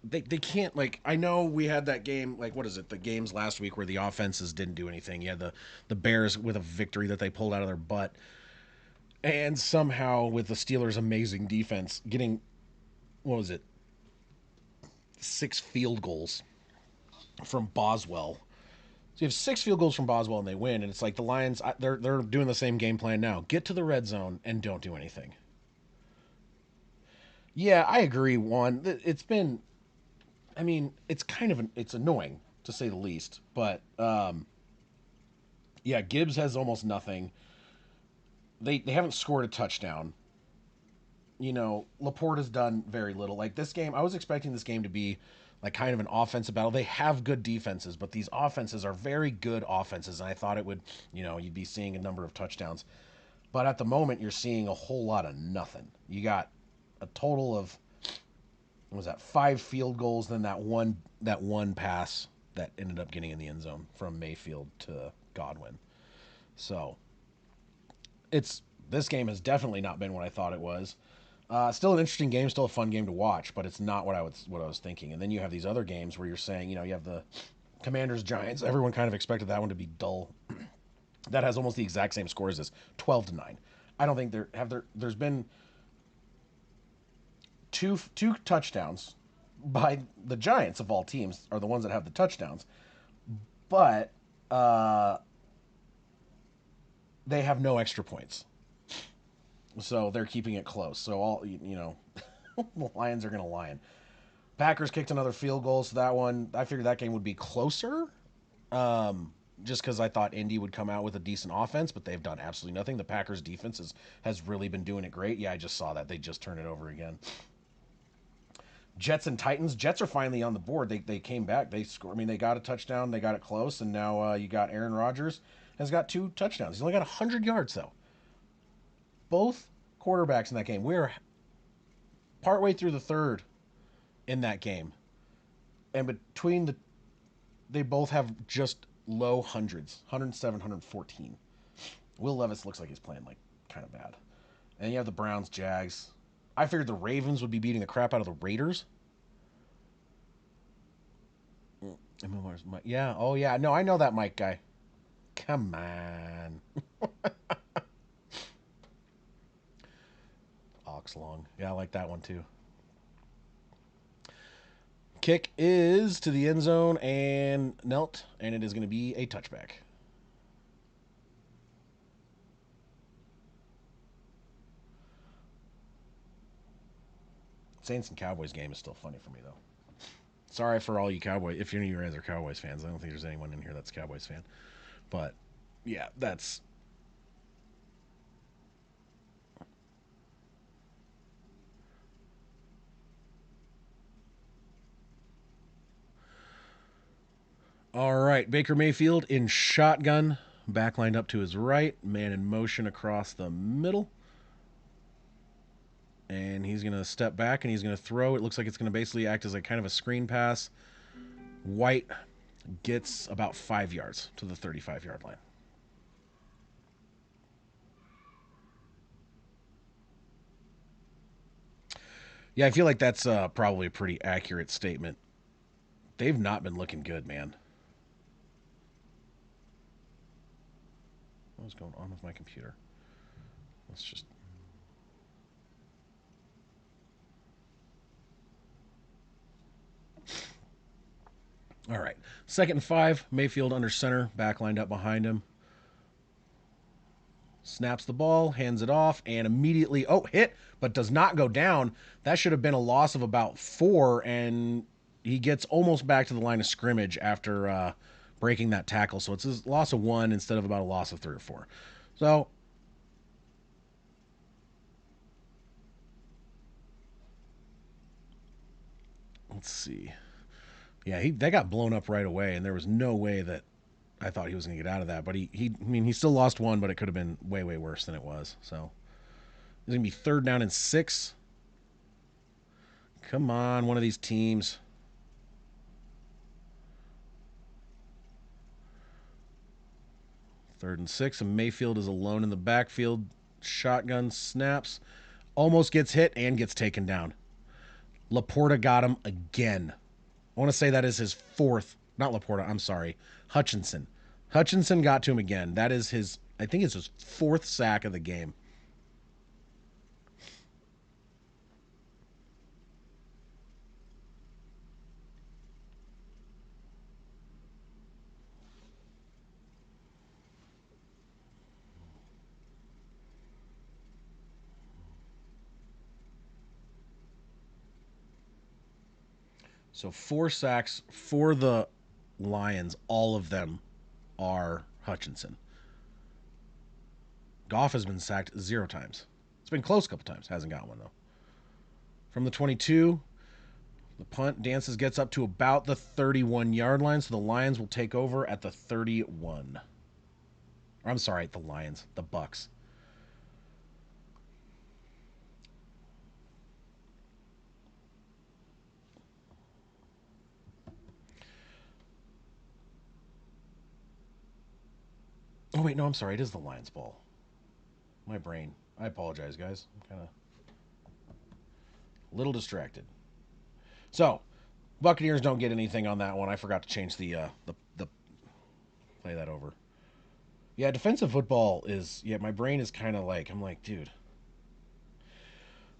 they can't, like, I know we had that game, like, what is it, the games last week where the offenses didn't do anything. You had the Bears with a victory that they pulled out of their butt, and somehow with the Steelers' amazing defense getting, what was it, 6 field goals from Boswell. So you have 6 field goals from Boswell and they win, and it's like the Lions, they're doing the same game plan now. Get to the red zone and don't do anything. Yeah, I agree. It's been, I mean, it's kind of it's annoying to say the least, but yeah, Gibbs has almost nothing. They haven't scored a touchdown. Laporte has done very little. Like this game, I was expecting this game to be like kind of an offensive battle. They have good defenses, but these offenses are very good offenses, and I thought it would, you'd be seeing a number of touchdowns. But at the moment, you're seeing a whole lot of nothing. You got a total of what was that 5 field goals, then that one pass that ended up getting in the end zone from Mayfield to Godwin. So it's this game has definitely not been what I thought it was. Still an interesting game, still a fun game to watch, but it's not what I was thinking. And then you have these other games where you're saying, you have the Commanders Giants. Everyone kind of expected that one to be dull. That has almost the exact same score as this, 12-9. I don't think there's been two touchdowns by the Giants of all teams are the ones that have the touchdowns, but they have no extra points, so they're keeping it close. So the Lions are going to lion. Packers kicked another field goal, so that one I figured that game would be closer. Just because I thought Indy would come out with a decent offense, but they've done absolutely nothing. The Packers defense has really been doing it great. Yeah, I just saw that. They just turned it over again. Jets and Titans. Jets are finally on the board. They came back. They scored. I mean, they got a touchdown. They got it close, and now you got Aaron Rodgers has got 2 touchdowns. He's only got 100 yards though. Both quarterbacks in that game. We're partway through the third in that game, and they both have just low hundreds, 107, 114. Will Levis looks like he's playing like kind of bad. And you have the Browns, Jags. I figured the Ravens would be beating the crap out of the Raiders. I mean, where's Mike? Yeah, oh yeah. No, I know that Mike guy. Come on. Oxlong. Yeah, I like that one too. Kick is to the end zone and knelt, and it is going to be a touchback. Saints and Cowboys game is still funny for me though. Sorry for all you Cowboys. If any of you guys are Cowboys fans, I don't think there's anyone in here that's a Cowboys fan. But yeah, that's all right. Baker Mayfield in shotgun, back lined up to his right, man in motion across the middle. And he's going to step back and he's going to throw. It looks like it's going to basically act as a kind of a screen pass. White gets about 5 yards to the 35-yard line. Yeah, I feel like that's probably a pretty accurate statement. They've not been looking good, man. What was going on with my computer? Let's just. All right. 2nd and 5. Mayfield under center, back lined up behind him. Snaps the ball, hands it off, and immediately, hit, but does not go down. That should have been a loss of about 4, and he gets almost back to the line of scrimmage after breaking that tackle. So it's a loss of 1 instead of about a loss of 3 or 4. So let's see. Yeah, they got blown up right away, and there was no way that I thought he was going to get out of that. But he still lost 1, but it could have been way, way worse than it was. So it's going to be 3rd down and 6. Come on, one of these teams. 3rd and 6, and Mayfield is alone in the backfield. Shotgun snaps. Almost gets hit and gets taken down. Laporta got him again. I want to say that is his 4th. Not Laporta, I'm sorry. Hutchinson. Hutchinson got to him again. That is I think it's his 4th sack of the game. So 4 sacks for the Lions. All of them are Hutchinson. Goff has been sacked 0 times. It's been close a couple times. Hasn't got one, though. From the 22, the punt dances gets up to about the 31-yard line, so the Lions will take over at the 31. Or I'm sorry, the Lions, the Bucs. Oh wait, no, I'm sorry. It is the Lions ball. My brain. I apologize, guys. I'm kind of a little distracted. So, Buccaneers don't get anything on that one. I forgot to change the play that over. Yeah, defensive football is my brain is kind of like I'm like, dude,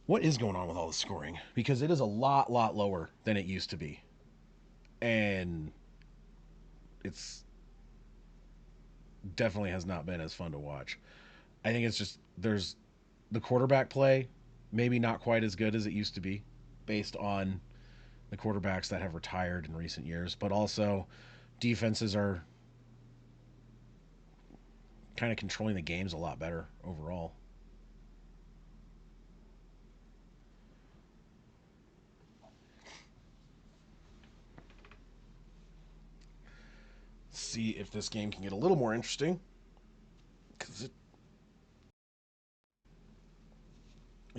what is going on with all the scoring? Because it is a lot lower than it used to be. And it's definitely has not been as fun to watch. I think it's just there's the quarterback play maybe not quite as good as it used to be based on the quarterbacks that have retired in recent years, but also defenses are kind of controlling the games a lot better overall. See if this game can get a little more interesting because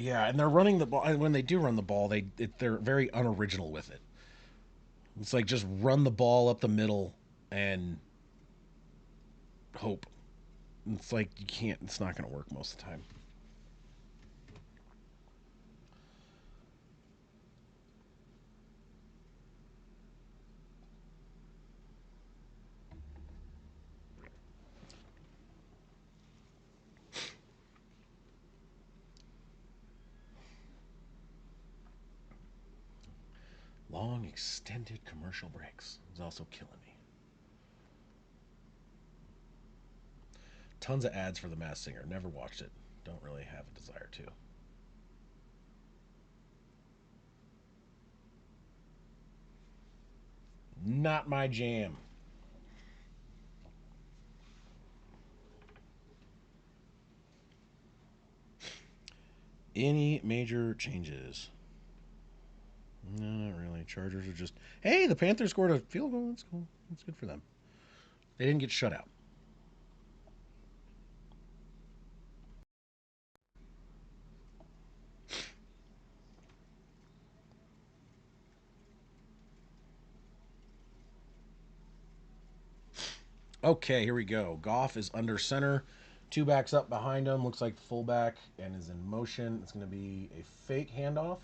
yeah, and they're running the ball. And when they do run the ball, they're very unoriginal with it. It's like just run the ball up the middle and hope. It's like you can't. It's not going to work most of the time. Long extended commercial breaks is also killing me. Tons of ads for The Masked Singer. Never watched it. Don't really have a desire to. Not my jam. Any major changes? No, not really. Chargers are just. Hey, the Panthers scored a field goal. That's cool. That's good for them. They didn't get shut out. Okay, here we go. Goff is under center. Two backs up behind him. Looks like the fullback and is in motion. It's going to be a fake handoff.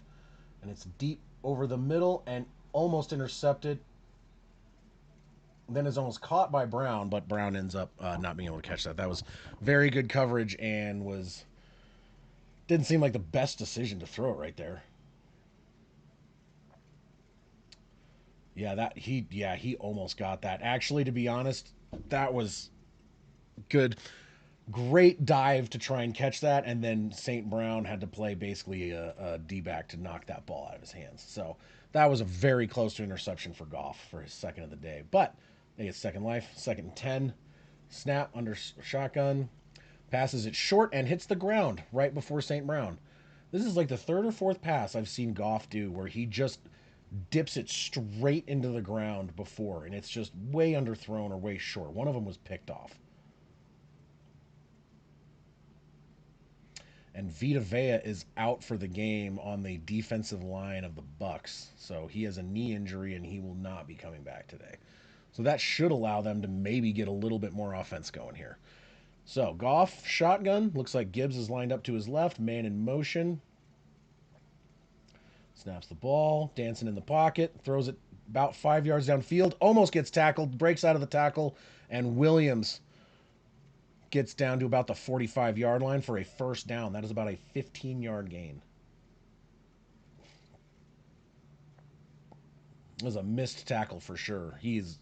And it's deep over the middle and almost intercepted. Then is almost caught by Brown, but Brown ends up not being able to catch that. That was very good coverage and was didn't seem like the best decision to throw it right there. He almost got that. Actually, to be honest, that was good. Great dive to try and catch that, and then St. Brown had to play basically a D back to knock that ball out of his hands. So that was a very close to interception for Goff for his second of the day. But they get second life, second and 10. Snap under shotgun, passes it short and hits the ground right before St. Brown. This is like the third or fourth pass I've seen Goff do where he just dips it straight into the ground before, and it's just way underthrown or way short. One of them was picked off. And Vita Vea is out for the game on the defensive line of the Bucs. So he has a knee injury and he will not be coming back today. So that should allow them to maybe get a little bit more offense going here. So Goff shotgun. Looks like Gibbs is lined up to his left. Man in motion. Snaps the ball. Dancing in the pocket. Throws it about 5 yards downfield. Almost gets tackled. Breaks out of the tackle. And Williams gets down to about the 45-yard line for a first down. That is about a 15-yard gain. It was a missed tackle for sure. He's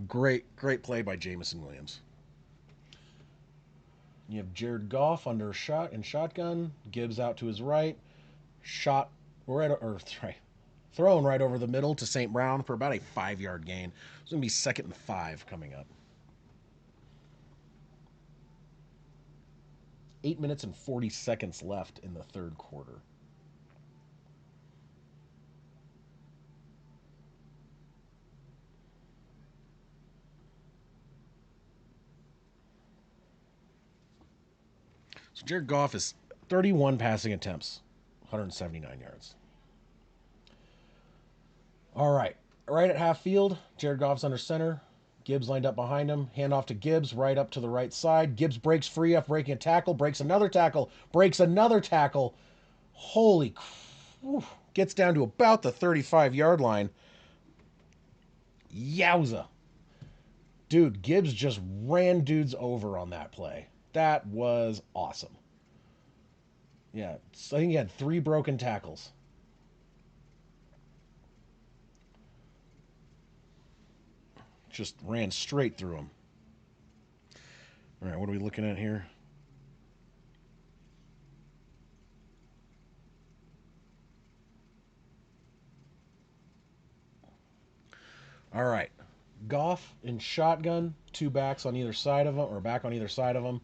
great play by Jamison Williams. You have Jared Goff under shot and shotgun. Gibbs out to his right. Shot right or right, thrown right over the middle to St. Brown for about a 5-yard gain. It's going to be second and 5 coming up. 8 minutes and 40 seconds left in the third quarter. So Jared Goff is 31 passing attempts, 179 yards. All right. Right at half field, Jared Goff's under center. Gibbs lined up behind him. Handoff to Gibbs, right up to the right side. Gibbs breaks free after breaking a tackle, breaks another tackle, breaks another tackle. Holy whew, gets down to about the 35-yard line. Yowza. Dude, Gibbs just ran dudes over on that play. That was awesome. Yeah, so I think he had 3 broken tackles. Just ran straight through him. All right, what are we looking at here? All right. Goff in shotgun, 2 backs on either side of him, or back on either side of him.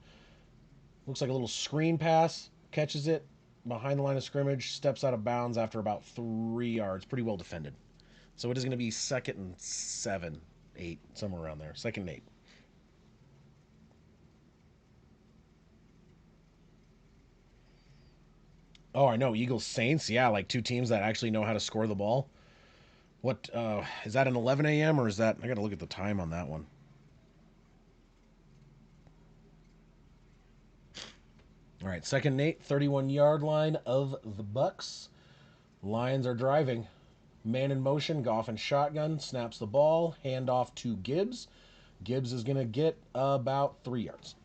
Looks like a little screen pass, catches it behind the line of scrimmage, steps out of bounds after about 3 yards. Pretty well defended. So it is going to be 2nd and 7, 8, somewhere around there. 2nd and 8. Oh, I know. Eagles Saints. Yeah, like 2 teams that actually know how to score the ball. What is that, an 11 a.m. or is that? I got to look at the time on that one. All right, 2nd and 8, 31-yard line of the Bucs. Lions are driving. Man in motion, Goff and shotgun, snaps the ball, handoff to Gibbs. Gibbs is going to get about 3 yards.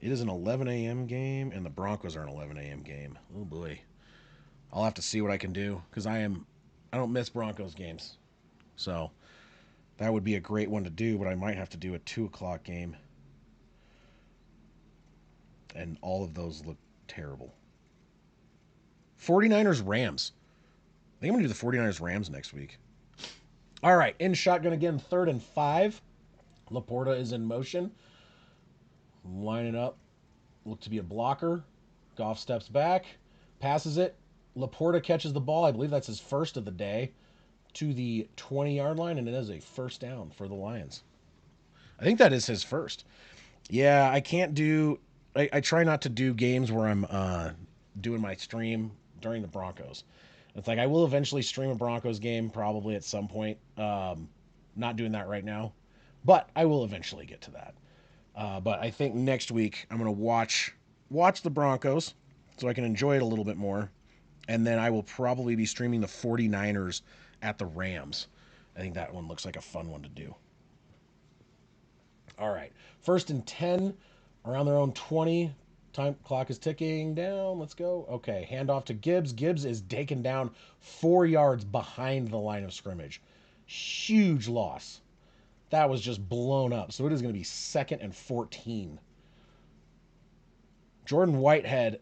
It is an 11 a.m. game, and the Broncos are an 11 a.m. game. Oh boy, I'll have to see what I can do because I don't miss Broncos games, so that would be a great one to do. But I might have to do a 2 o'clock game, and all of those look terrible. 49ers Rams. I think I'm gonna do the 49ers Rams next week. All right, in shotgun again, 3rd and 5. Laporta is in motion, lining up. Look to be a blocker. Goff steps back, passes it. Laporta catches the ball. I believe that's his first of the day to the 20-yard line, and it is a first down for the Lions. I think that is his first. Yeah, I can't do. I try not to do games where I'm doing my stream during the Broncos. It's like I will eventually stream a Broncos game probably at some point. Not doing that right now, but I will eventually get to that. But I think next week I'm gonna watch the Broncos so I can enjoy it a little bit more, and then I will probably be streaming the 49ers at the Rams. I think that one looks like a fun one to do. All right, 1st and 10, around their own 20. Time clock is ticking down. Let's go. Okay, handoff to Gibbs. Gibbs is taken down 4 yards behind the line of scrimmage. Huge loss. That was just blown up. So it is going to be 2nd and 14. Jordan Whitehead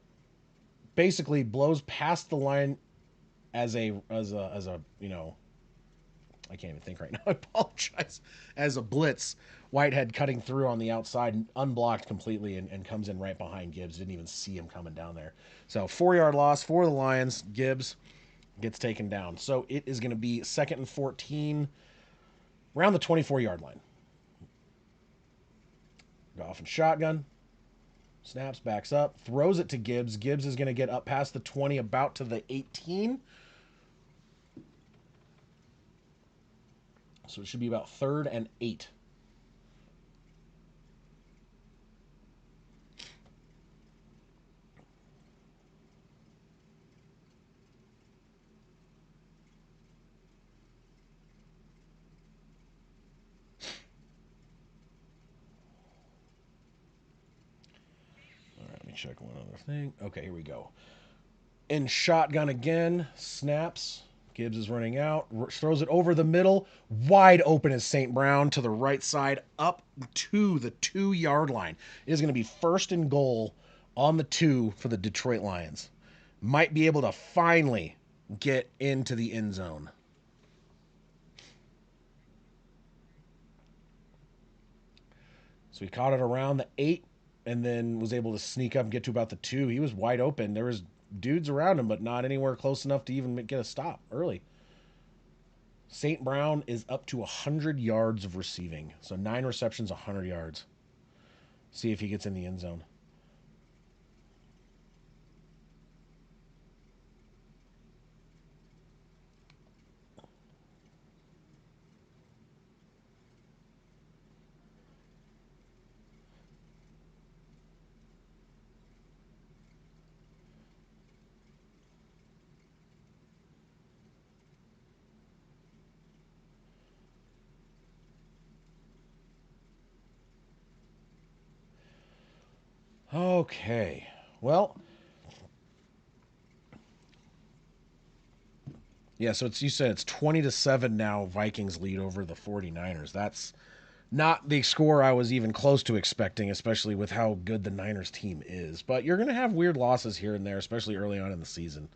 basically blows past the line as a I can't even think right now. I apologize. As a blitz, Whitehead cutting through on the outside, unblocked completely, and comes in right behind Gibbs. Didn't even see him coming down there. So 4-yard loss for the Lions. Gibbs gets taken down. So it is going to be 2nd and 14, around the 24-yard line. Goff and shotgun. Snaps, backs up, throws it to Gibbs. Gibbs is going to get up past the 20, about to the 18. So it should be about 3rd and 8. All right, let me check one other thing. Okay, here we go. In shotgun again, snaps. Gibbs is running out, throws it over the middle. Wide open is St. Brown to the right side, up to the 2-yard line. It is going to be 1st and goal on the 2 for the Detroit Lions. Might be able to finally get into the end zone. So he caught it around the 8 and then was able to sneak up and get to about the 2. He was wide open. There was dudes around him, but not anywhere close enough to even get a stop early. St. Brown is up to 100 yards of receiving. So 9 receptions, 100 yards. See if he gets in the end zone. Okay. Well, yeah, so you said it's 20-7 now. Vikings lead over the 49ers. That's not the score I was even close to expecting, especially with how good the Niners team is. But you're going to have weird losses here and there, especially early on in the season.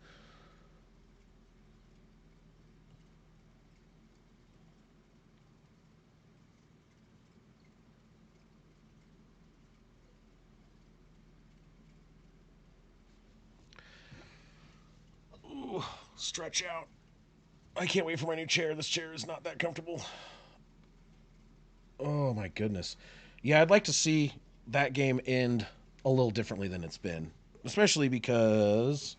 Ooh, stretch out. I can't wait for my new chair. This chair is not that comfortable. Oh my goodness. Yeah, I'd like to see that game end a little differently than it's been, especially because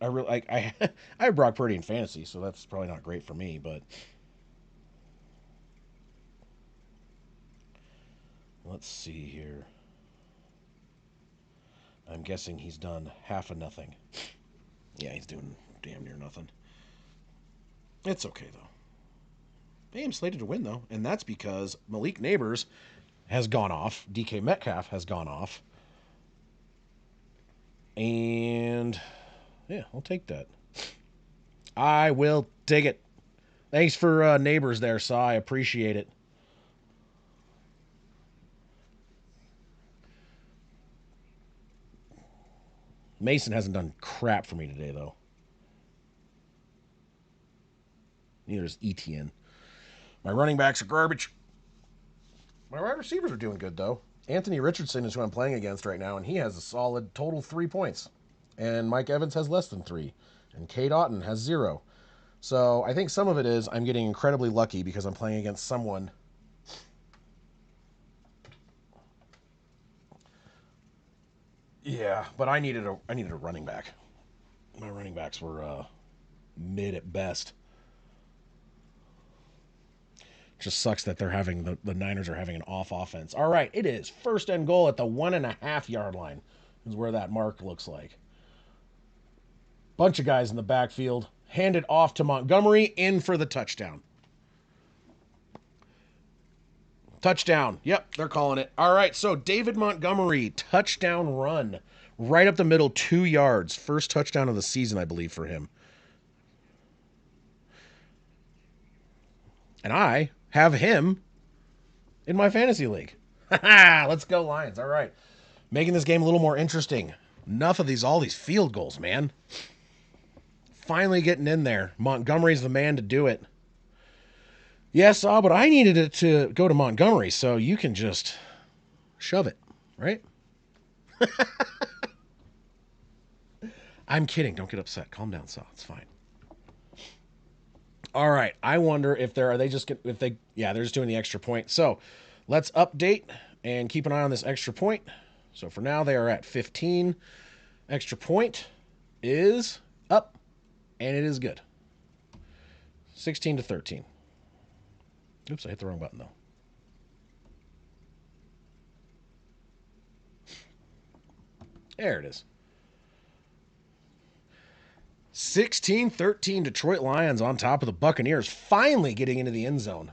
I really I I have Brock Purdy in fantasy, so that's probably not great for me. But let's see here. I'm guessing he's done half of nothing. Yeah, he's doing damn near nothing. It's okay though. I am slated to win though, and that's because Malik Neighbors has gone off. DK Metcalf has gone off, and yeah, I'll take that. I will take it. Thanks for Neighbors there, Saw. I appreciate it. Mason hasn't done crap for me today though. Neither is ETN. My running backs are garbage. My wide receivers are doing good though. Anthony Richardson is who I'm playing against right now, and he has a solid total 3 points. And Mike Evans has less than three. And Kate Otten has zero. So I think some of it is I'm getting incredibly lucky because I'm playing against someone. Yeah, but I needed a running back. My running backs were mid at best. Just sucks that the Niners are having an off offense. All right, it is first and goal at the 1.5 yard line. Is where that mark looks like. Bunch of guys in the backfield. Hand it off to Montgomery, in for the touchdown. Touchdown. Yep, they're calling it. All right, so David Montgomery, touchdown run. Right up the middle, 2 yards. First touchdown of the season, I believe, for him. And I have him in my fantasy league. Let's go, Lions. All right. Making this game a little more interesting. Enough of all these field goals, man. Finally getting in there. Montgomery's the man to do it. Yes, but I needed it to go to Montgomery, so you can just shove it, right? I'm kidding. Don't get upset. Calm down, Sal. It's fine. All right. I wonder if they're are they just if they yeah they're just doing the extra point. So let's update and keep an eye on this extra point. So for now they are at 15. Extra point is up, and it is good. 16-13. Oops, I hit the wrong button though. There it is. 16-13 Detroit Lions on top of the Buccaneers, finally getting into the end zone.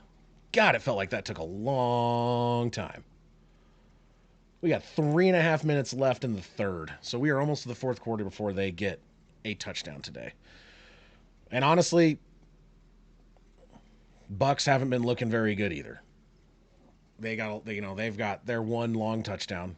God, it felt like that took a long time. We got 3.5 minutes left in the third, so we are almost to the fourth quarter before they get a touchdown today. And honestly, Bucs haven't been looking very good either. They've got their one long touchdown.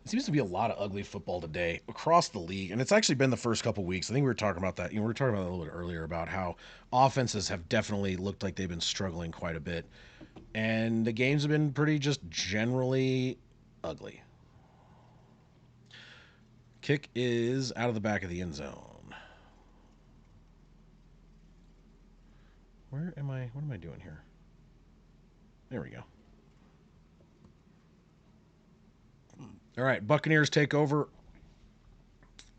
Seems to be a lot of ugly football today across the league, and it's actually been the first couple weeks. I think we were talking about that. We were talking about it a little bit earlier about how offenses have definitely looked like they've been struggling quite a bit, and the games have been pretty just generally ugly. Kick is out of the back of the end zone. Where am I? What am I doing here? There we go. All right, Buccaneers take over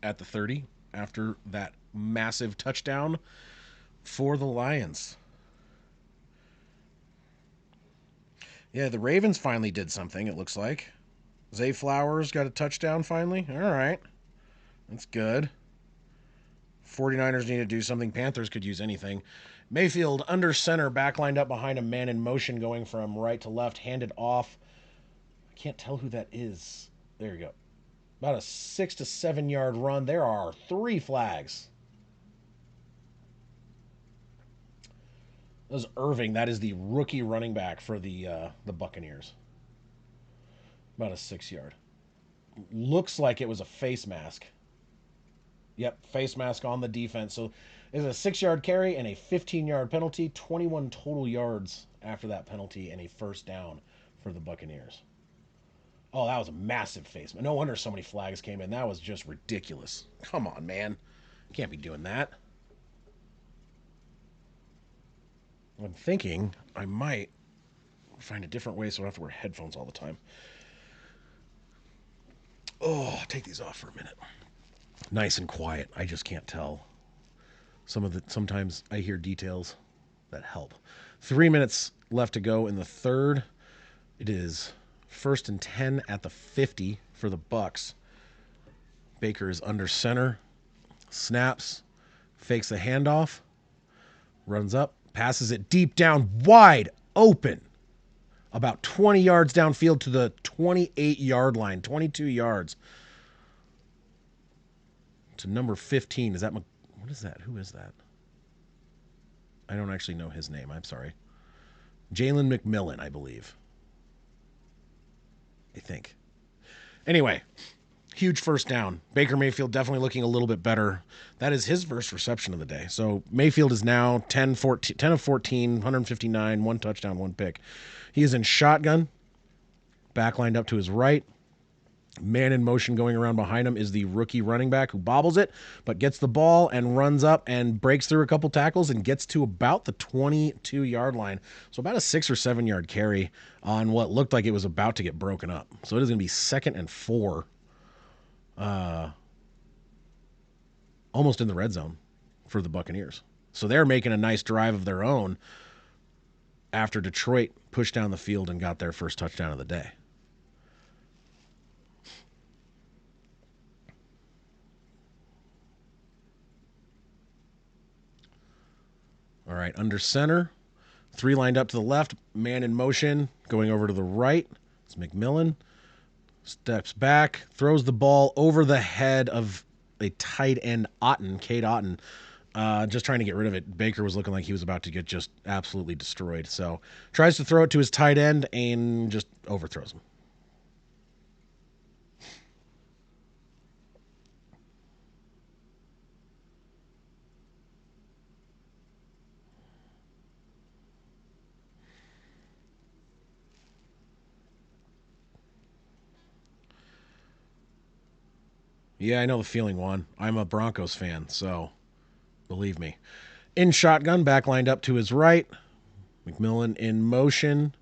at the 30 after that massive touchdown for the Lions. Yeah, the Ravens finally did something, it looks like. Zay Flowers got a touchdown finally. All right. That's good. 49ers need to do something. Panthers could use anything. Mayfield under center, back lined up behind a man in motion going from right to left, handed off. I can't tell who that is. There you go. About a 6 to 7 yard run. There are 3 flags. That was Irving. That is the rookie running back for the Buccaneers. About a 6 yard. Looks like it was a face mask. Yep, face mask on the defense. So it's a 6 yard carry and a 15 yard penalty. 21 total yards after that penalty and a first down for the Buccaneers. Oh, that was a massive face. No wonder so many flags came in. That was just ridiculous. Come on, man. Can't be doing that. I'm thinking I might find a different way so I don't have to wear headphones all the time. Oh, take these off for a minute. Nice and quiet. I just can't tell. Sometimes I hear details that help. 3 minutes left to go in the third. It is 1st and 10 at the 50 for the Bucs. Baker is under center. Snaps. Fakes the handoff. Runs up. Passes it deep down, wide open. About 20 yards downfield to the 28-yard line. 22 yards. To number 15. Is that... What is that? Who is that? I don't actually know his name. I'm sorry. Jalen McMillan, I believe. I think. Anyway, huge first down. Baker Mayfield definitely looking a little bit better. That is his first reception of the day. So Mayfield is now 10 of 14, 159, 1 touchdown, 1 pick. He is in shotgun. Back lined up to his right. Man in motion going around behind him is the rookie running back who bobbles it, but gets the ball and runs up and breaks through a couple tackles and gets to about the 22-yard line. So about a 6 or 7 yard carry on what looked like it was about to get broken up. So it is going to be 2nd and 4. Almost in the red zone for the Buccaneers. So they're making a nice drive of their own after Detroit pushed down the field and got their first touchdown of the day. All right, under center. 3 lined up to the left. Man in motion. Going over to the right. It's McMillan. Steps back. Throws the ball over the head of a tight end, Cade Otton. Just trying to get rid of it. Baker was looking like he was about to get just absolutely destroyed. So tries to throw it to his tight end and just overthrows him. Yeah, I know the feeling, Juan. I'm a Broncos fan, so believe me. In shotgun, back lined up to his right. McMillan in motion.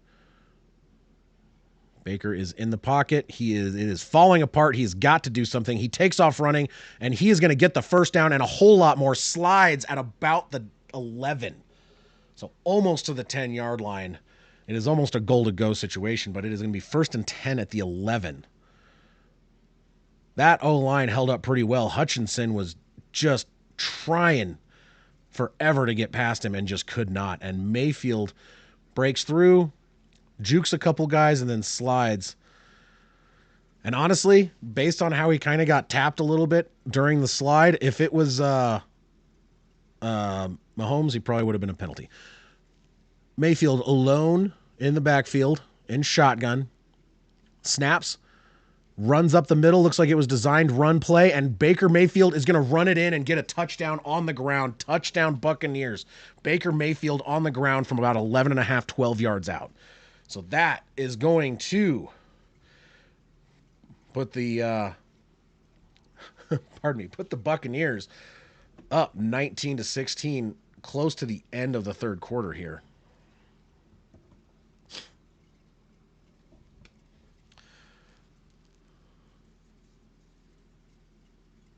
Baker is in the pocket. It is falling apart. He's got to do something. He takes off running, and he is going to get the first down and a whole lot more. Slides at about the 11. So almost to the 10-yard line. It is almost a goal-to-go situation, but it is going to be 1st and 10 at the 11. That O-line held up pretty well. Hutchinson was just trying forever to get past him and just could not. And Mayfield breaks through, jukes a couple guys, and then slides. And honestly, based on how he kind of got tapped a little bit during the slide, if it was Mahomes, he probably would have been a penalty. Mayfield alone in the backfield, in shotgun, snaps, runs up the middle. Looks like it was designed run play, and Baker Mayfield is going to run it in and get a touchdown on the ground. Touchdown Buccaneers. Baker Mayfield on the ground from about 11 and a half, 12 yards out. So that is going to put the put the Buccaneers up 19-16, close to the end of the third quarter here.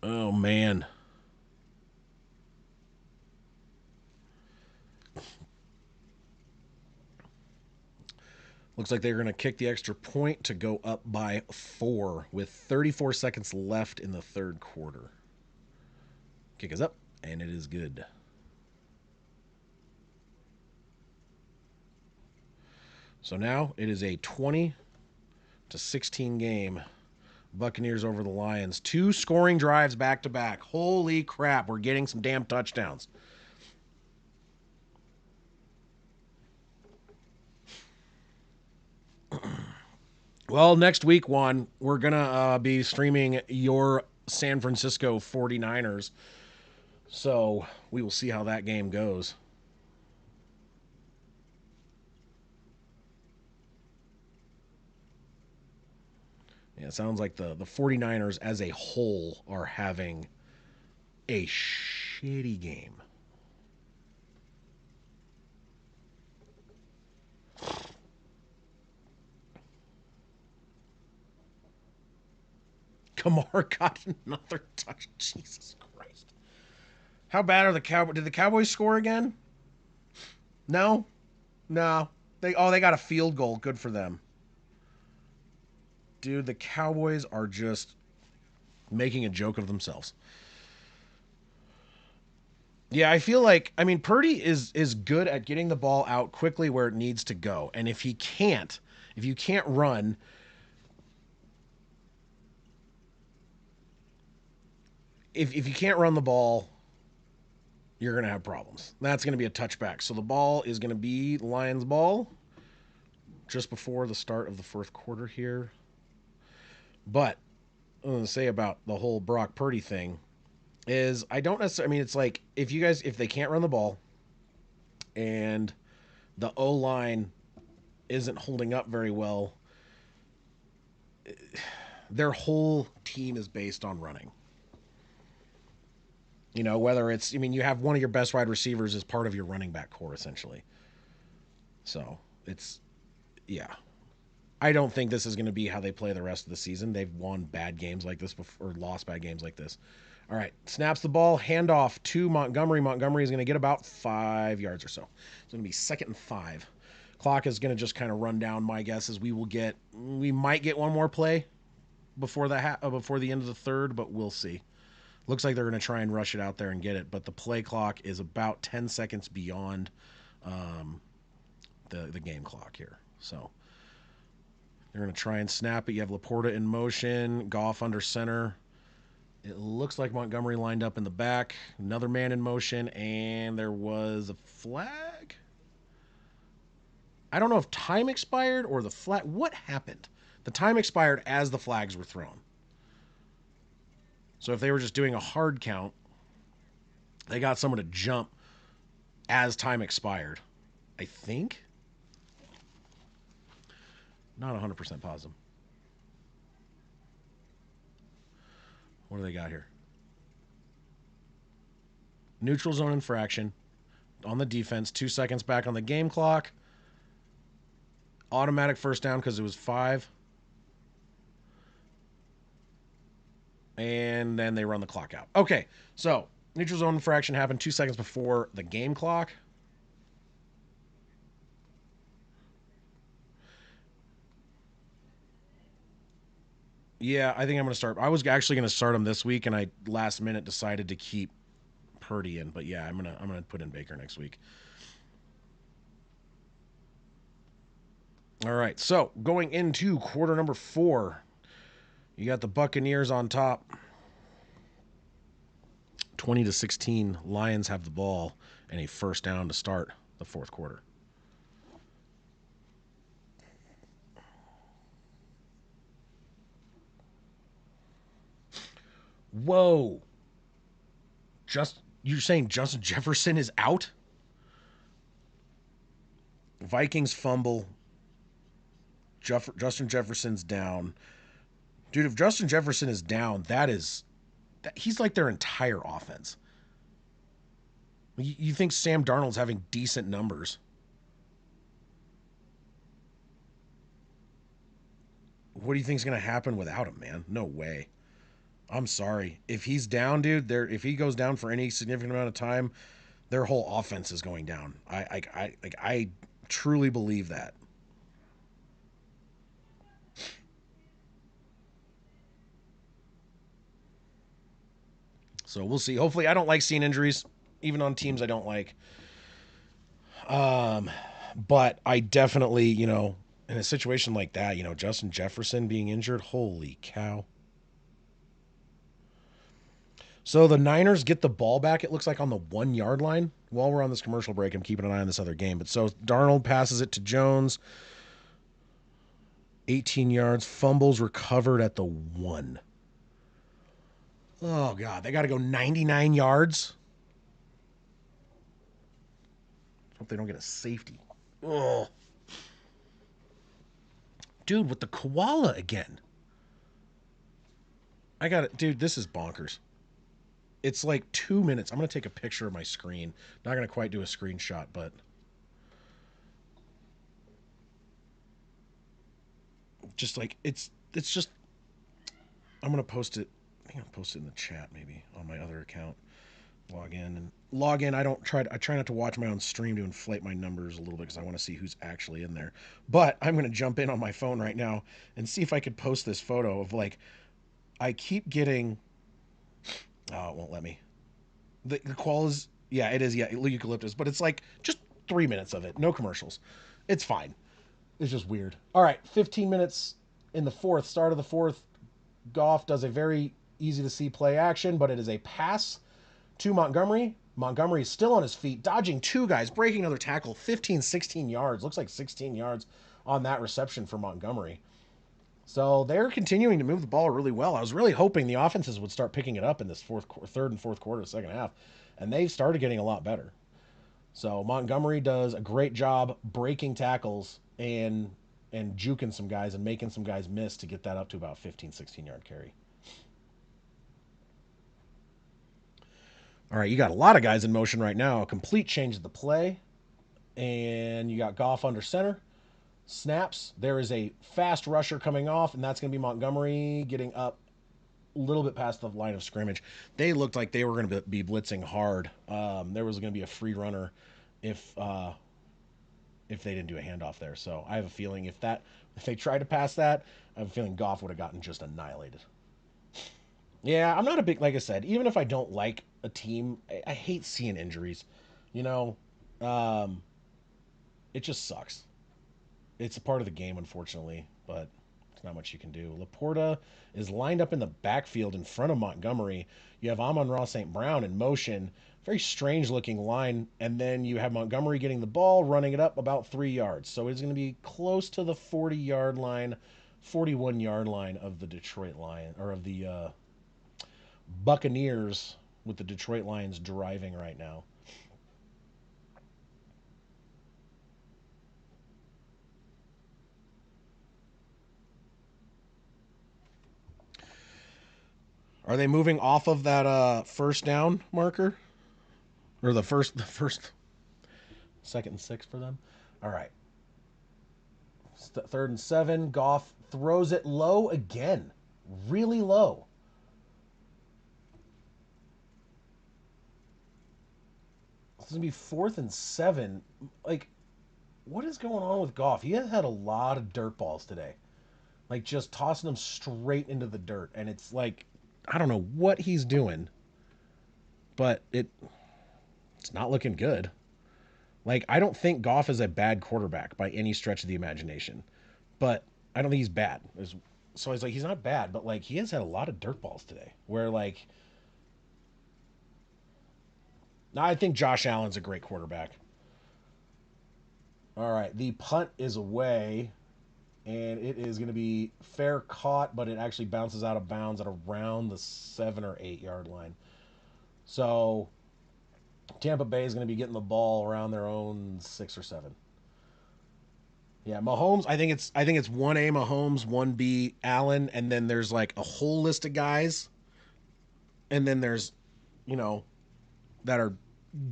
Oh man. Looks like they're going to kick the extra point to go up by 4 with 34 seconds left in the third quarter. Kick is up, and it is good. So now it is a 20-16 game. Buccaneers over the Lions. 2 scoring drives back to back. Holy crap, we're getting some damn touchdowns. Well, next week, Juan, we're going to be streaming your San Francisco 49ers. So we will see how that game goes. Yeah, it sounds like the 49ers as a whole are having a shitty game. Kamar got another touch. Jesus Christ. How bad are the Cowboys? Did the Cowboys score again? No? No. They got a field goal. Good for them. Dude, the Cowboys are just making a joke of themselves. Yeah, I feel like Purdy is good at getting the ball out quickly where it needs to go. And if you can't run, if you can't run the ball, you're going to have problems. That's going to be a touchback. So the ball is going to be Lions ball just before the start of the fourth quarter here. But I'm going to say about the whole Brock Purdy thing is I don't necessarily, it's like if they can't run the ball and the O-line isn't holding up very well, their whole team is based on running. Whether it's, you have one of your best wide receivers as part of your running back core, essentially. So it's, yeah. I don't think this is going to be how they play the rest of the season. They've won bad games like this before, or lost bad games like this. All right, snaps the ball, handoff to Montgomery. Montgomery is going to get about 5 yards or so. It's going to be 2nd and 5. Clock is going to just kind of run down. My guess is we might get one more play before the end of the third, but we'll see. Looks like they're going to try and rush it out there and get it, but the play clock is about 10 seconds beyond the game clock here. So they're going to try and snap it. You have Laporta in motion, Goff under center. It looks like Montgomery lined up in the back. Another man in motion, and there was a flag. I don't know if time expired or the flag. What happened? The time expired as the flags were thrown. So if they were just doing a hard count, they got someone to jump as time expired. I think. Not 100% positive. What do they got here? Neutral zone infraction on the defense. 2 seconds back on the game clock. Automatic first down because it was 5. And then they run the clock out. Okay, so neutral zone infraction happened 2 seconds before the game clock. Yeah, I think I'm going to start. I was actually going to start him this week, and I last minute decided to keep Purdy in. But yeah, I'm gonna put in Baker next week. All right, so going into quarter number 4, you got the Buccaneers on top. 20-16, Lions have the ball and a first down to start the fourth quarter. Whoa. You're saying Justin Jefferson is out? Vikings fumble. Justin Jefferson's down. Dude, if Justin Jefferson is down, he's like their entire offense. You think Sam Darnold's having decent numbers? What do you think's going to happen without him, man? No way. I'm sorry. If he's down, dude, if he goes down for any significant amount of time, their whole offense is going down. I truly believe that. So we'll see. Hopefully, I don't like seeing injuries, even on teams I don't like. Um, but I definitely, in a situation like that, Justin Jefferson being injured, holy cow. So the Niners get the ball back, it looks like on the 1 yard line. While we're on this commercial break, I'm keeping an eye on this other game. But so Darnold passes it to Jones, 18 yards, fumbles recovered at the 1. Oh, God. They got to go 99 yards. Hope they don't get a safety. Oh. Dude, with the koala again. I got it. Dude, this is bonkers. It's like 2 minutes. I'm going to take a picture of my screen. Not going to quite do a screenshot, but just like it's just I'm going to post it. I think I'll post it in the chat maybe on my other account. Log in. I try not to watch my own stream to inflate my numbers a little bit because I want to see who's actually in there. But I'm going to jump in on my phone right now and see if I could post this photo of like I keep getting. Oh, it won't let me. The qual is, yeah, it is, yeah, eucalyptus, but it's like just 3 minutes of it, no commercials. It's fine. It's just weird. All right, 15 minutes in the fourth, start of the fourth. Goff does a very easy to see play action, but it is a pass to Montgomery. Montgomery is still on his feet, dodging two guys, breaking another tackle, 15, 16 yards. Looks like 16 yards on that reception for Montgomery. So they're continuing to move the ball really well. I was really hoping the offenses would start picking it up in this third and fourth quarter, second half, and they've started getting a lot better. So Montgomery does a great job breaking tackles and juking some guys and making some guys miss to get that up to about 15, 16-yard carry. All right, you got a lot of guys in motion right now. A complete change of the play, and you got Goff under center. Snaps. There is a fast rusher coming off, and that's going to be Montgomery getting up a little bit past the line of scrimmage. They looked like they were going to be blitzing hard. There was going to be a free runner if they didn't do a handoff there. So I have a feeling if they tried to pass that, I have a feeling Goff would have gotten just annihilated. Yeah, I'm not a big, like I said, even if I don't like a team, I hate seeing injuries. You know, um, it just sucks. It's a part of the game, unfortunately, but there's not much you can do. Laporta is lined up in the backfield in front of Montgomery. You have Amon-Ra St. Brown in motion. Very strange looking line. And then you have Montgomery getting the ball, running it up about 3 yards. So it's going to be close to the 40-yard line, 41-yard line of the Detroit Lions, or of the Buccaneers, with the Detroit Lions driving right now. Are they moving off of that first down marker? Or the first, second and 6 for them? All right. Third and 7. Goff throws it low again. Really low. This is going to be 4th and 7. Like, what is going on with Goff? He has had a lot of dirt balls today. Like, just tossing them straight into the dirt. And it's like, I don't know what he's doing, but it's not looking good. Like, I don't think Goff is a bad quarterback by any stretch of the imagination, but I don't think he's bad. So I was like, he's not bad, but like he has had a lot of dirt balls today. Where like, now I think Josh Allen's a great quarterback. All right, the punt is away. And it is going to be fair caught, but it actually bounces out of bounds at around the 7 or 8 yard line. So Tampa Bay is going to be getting the ball around their own 6 or 7. Yeah, Mahomes. I think it's 1A Mahomes, 1B Allen, and then there's like a whole list of guys, and then there's you know that are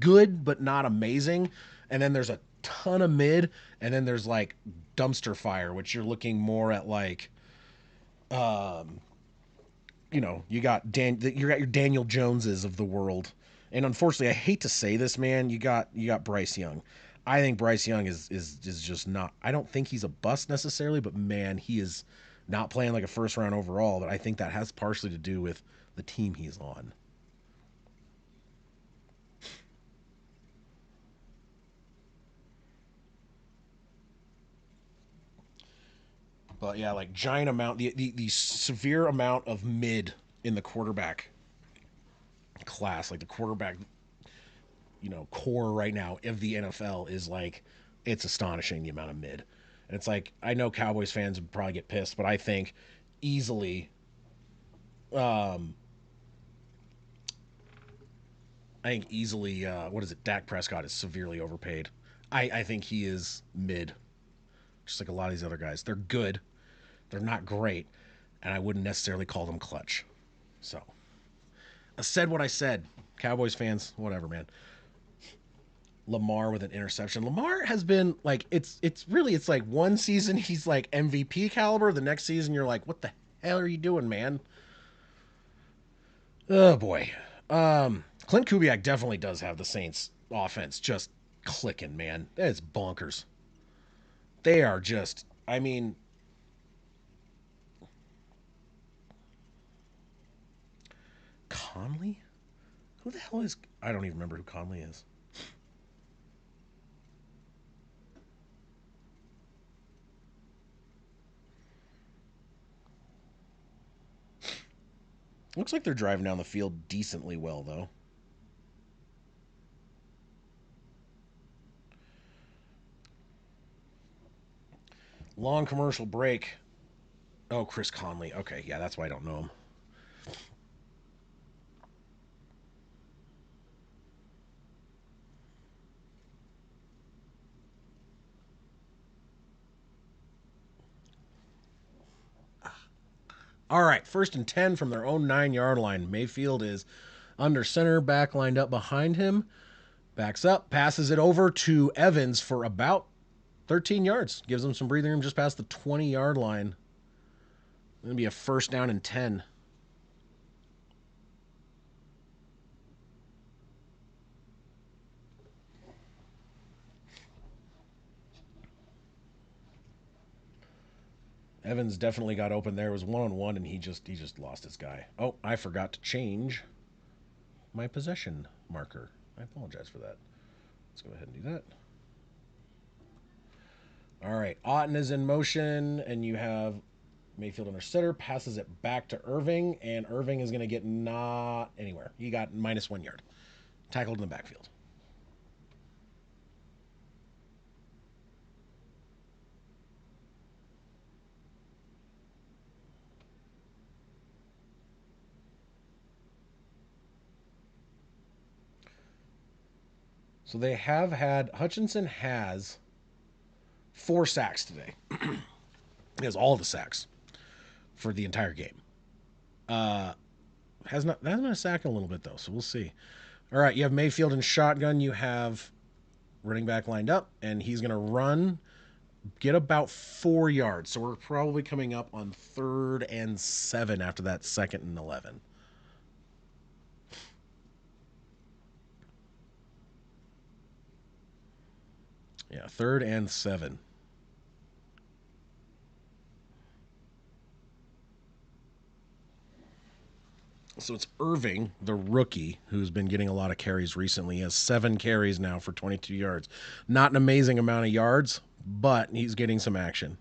good but not amazing, and then there's a ton of mid, and then there's like dumpster fire, which you're looking more at like um you got your Daniel Joneses of the world. And unfortunately, I hate to say this, man, you got Bryce Young. I think Bryce Young is just not. I don't think he's a bust necessarily, but man, he is not playing like a first round overall. But I think that has partially to do with the team he's on. But yeah, like giant amount, the severe amount of mid in the quarterback class, like the quarterback core right now of the NFL is like it's astonishing the amount of mid. And it's like I know Cowboys fans would probably get pissed, but easily um I think easily what is it? Dak Prescott is severely overpaid. I think he is mid, just like a lot of these other guys. They're good. They're not great, and I wouldn't necessarily call them clutch. So I said what I said. Cowboys fans, whatever, man. Lamar with an interception. Lamar has been like it's like one season he's like MVP caliber. The next season you're like, what the hell are you doing, man? Oh boy. Clint Kubiak definitely does have the Saints offense just clicking, man. It's bonkers. They are just I mean, Conley? Who the hell is I don't even remember who Conley is. Looks like they're driving down the field decently well though. Long commercial break. Oh, Chris Conley. Okay, yeah, that's why I don't know him. All right, 1st and 10 from their own 9 yard line. Mayfield is under center, back lined up behind him. Backs up, passes it over to Evans for about 13 yards. Gives him some breathing room just past the 20 yard line. Going to be a 1st down and 10. Evans definitely got open there. It was 1-on-1, and he just lost his guy. Oh, I forgot to change my possession marker. I apologize for that. Let's go ahead and do that. All right, Otten is in motion, and you have Mayfield under center, passes it back to Irving, and Irving is going to get not anywhere. He got -1 yard. Tackled in the backfield. So they have had Hutchinson has 4 sacks today. He has all the sacks for the entire game. Uh, hasn't been a sack in a little bit though, so we'll see. All right, you have Mayfield in shotgun. You have running back lined up, and he's going to run, get about 4 yards. So we're probably coming up on 3rd and 7 after that 2nd and 11. Yeah, 3rd and 7. So it's Irving, the rookie, who's been getting a lot of carries recently. He has 7 carries now for 22 yards. Not an amazing amount of yards, but he's getting some action.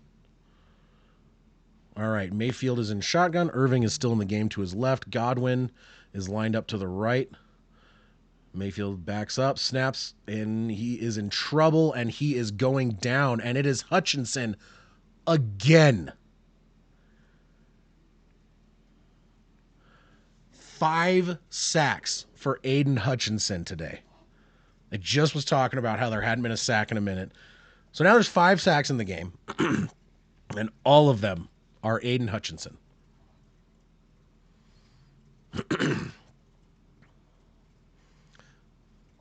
All right, Mayfield is in shotgun. Irving is still in the game to his left. Godwin is lined up to the right. Mayfield backs up, snaps, and he is in trouble, and he is going down. And it is Hutchinson. again. 5 sacks for Aiden Hutchinson today. I just was talking about how there hadn't been a sack in a minute. So now there's 5 sacks in the game, and all of them are Aiden Hutchinson.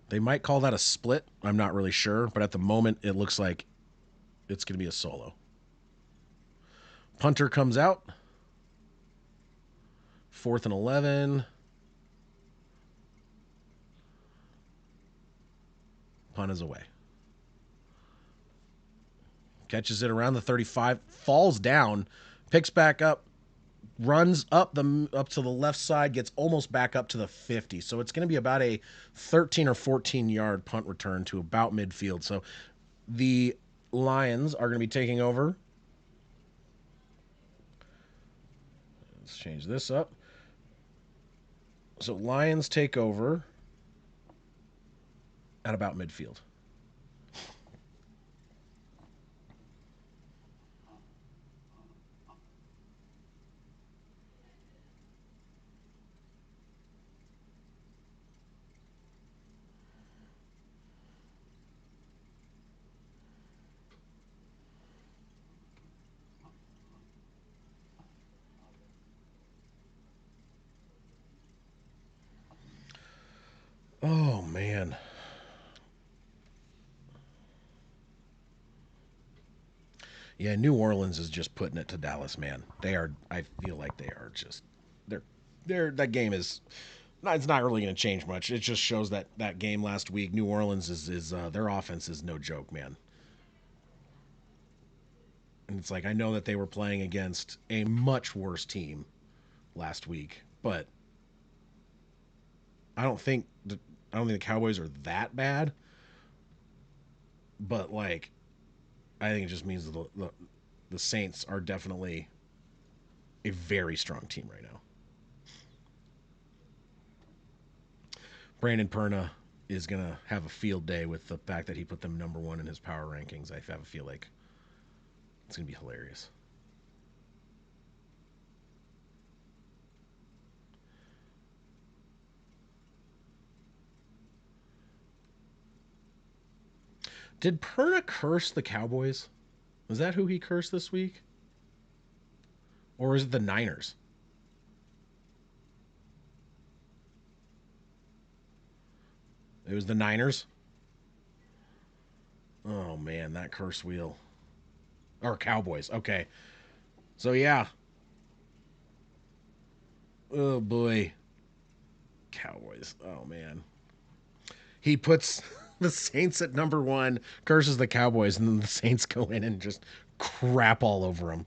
They might call that a split. I'm not really sure, but at the moment it looks like it's going to be a solo. Punter comes out. 4th and 11. Punt is away. Catches it around the 35, falls down, picks back up, runs up to the left side, gets almost back up to the 50. So it's going to be about a 13 or 14 yard punt return to about midfield. So the Lions are going to be taking over. Let's change this up. So Lions take over at about midfield. Oh, man. Yeah, New Orleans is just putting it to Dallas, man. They are. I feel like they are just. They're. That game is. It's not really going to change much. It just shows that that game last week, New Orleans is their offense is no joke, man. And it's like I know that they were playing against a much worse team last week, but I don't think I don't think the Cowboys are that bad. But like, I think it just means the Saints are definitely a very strong team right now. Brandon Perna is gonna have a field day with the fact that he put them number one in his power rankings. I have a feel like it's gonna be hilarious. Did Perna curse the Cowboys? Was that who he cursed this week? Or is it the Niners? It was the Niners? Oh man, that curse wheel. Or Cowboys. Okay. So yeah. Oh boy. Cowboys. Oh man. He puts the Saints at number one, curses the Cowboys, and then the Saints go in and just crap all over them.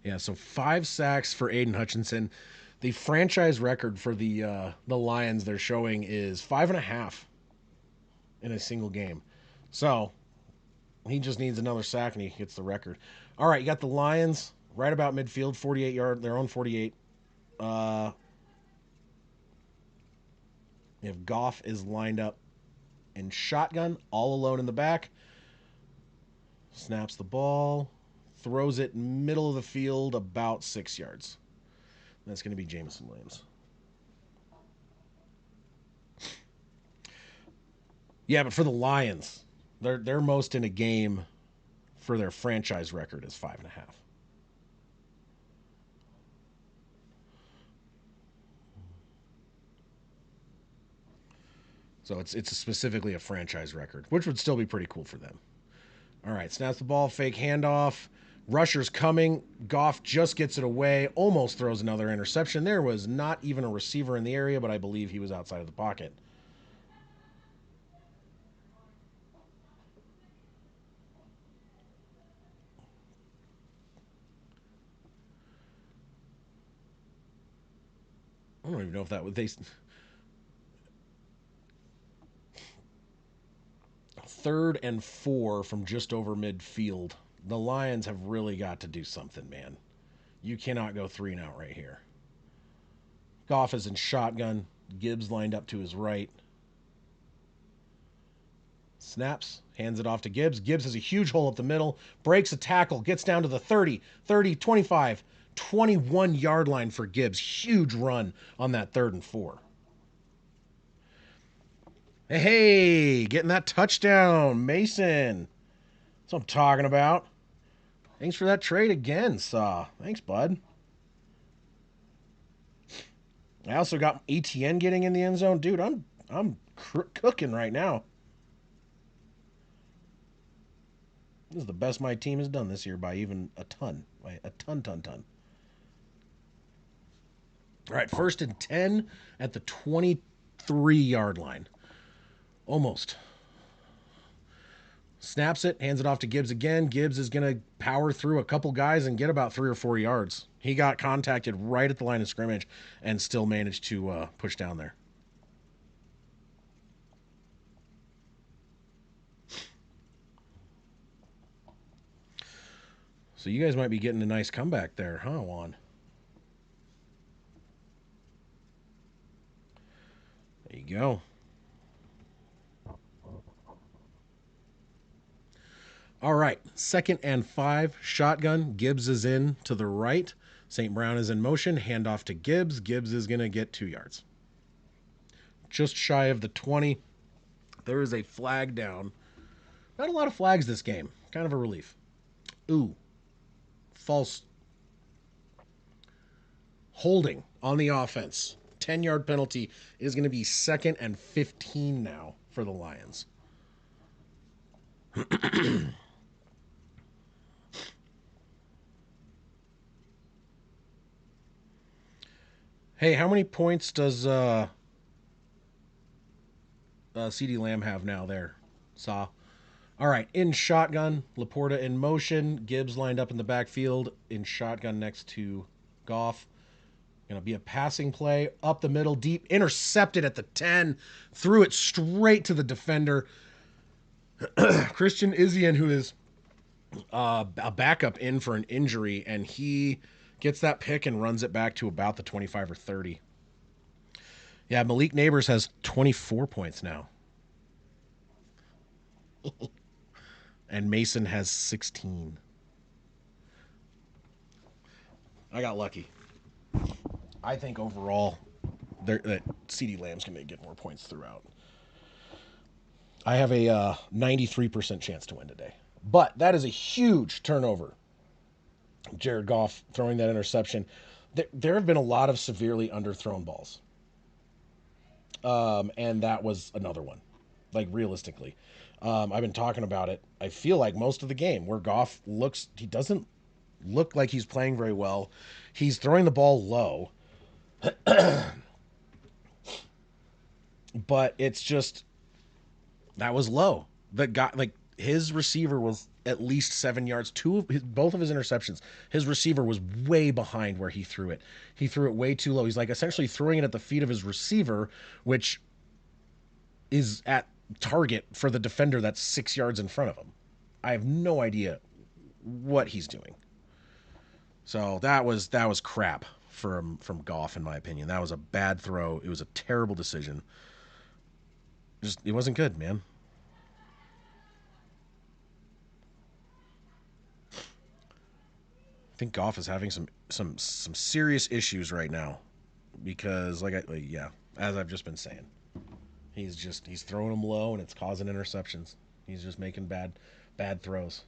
Yeah, so 5 sacks for Aiden Hutchinson. The franchise record for the Lions they're showing is 5.5 in a single game. So he just needs another sack and he gets the record. All right, you got the Lions right about midfield, 48 yard, their own 48. Uh, if Goff is lined up in shotgun, all alone in the back, snaps the ball, throws it middle of the field about 6 yards. That's going to be Jameson Williams. Yeah, but for the Lions, their most in a game for their franchise record is 5.5. So it's specifically a franchise record, which would still be pretty cool for them. All right, snaps the ball, fake handoff. Rusher's coming. Goff just gets it away, almost throws another interception. There was not even a receiver in the area, but I believe he was outside of the pocket. I don't even know if that was they. third and 4 from just over midfield. The Lions have really got to do something, man. You cannot go 3 and out right here. Goff is in shotgun. Gibbs lined up to his right. Snaps, hands it off to Gibbs. Gibbs has a huge hole up the middle, breaks a tackle, gets down to the 30, 30, 25, 21-yard line for Gibbs. Huge run on that 3rd and 4. Hey, getting that touchdown, Mason. That's what I'm talking about. Thanks for that trade again, Saw. Thanks, bud. I also got ETN getting in the end zone. Dude, I'm cooking right now. This is the best my team has done this year by even a ton. By a ton. All right, 1st and 10 at the 23-yard line. Almost. Snaps it, hands it off to Gibbs again. Gibbs is going to power through a couple guys and get about 3 or 4 yards. He got contacted right at the line of scrimmage and still managed to push down there. So you guys might be getting a nice comeback there, huh, Juan? There you go. All right, 2nd and 5, shotgun. Gibbs is in to the right. St. Brown is in motion. Handoff to Gibbs. Gibbs is going to get 2 yards. Just shy of the 20. There is a flag down. Not a lot of flags this game. Kind of a relief. Ooh. False holding on the offense. 10-yard penalty. It is going to be 2nd and 15 now for the Lions. Hey, how many points does CD Lamb have now there? Saw. All right, in shotgun, Laporta in motion. Gibbs lined up in the backfield in shotgun next to Goff. Going to be a passing play up the middle, deep, intercepted at the 10, threw it straight to the defender. Christian Izien, who is a backup in for an injury, and he gets that pick and runs it back to about the 25 or 30. Yeah, Malik Neighbors has 24 points now. And Mason has 16. I got lucky. I think overall that CD Lamb's going to get more points throughout. I have a 93% chance to win today. But that is a huge turnover. Jared Goff throwing that interception. There have been a lot of severely underthrown balls. And that was another one. Like, realistically. I've been talking about it. I feel like most of the game where Goff he doesn't look like he's playing very well. He's throwing the ball low. But it's just, that was low. His receiver was at least 7 yards. Both of his interceptions, his receiver was way behind where he threw it. He threw it way too low. He's like essentially throwing it at the feet of his receiver, which is at target for the defender that's 6 yards in front of him. I have no idea what he's doing. So that was crap from Goff, in my opinion. That was a bad throw. It was a terrible decision. It wasn't good, man. I think Goff is having some serious issues right now because as I've just been saying, he's throwing them low and it's causing interceptions. He's just making bad throws.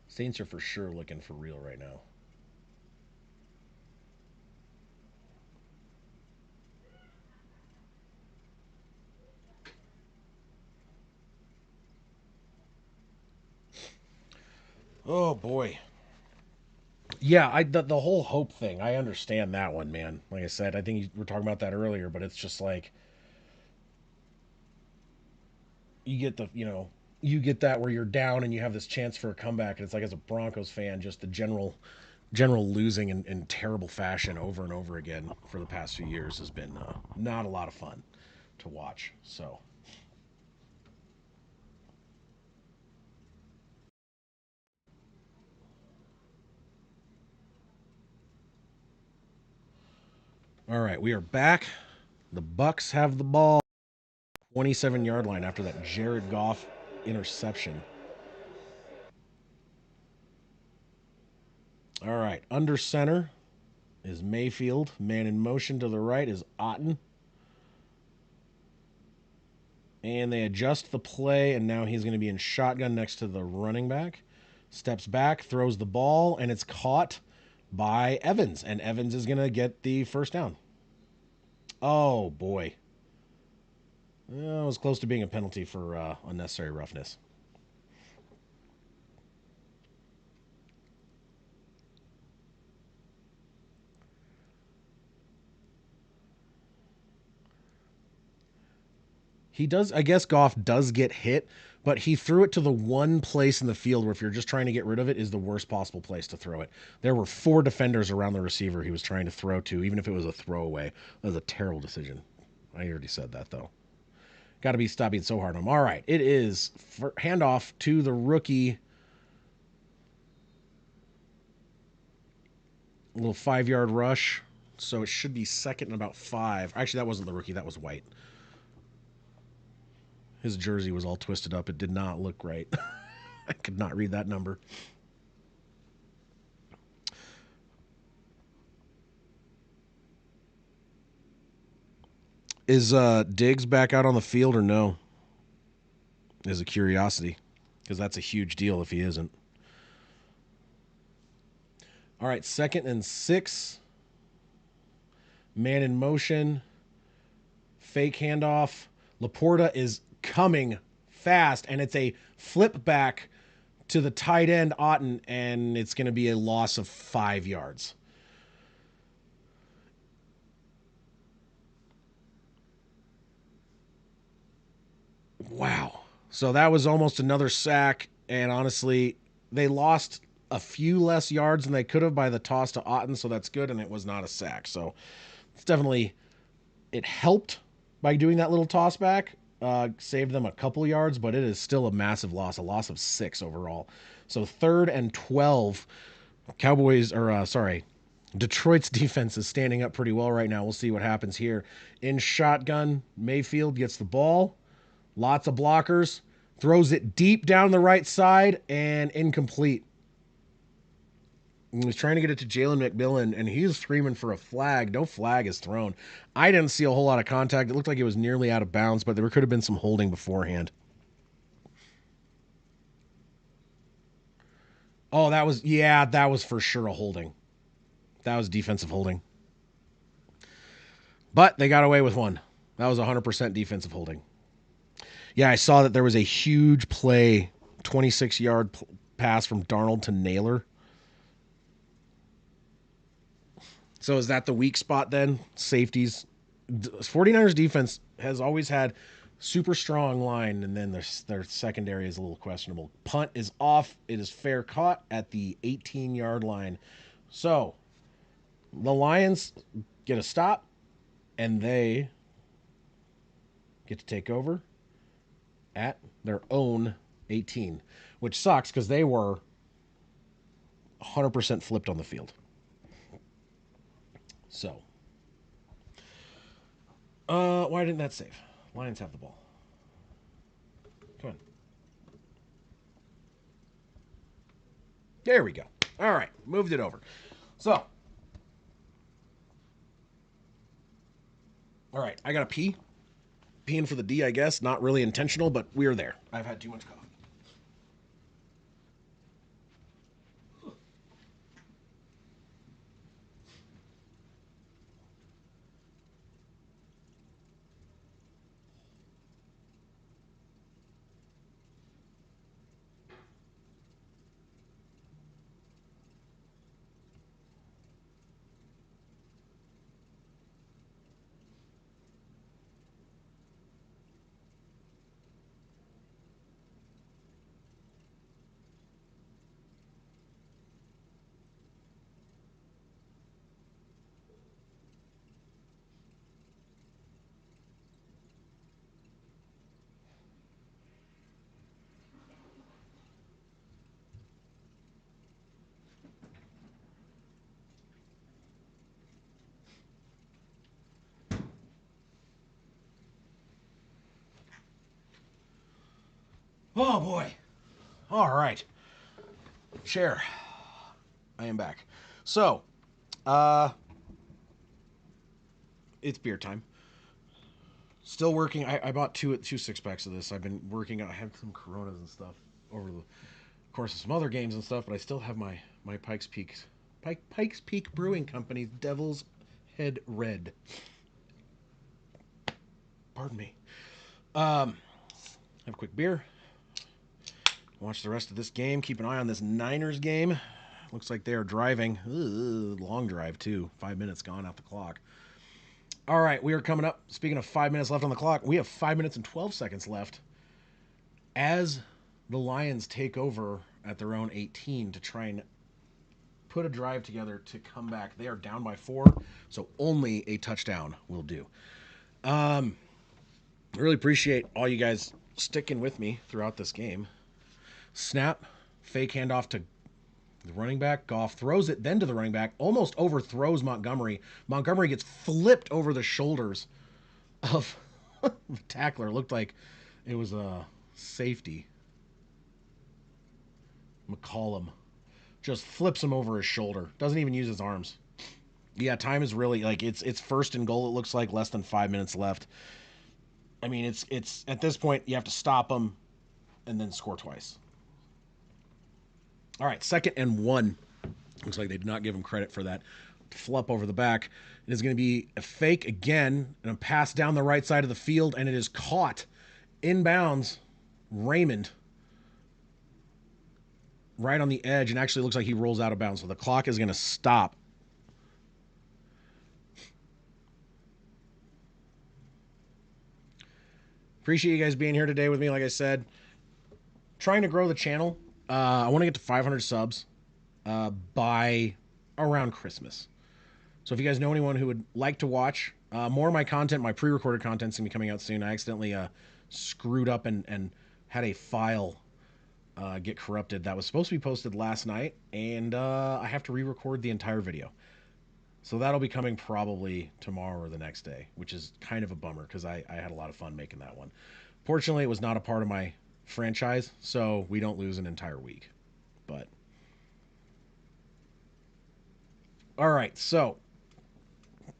Saints are for sure looking for real right now. Oh boy. Yeah, the whole hope thing. I understand that one, man. Like I said, I think we were talking about that earlier, but it's just like you get you get that where you're down and you have this chance for a comeback, and it's like as a Broncos fan, just the general general losing in terrible fashion over and over again for the past few years has been not a lot of fun to watch. So, all right, we are back. The Bucs have the ball, 27-yard line after that Jared Goff interception. All right, under center is Mayfield. Man in motion to the right is Otten. And they adjust the play, and now he's going to be in shotgun next to the running back. Steps back, throws the ball, and it's caught by Evans. And Evans is going to get the first down. Oh, boy. It was close to being a penalty for unnecessary roughness. He does, I guess Goff does get hit, but he threw it to the one place in the field where if you're just trying to get rid of it is the worst possible place to throw it. There were 4 defenders around the receiver he was trying to throw to, even if it was a throwaway. That was a terrible decision. I already said that though. Got to be stop being so hard on him. All right, it is handoff to the rookie. A little 5-yard rush. So it should be second and about 5. Actually, that wasn't the rookie. That was White. His jersey was all twisted up. It did not look right. I could not read that number. Is Diggs back out on the field or no? Is a curiosity because that's a huge deal if he isn't. All right, second and 6. Man in motion. Fake handoff. Laporta is coming fast, and it's a flip back to the tight end Otten, and it's going to be a loss of 5 yards. Wow. So that was almost another sack, and honestly, they lost a few less yards than they could have by the toss to Otten, so that's good, and it was not a sack. So it's definitely, it helped by doing that little toss back, saved them a couple yards, but it is still a massive loss, a loss of 6 overall. So third and 12, Cowboys, or sorry, Detroit's defense is standing up pretty well right now. We'll see what happens here. In shotgun, Mayfield gets the ball. Lots of blockers. Throws it deep down the right side and incomplete. He was trying to get it to Jalen McMillan, and he's screaming for a flag. No flag is thrown. I didn't see a whole lot of contact. It looked like it was nearly out of bounds, but there could have been some holding beforehand. Oh, that was for sure a holding. That was defensive holding. But they got away with one. That was 100% defensive holding. Yeah, I saw that there was a huge play, 26-yard pass from Darnold to Naylor. So is that the weak spot then? Safeties. 49ers defense has always had super strong line, and then their secondary is a little questionable. Punt is off. It is fair caught at the 18-yard line. So the Lions get a stop, and they get to take over at their own 18, which sucks because they were 100% flipped on the field. So, why didn't that save? Lions have the ball. Come on. There we go. All right, moved it over. So, all right, I got to pee. Peeing for the D, I guess. Not really intentional, but we're there. I've had too much coffee. Oh boy. All right. Share. I am back. So, uh, it's beer time. Still working. I bought two 6 packs of this. I've been working. I had some Coronas and stuff over the course of some other games and stuff, but I still have my Pikes Peak Brewing Company's Devil's Head Red. Pardon me. Have a quick beer. Watch the rest of this game. Keep an eye on this Niners game. Looks like they are driving. Ugh, long drive, too. 5 minutes gone off the clock. All right, we are coming up. Speaking of 5 minutes left on the clock, we have 5 minutes and 12 seconds left as the Lions take over at their own 18 to try and put a drive together to come back. They are down by 4, so only a touchdown will do. I really appreciate all you guys sticking with me throughout this game. Snap, fake handoff to the running back. Goff throws it then to the running back, almost overthrows Montgomery. Montgomery gets flipped over the shoulders of the tackler. It looked like it was a safety. McCollum just flips him over his shoulder. Doesn't even use his arms. Yeah, time is really like it's first and goal. It looks like less than 5 minutes left. I mean, it's at this point you have to stop them and then score twice. All right, 2nd and 1. Looks like they did not give him credit for that flop over the back. It is going to be a fake again and a pass down the right side of the field, and it is caught inbounds. Raymond right on the edge, and actually looks like he rolls out of bounds. So the clock is going to stop. Appreciate you guys being here today with me. Like I said, trying to grow the channel. I want to get to 500 subs by around Christmas. So if you guys know anyone who would like to watch more of my content, my pre-recorded content's going to be coming out soon. I accidentally screwed up and had a file get corrupted that was supposed to be posted last night, and I have to re-record the entire video. So that'll be coming probably tomorrow or the next day, which is kind of a bummer because I had a lot of fun making that one. Fortunately, it was not a part of my franchise, so we don't lose an entire week. But all right, so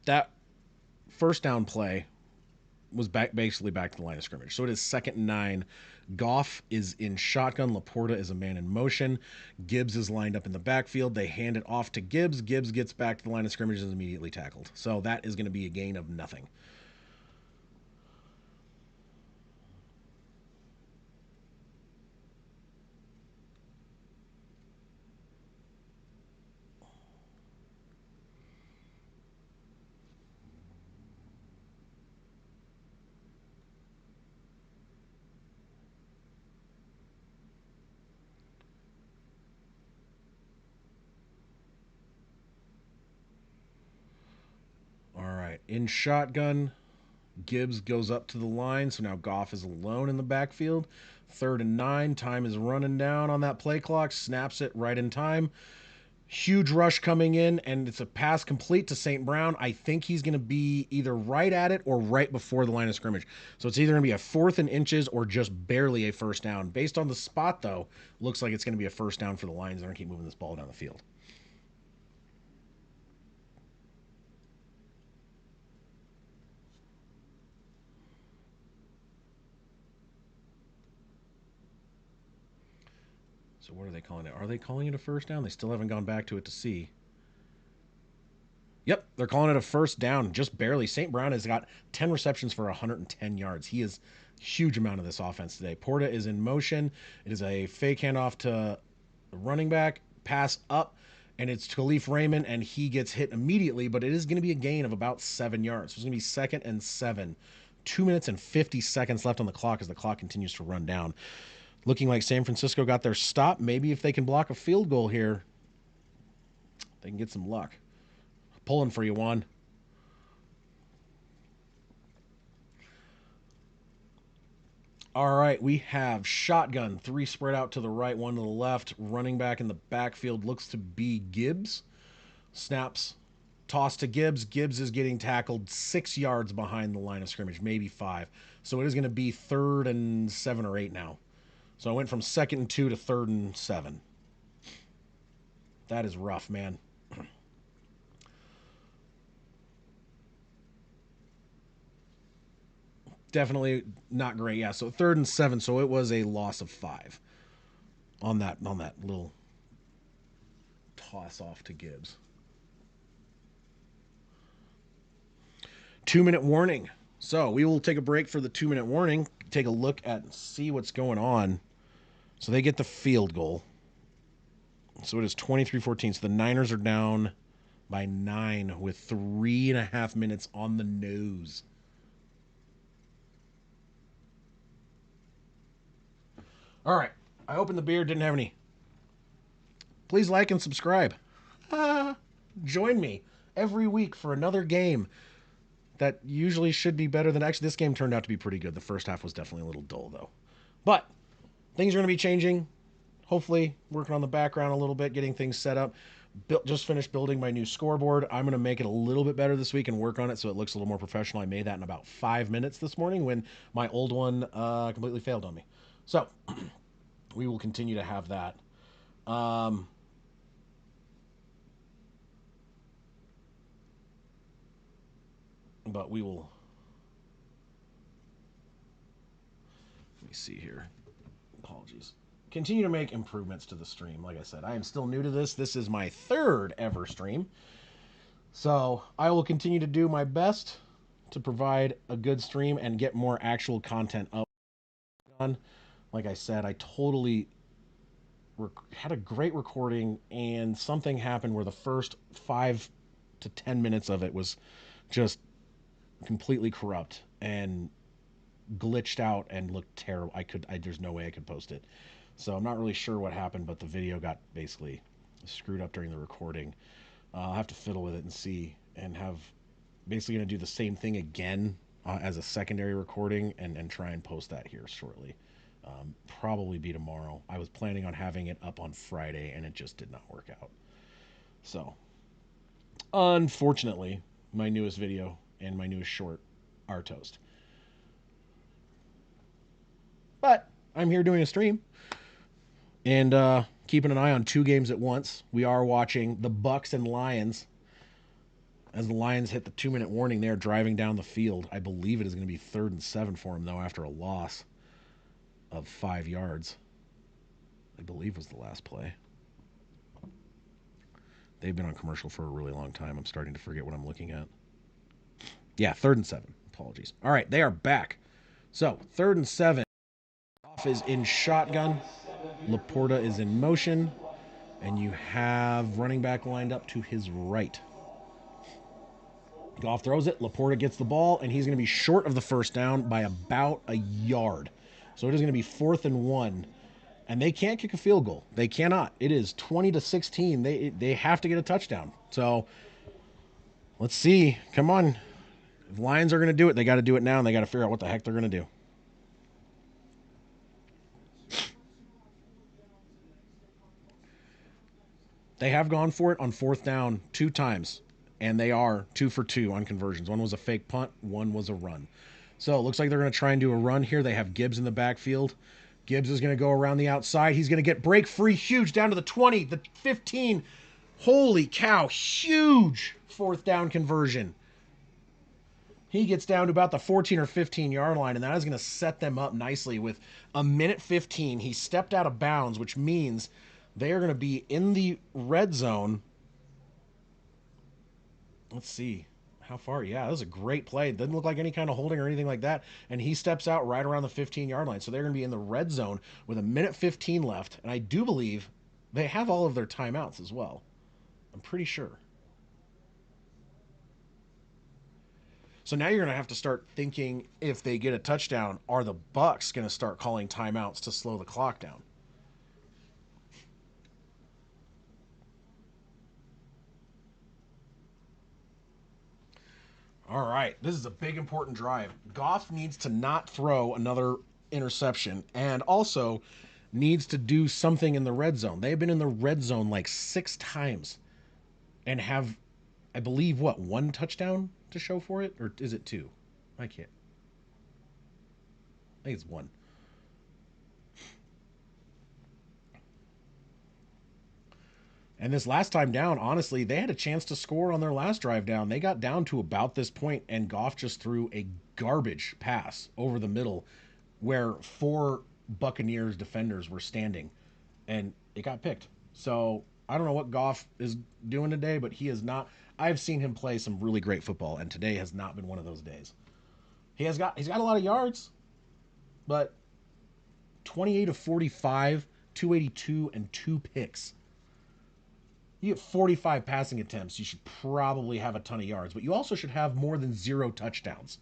that first down play was basically back to the line of scrimmage. So it is 2nd and 9. Goff is in shotgun. Laporta is a man in motion. Gibbs is lined up in the backfield. They hand it off to Gibbs. Gibbs gets back to the line of scrimmage and is immediately tackled. So that is going to be a gain of nothing. All right. In shotgun, Gibbs goes up to the line. So now Goff is alone in the backfield. 3rd and 9. Time is running down on that play clock. Snaps it right in time. Huge rush coming in, and it's a pass complete to St. Brown. I think he's going to be either right at it or right before the line of scrimmage. So it's either going to be a 4th and inches or just barely a first down. Based on the spot, though, looks like it's going to be a first down for the Lions. They're going to keep moving this ball down the field. So what are they calling it? Are they calling it a first down? They still haven't gone back to it to see. Yep, they're calling it a first down, just barely. St. Brown has got 10 receptions for 110 yards. He is a huge amount of this offense today. Porta is in motion. It is a fake handoff to the running back, pass up, and it's Khalif Raymond, and he gets hit immediately, but it is going to be a gain of about 7 yards. So it's going to be 2nd and 7. 2 minutes and 50 seconds left on the clock as the clock continues to run down. Looking like San Francisco got their stop. Maybe if they can block a field goal here, they can get some luck. Pulling for you, Juan. All right, we have shotgun. 3 spread out to the right, 1 to the left. Running back in the backfield looks to be Gibbs. Snaps. Toss to Gibbs. Gibbs is getting tackled 6 yards behind the line of scrimmage, maybe 5. So it is going to be 3rd and 7 or 8 now. So I went from 2nd and 2 to 3rd and 7. That is rough, man. Definitely not great. Yeah, so 3rd and 7, so it was a loss of 5 on that little toss off to Gibbs. 2-minute warning. So we will take a break for the 2-minute warning, take a look at see what's going on. So they get the field goal. So it is 23-14. So the Niners are down by 9 with 3.5 minutes on the nose. All right. I opened the beer, didn't have any. Please like and subscribe. Join me every week for another game that usually should be better than actually this game turned out to be pretty good. The first half was definitely a little dull though. But things are going to be changing. Hopefully working on the background a little bit, getting things set up. Just finished building my new scoreboard. I'm going to make it a little bit better this week and work on it so it looks a little more professional. I made that in about 5 minutes this morning when my old one completely failed on me. So we will continue to have that. But we will. Let me see here. Apologies. Continue to make improvements to the stream. Like I said, I am still new to this. This is my 3rd ever stream. So I will continue to do my best to provide a good stream and get more actual content up. Like I said, I totally had a great recording, and something happened where the first 5 to 10 minutes of it was just completely corrupt and glitched out and looked terrible. There's no way I could post it. So I'm not really sure what happened, but the video got basically screwed up during the recording. I'll have to fiddle with it and see, and have basically going to do the same thing again as a secondary recording and try and post that here shortly. Probably be tomorrow. I was planning on having it up on Friday, and it just did not work out. So, unfortunately, my newest video and my newest short are toast. But I'm here doing a stream and keeping an eye on 2 games at once. We are watching the Bucs and Lions. As the Lions hit the 2-minute warning, they're driving down the field. I believe it is going to be 3rd and 7 for them, though, after a loss of 5 yards. I believe was the last play. They've been on commercial for a really long time. I'm starting to forget what I'm looking at. Yeah, 3rd and 7. Apologies. All right, they are back. So, 3rd and 7. Goff is in shotgun. Laporta is in motion. And you have running back lined up to his right. Goff throws it. Laporta gets the ball, and he's going to be short of the first down by about a yard. So it is going to be 4th and 1. And they can't kick a field goal. They cannot. It is 20-16. They have to get a touchdown. So let's see. Come on. If Lions are going to do it, they got to do it now, and they got to figure out what the heck they're going to do. They have gone for it on 4th down 2 times, and they are 2 for 2 on conversions. One was a fake punt, one was a run. So it looks like they're going to try and do a run here. They have Gibbs in the backfield. Gibbs is going to go around the outside. He's going to get break free, huge, down to the 20, the 15. Holy cow, huge 4th down conversion. He gets down to about the 14 or 15 yard line, and that is going to set them up nicely with a minute 15. He stepped out of bounds, which means they are going to be in the red zone. Let's see. How far? Yeah, that was a great play. Doesn't look like any kind of holding or anything like that. And he steps out right around the 15-yard line. So they're going to be in the red zone with a minute 15 left. And I do believe they have all of their timeouts as well. I'm pretty sure. So now you're going to have to start thinking, if they get a touchdown, are the Bucs going to start calling timeouts to slow the clock down? All right, this is a big important drive. Goff needs to not throw another interception, and also needs to do something in the red zone. They've been in the red zone like 6 times and have, I believe, what, 1 touchdown to show for it? Or is it 2? I think it's 1. And this last time down, honestly, they had a chance to score on their last drive down. They got down to about this point, and Goff just threw a garbage pass over the middle where four Buccaneers defenders were standing, and it got picked. So I don't know what Goff is doing today, but he is not. I've seen him play some really great football, and today has not been one of those days. He's got a lot of yards, but 28 of 45, 282, and two picks. You get 45 passing attempts, you should probably have a ton of yards, but you also should have more than zero touchdowns.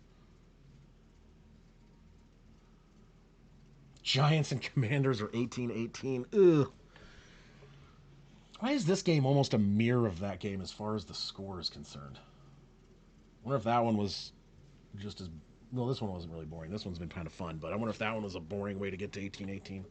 Giants and Commanders are 18-18. Ugh. Why is this game almost a mirror of that game as far as the score is concerned? I wonder if that one was just as. No, this one wasn't really boring. This one's been kind of fun, but I wonder if that one was a boring way to get to 18-18.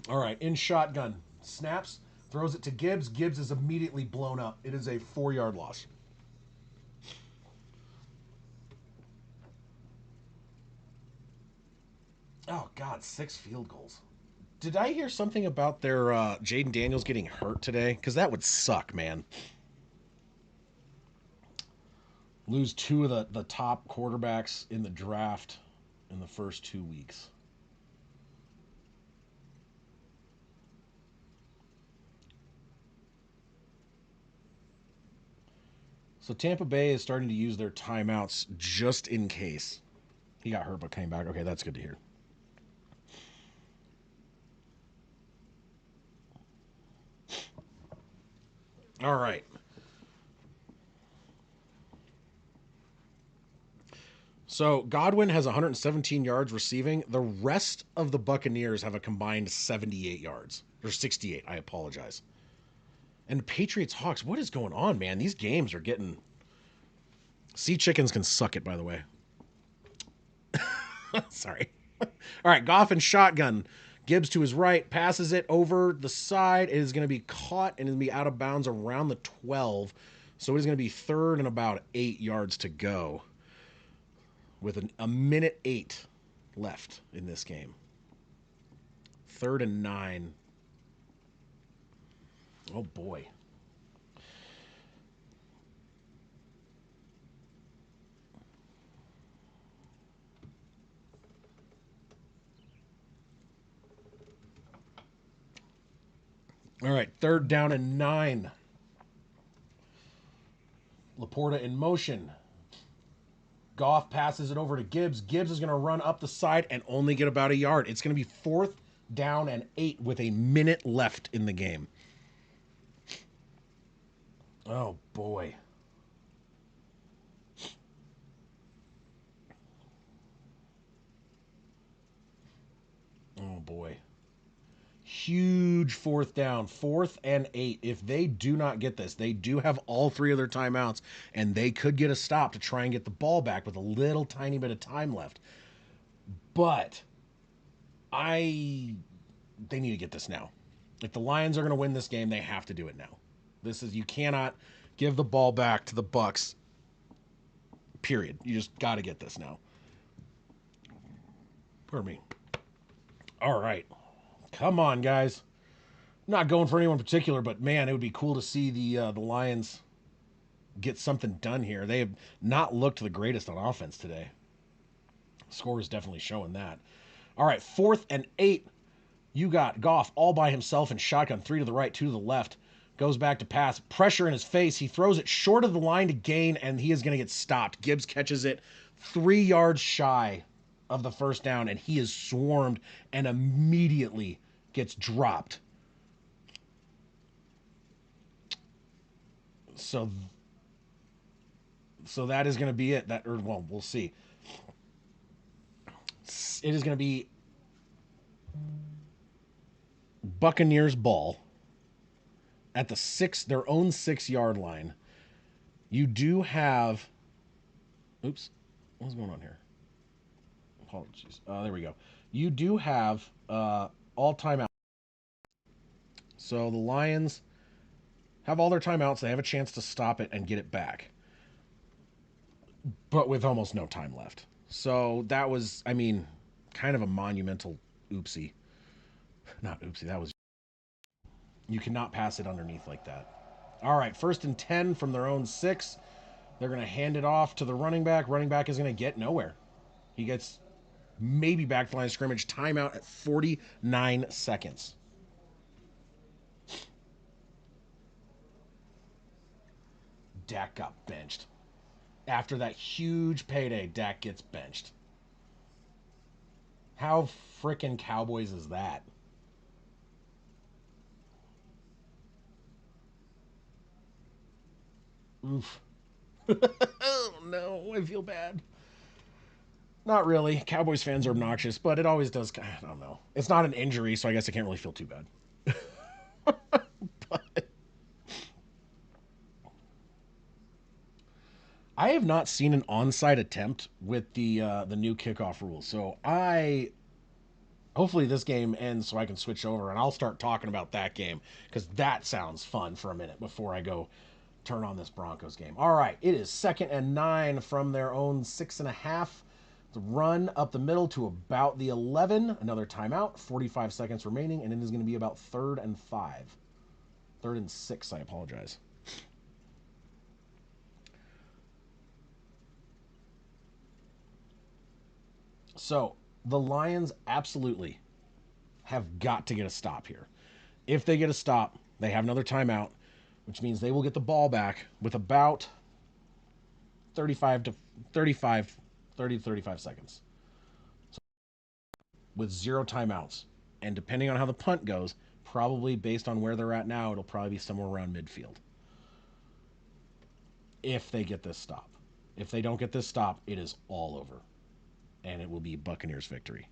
All right, in shotgun. Snaps, throws it to Gibbs. Gibbs is immediately blown up. It is a 4-yard loss. Oh, God, 6 field goals. Did I hear something about their Jaden Daniels getting hurt today? Because that would suck, man. Lose two of the top quarterbacks in the draft in the first 2 weeks. So Tampa Bay is starting to use their timeouts just in case. He got hurt but came back. Okay, that's good to hear. All right. So Godwin has 117 yards receiving. The rest of the Buccaneers have a combined 78 yards. Or 68, I apologize. And Patriots Hawks, what is going on, man? These games are getting. Sea chickens can suck it, by the way. Sorry. All right, Goff and shotgun. Gibbs to his right, passes it over the side. It is going to be caught and is going to be out of bounds around the 12. So it is going to be third and about 8 yards to go with a minute 8 left in this game. Third and 9. Oh, boy. All right, third down and 9. Laporta in motion. Goff passes it over to Gibbs. Gibbs is going to run up the side and only get about a yard. It's going to be fourth down and 8 with a minute left in the game. Oh, boy. Oh, boy. Huge fourth down, 4th and 8. If they do not get this, they do have all 3 of their timeouts, and they could get a stop to try and get the ball back with a little tiny bit of time left. But they need to get this now. If the Lions are going to win this game, they have to do it now. You cannot give the ball back to the Bucs. Period. You just got to get this now. Pardon me. All right. Come on, guys. I'm not going for anyone in particular, but man, it would be cool to see the Lions get something done here. They have not looked the greatest on offense today. Score is definitely showing that. All right, 4th and 8. You got Goff all by himself in shotgun, 3 to the right, 2 to the left. Goes back to pass. Pressure in his face. He throws it short of the line to gain, and he is going to get stopped. Gibbs catches it 3 yards shy of the first down, and he is swarmed and immediately gets dropped. So that is going to be it. We'll see. It is going to be Buccaneers ball at their own 6-yard line. You do have. Oops, what's going on here? Apologies. There we go. You do have all timeout. So the Lions have all their timeouts. They have a chance to stop it and get it back, but with almost no time left. So that was, I mean, kind of a monumental oopsie. Not oopsie. That was, you cannot pass it underneath like that. All right, 1st and 10 from their own 6. They're going to hand it off to the running back. Running back is going to get nowhere. He gets maybe back to the line of scrimmage. Timeout at 49 seconds. Dak got benched. After that huge payday, Dak gets benched. How frickin' Cowboys is that? Oof. Oh no, I feel bad. Not really. Cowboys fans are obnoxious, but it always does. I don't know. It's not an injury, so I guess I can't really feel too bad. But I have not seen an onside attempt with the new kickoff rules. So I hopefully this game ends so I can switch over and I'll start talking about that game because that sounds fun for a minute before I go turn on this Broncos game. All right, it is 2nd and 9 from their own 6.5. The run up the middle to about the 11. Another timeout. 45 seconds remaining, and it is going to be about 3rd and 5. 3rd and 6. I apologize. So the Lions absolutely have got to get a stop here. If they get a stop, they have another timeout, which means they will get the ball back with about 35 to 35, 30 to 35 seconds with 0 timeouts. And depending on how the punt goes, probably based on where they're at now, it'll probably be somewhere around midfield. If they get this stop. If they don't get this stop, it is all over. And it will be Buccaneers victory.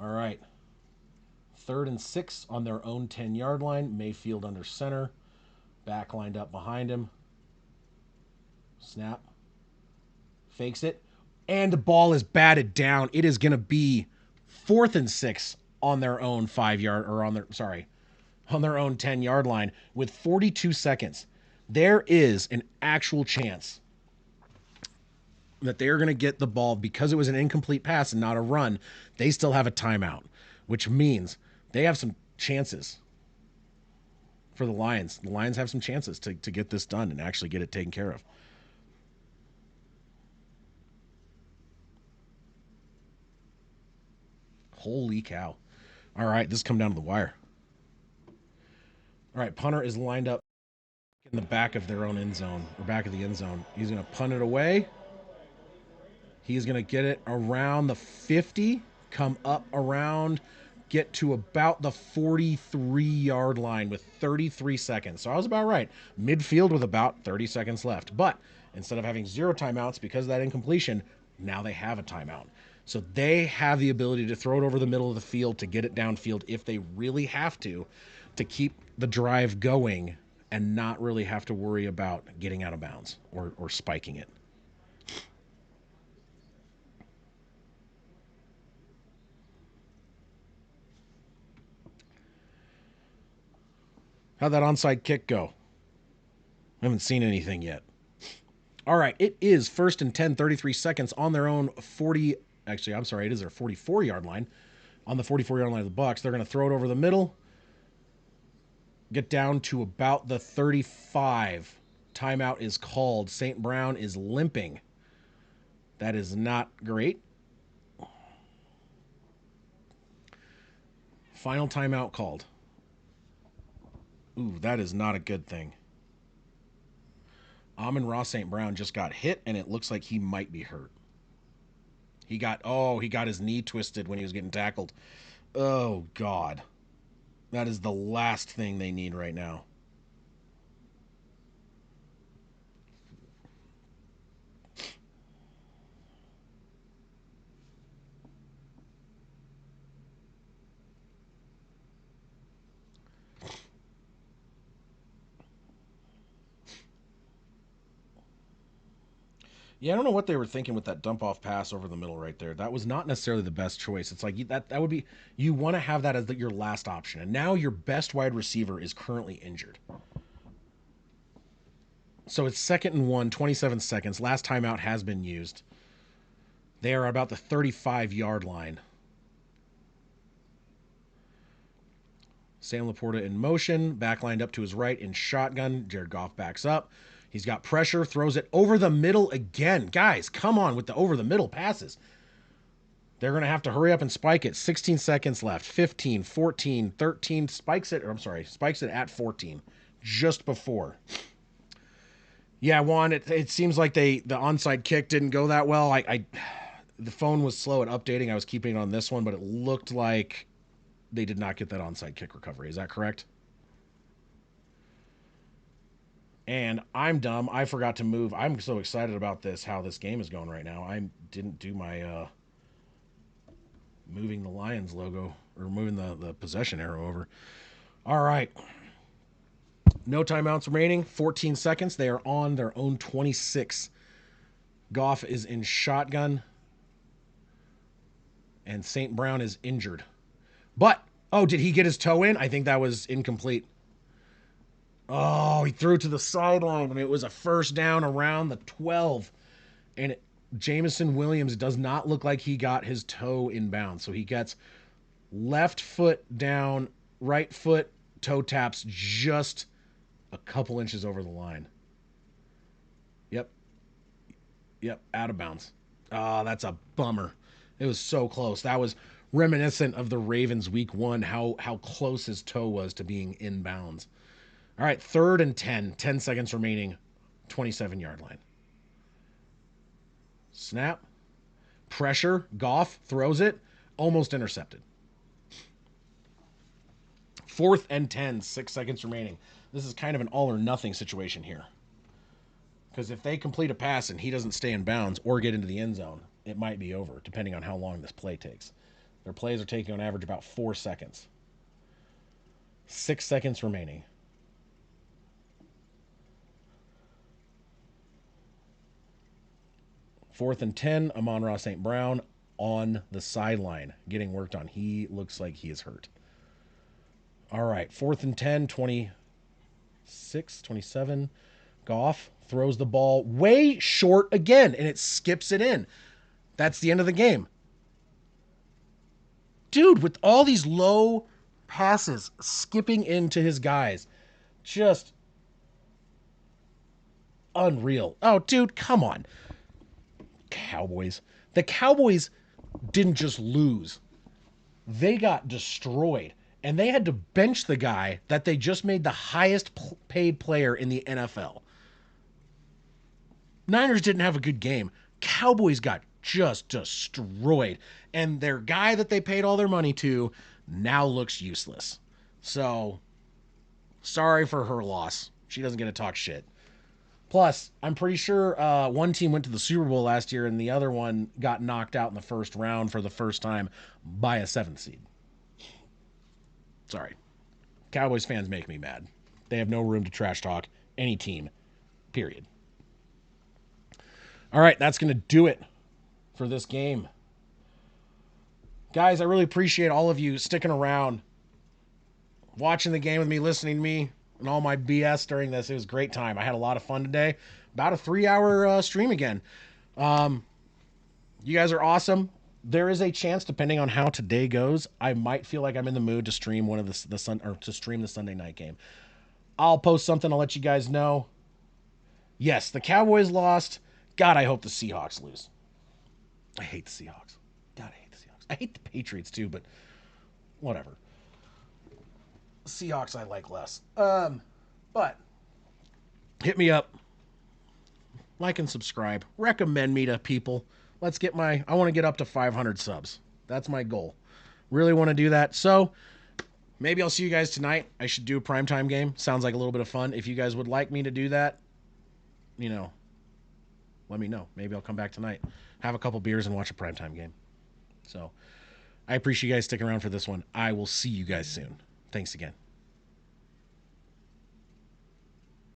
All right. 3rd and 6 on their own 10-yard line. Mayfield under center. Back lined up behind him. Snap. Fakes it. And the ball is batted down. It is going to be 4th and 6 on their own 5-yard, or on their own 10-yard line with 42 seconds. There is an actual chance that they are going to get the ball because it was an incomplete pass and not a run. They still have a timeout, which means they have some chances for the Lions. The Lions have some chances to get this done and actually get it taken care of. Holy cow. All right, this come down to the wire. All right, punter is lined up in the back of their own end zone, or back of the end zone. He's going to punt it away. He's going to get it around the 50, come up around, get to about the 43-yard line with 33 seconds. So I was about right. Midfield with about 30 seconds left. But instead of having 0 timeouts because of that incompletion, now they have a timeout. So they have the ability to throw it over the middle of the field to get it downfield if they really have to keep the drive going and not really have to worry about getting out of bounds or spiking it. How'd that onside kick go? I haven't seen anything yet. All right, it is 1st and 10, 33 seconds on their own 40. Actually, I'm sorry, it is their 44-yard line. On the 44-yard line of the Bucs, they're going to throw it over the middle, get down to about the 35. Timeout is called. St. Brown is limping. That is not great. Final timeout called. Ooh, that is not a good thing. Amon-Ra St. Brown just got hit, and it looks like he might be hurt. He got his knee twisted when he was getting tackled. Oh, God. That is the last thing they need right now. Yeah, I don't know what they were thinking with that dump off pass over the middle right there. That was not necessarily the best choice. It's like that would be, you want to have that as your last option. And now your best wide receiver is currently injured. So it's 2nd and 1, 27 seconds. Last timeout has been used. They are about the 35-yard line. Sam Laporta in motion, back lined up to his right in shotgun. Jared Goff backs up. He's got pressure, throws it over the middle again. Guys, come on with the over the middle passes. They're going to have to hurry up and spike it. 16 seconds left. 15, 14, 13. Spikes it at 14. Just before. Yeah, Juan, it seems like the onside kick didn't go that well. The phone was slow at updating. I was keeping it on this one, but it looked like they did not get that onside kick recovery. Is that correct? And I'm dumb. I forgot to move. I'm so excited about this, how this game is going right now. I didn't do my moving the Lions logo or moving the possession arrow over. All right. No timeouts remaining. 14 seconds. They are on their own 26. Goff is in shotgun. And St. Brown is injured. But, oh, did he get his toe in? I think that was incomplete. Oh, he threw it to the sideline, and it was a first down around the 12. And Jameson Williams does not look like he got his toe in bounds. So he gets left foot down, right foot, toe taps just a couple inches over the line. Yep. Yep, out of bounds. Oh, that's a bummer. It was so close. That was reminiscent of the Ravens week 1, how close his toe was to being in bounds. All right, 3rd and 10. 10 seconds remaining. 27-yard line. Snap. Pressure. Goff throws it. Almost intercepted. 4th and 10. 6 seconds remaining. This is kind of an all or nothing situation here. Because if they complete a pass and he doesn't stay in bounds or get into the end zone, it might be over, depending on how long this play takes. Their plays are taking on average about 4 seconds. 6 seconds remaining. Fourth and 10, Amon-Ra St. Brown on the sideline getting worked on. He looks like he is hurt. All right, 4th and 10, 26, 27. Goff throws the ball way short again, and it skips it in. That's the end of the game. Dude, with all these low passes skipping into his guys, just unreal. Oh, dude, come on. Cowboys. The Cowboys didn't just lose. They got destroyed. And they had to bench the guy that they just made the highest paid player in the NFL. Niners didn't have a good game. Cowboys got just destroyed. And their guy that they paid all their money to now looks useless. So, sorry for her loss. She doesn't get to talk shit. Plus, I'm pretty sure one team went to the Super Bowl last year and the other one got knocked out in the first round for the first time by a 7th seed. Sorry. Cowboys fans make me mad. They have no room to trash talk any team, period. All right, that's going to do it for this game. Guys, I really appreciate all of you sticking around, watching the game with me, listening to me, and all my BS during this. It was a great time. I had a lot of fun today. About a 3-hour stream again. You guys are awesome. There is a chance, depending on how today goes, I might feel like I'm in the mood to stream one of to stream the Sunday night game. I'll post something. I'll let you guys know. Yes, the Cowboys lost. God, I hope the Seahawks lose. I hate the Seahawks. God, I hate the Seahawks. I hate the Patriots too, but whatever. Seahawks I like less. But hit me up. Like and subscribe. Recommend me to people. I want to get up to 500 subs. That's my goal. Really want to do that. So maybe I'll see you guys tonight. I should do a primetime game. Sounds like a little bit of fun. If you guys would like me to do that, let me know. Maybe I'll come back tonight, have a couple beers, and watch a primetime game. So I appreciate you guys sticking around for this one. I will see you guys soon. Thanks again.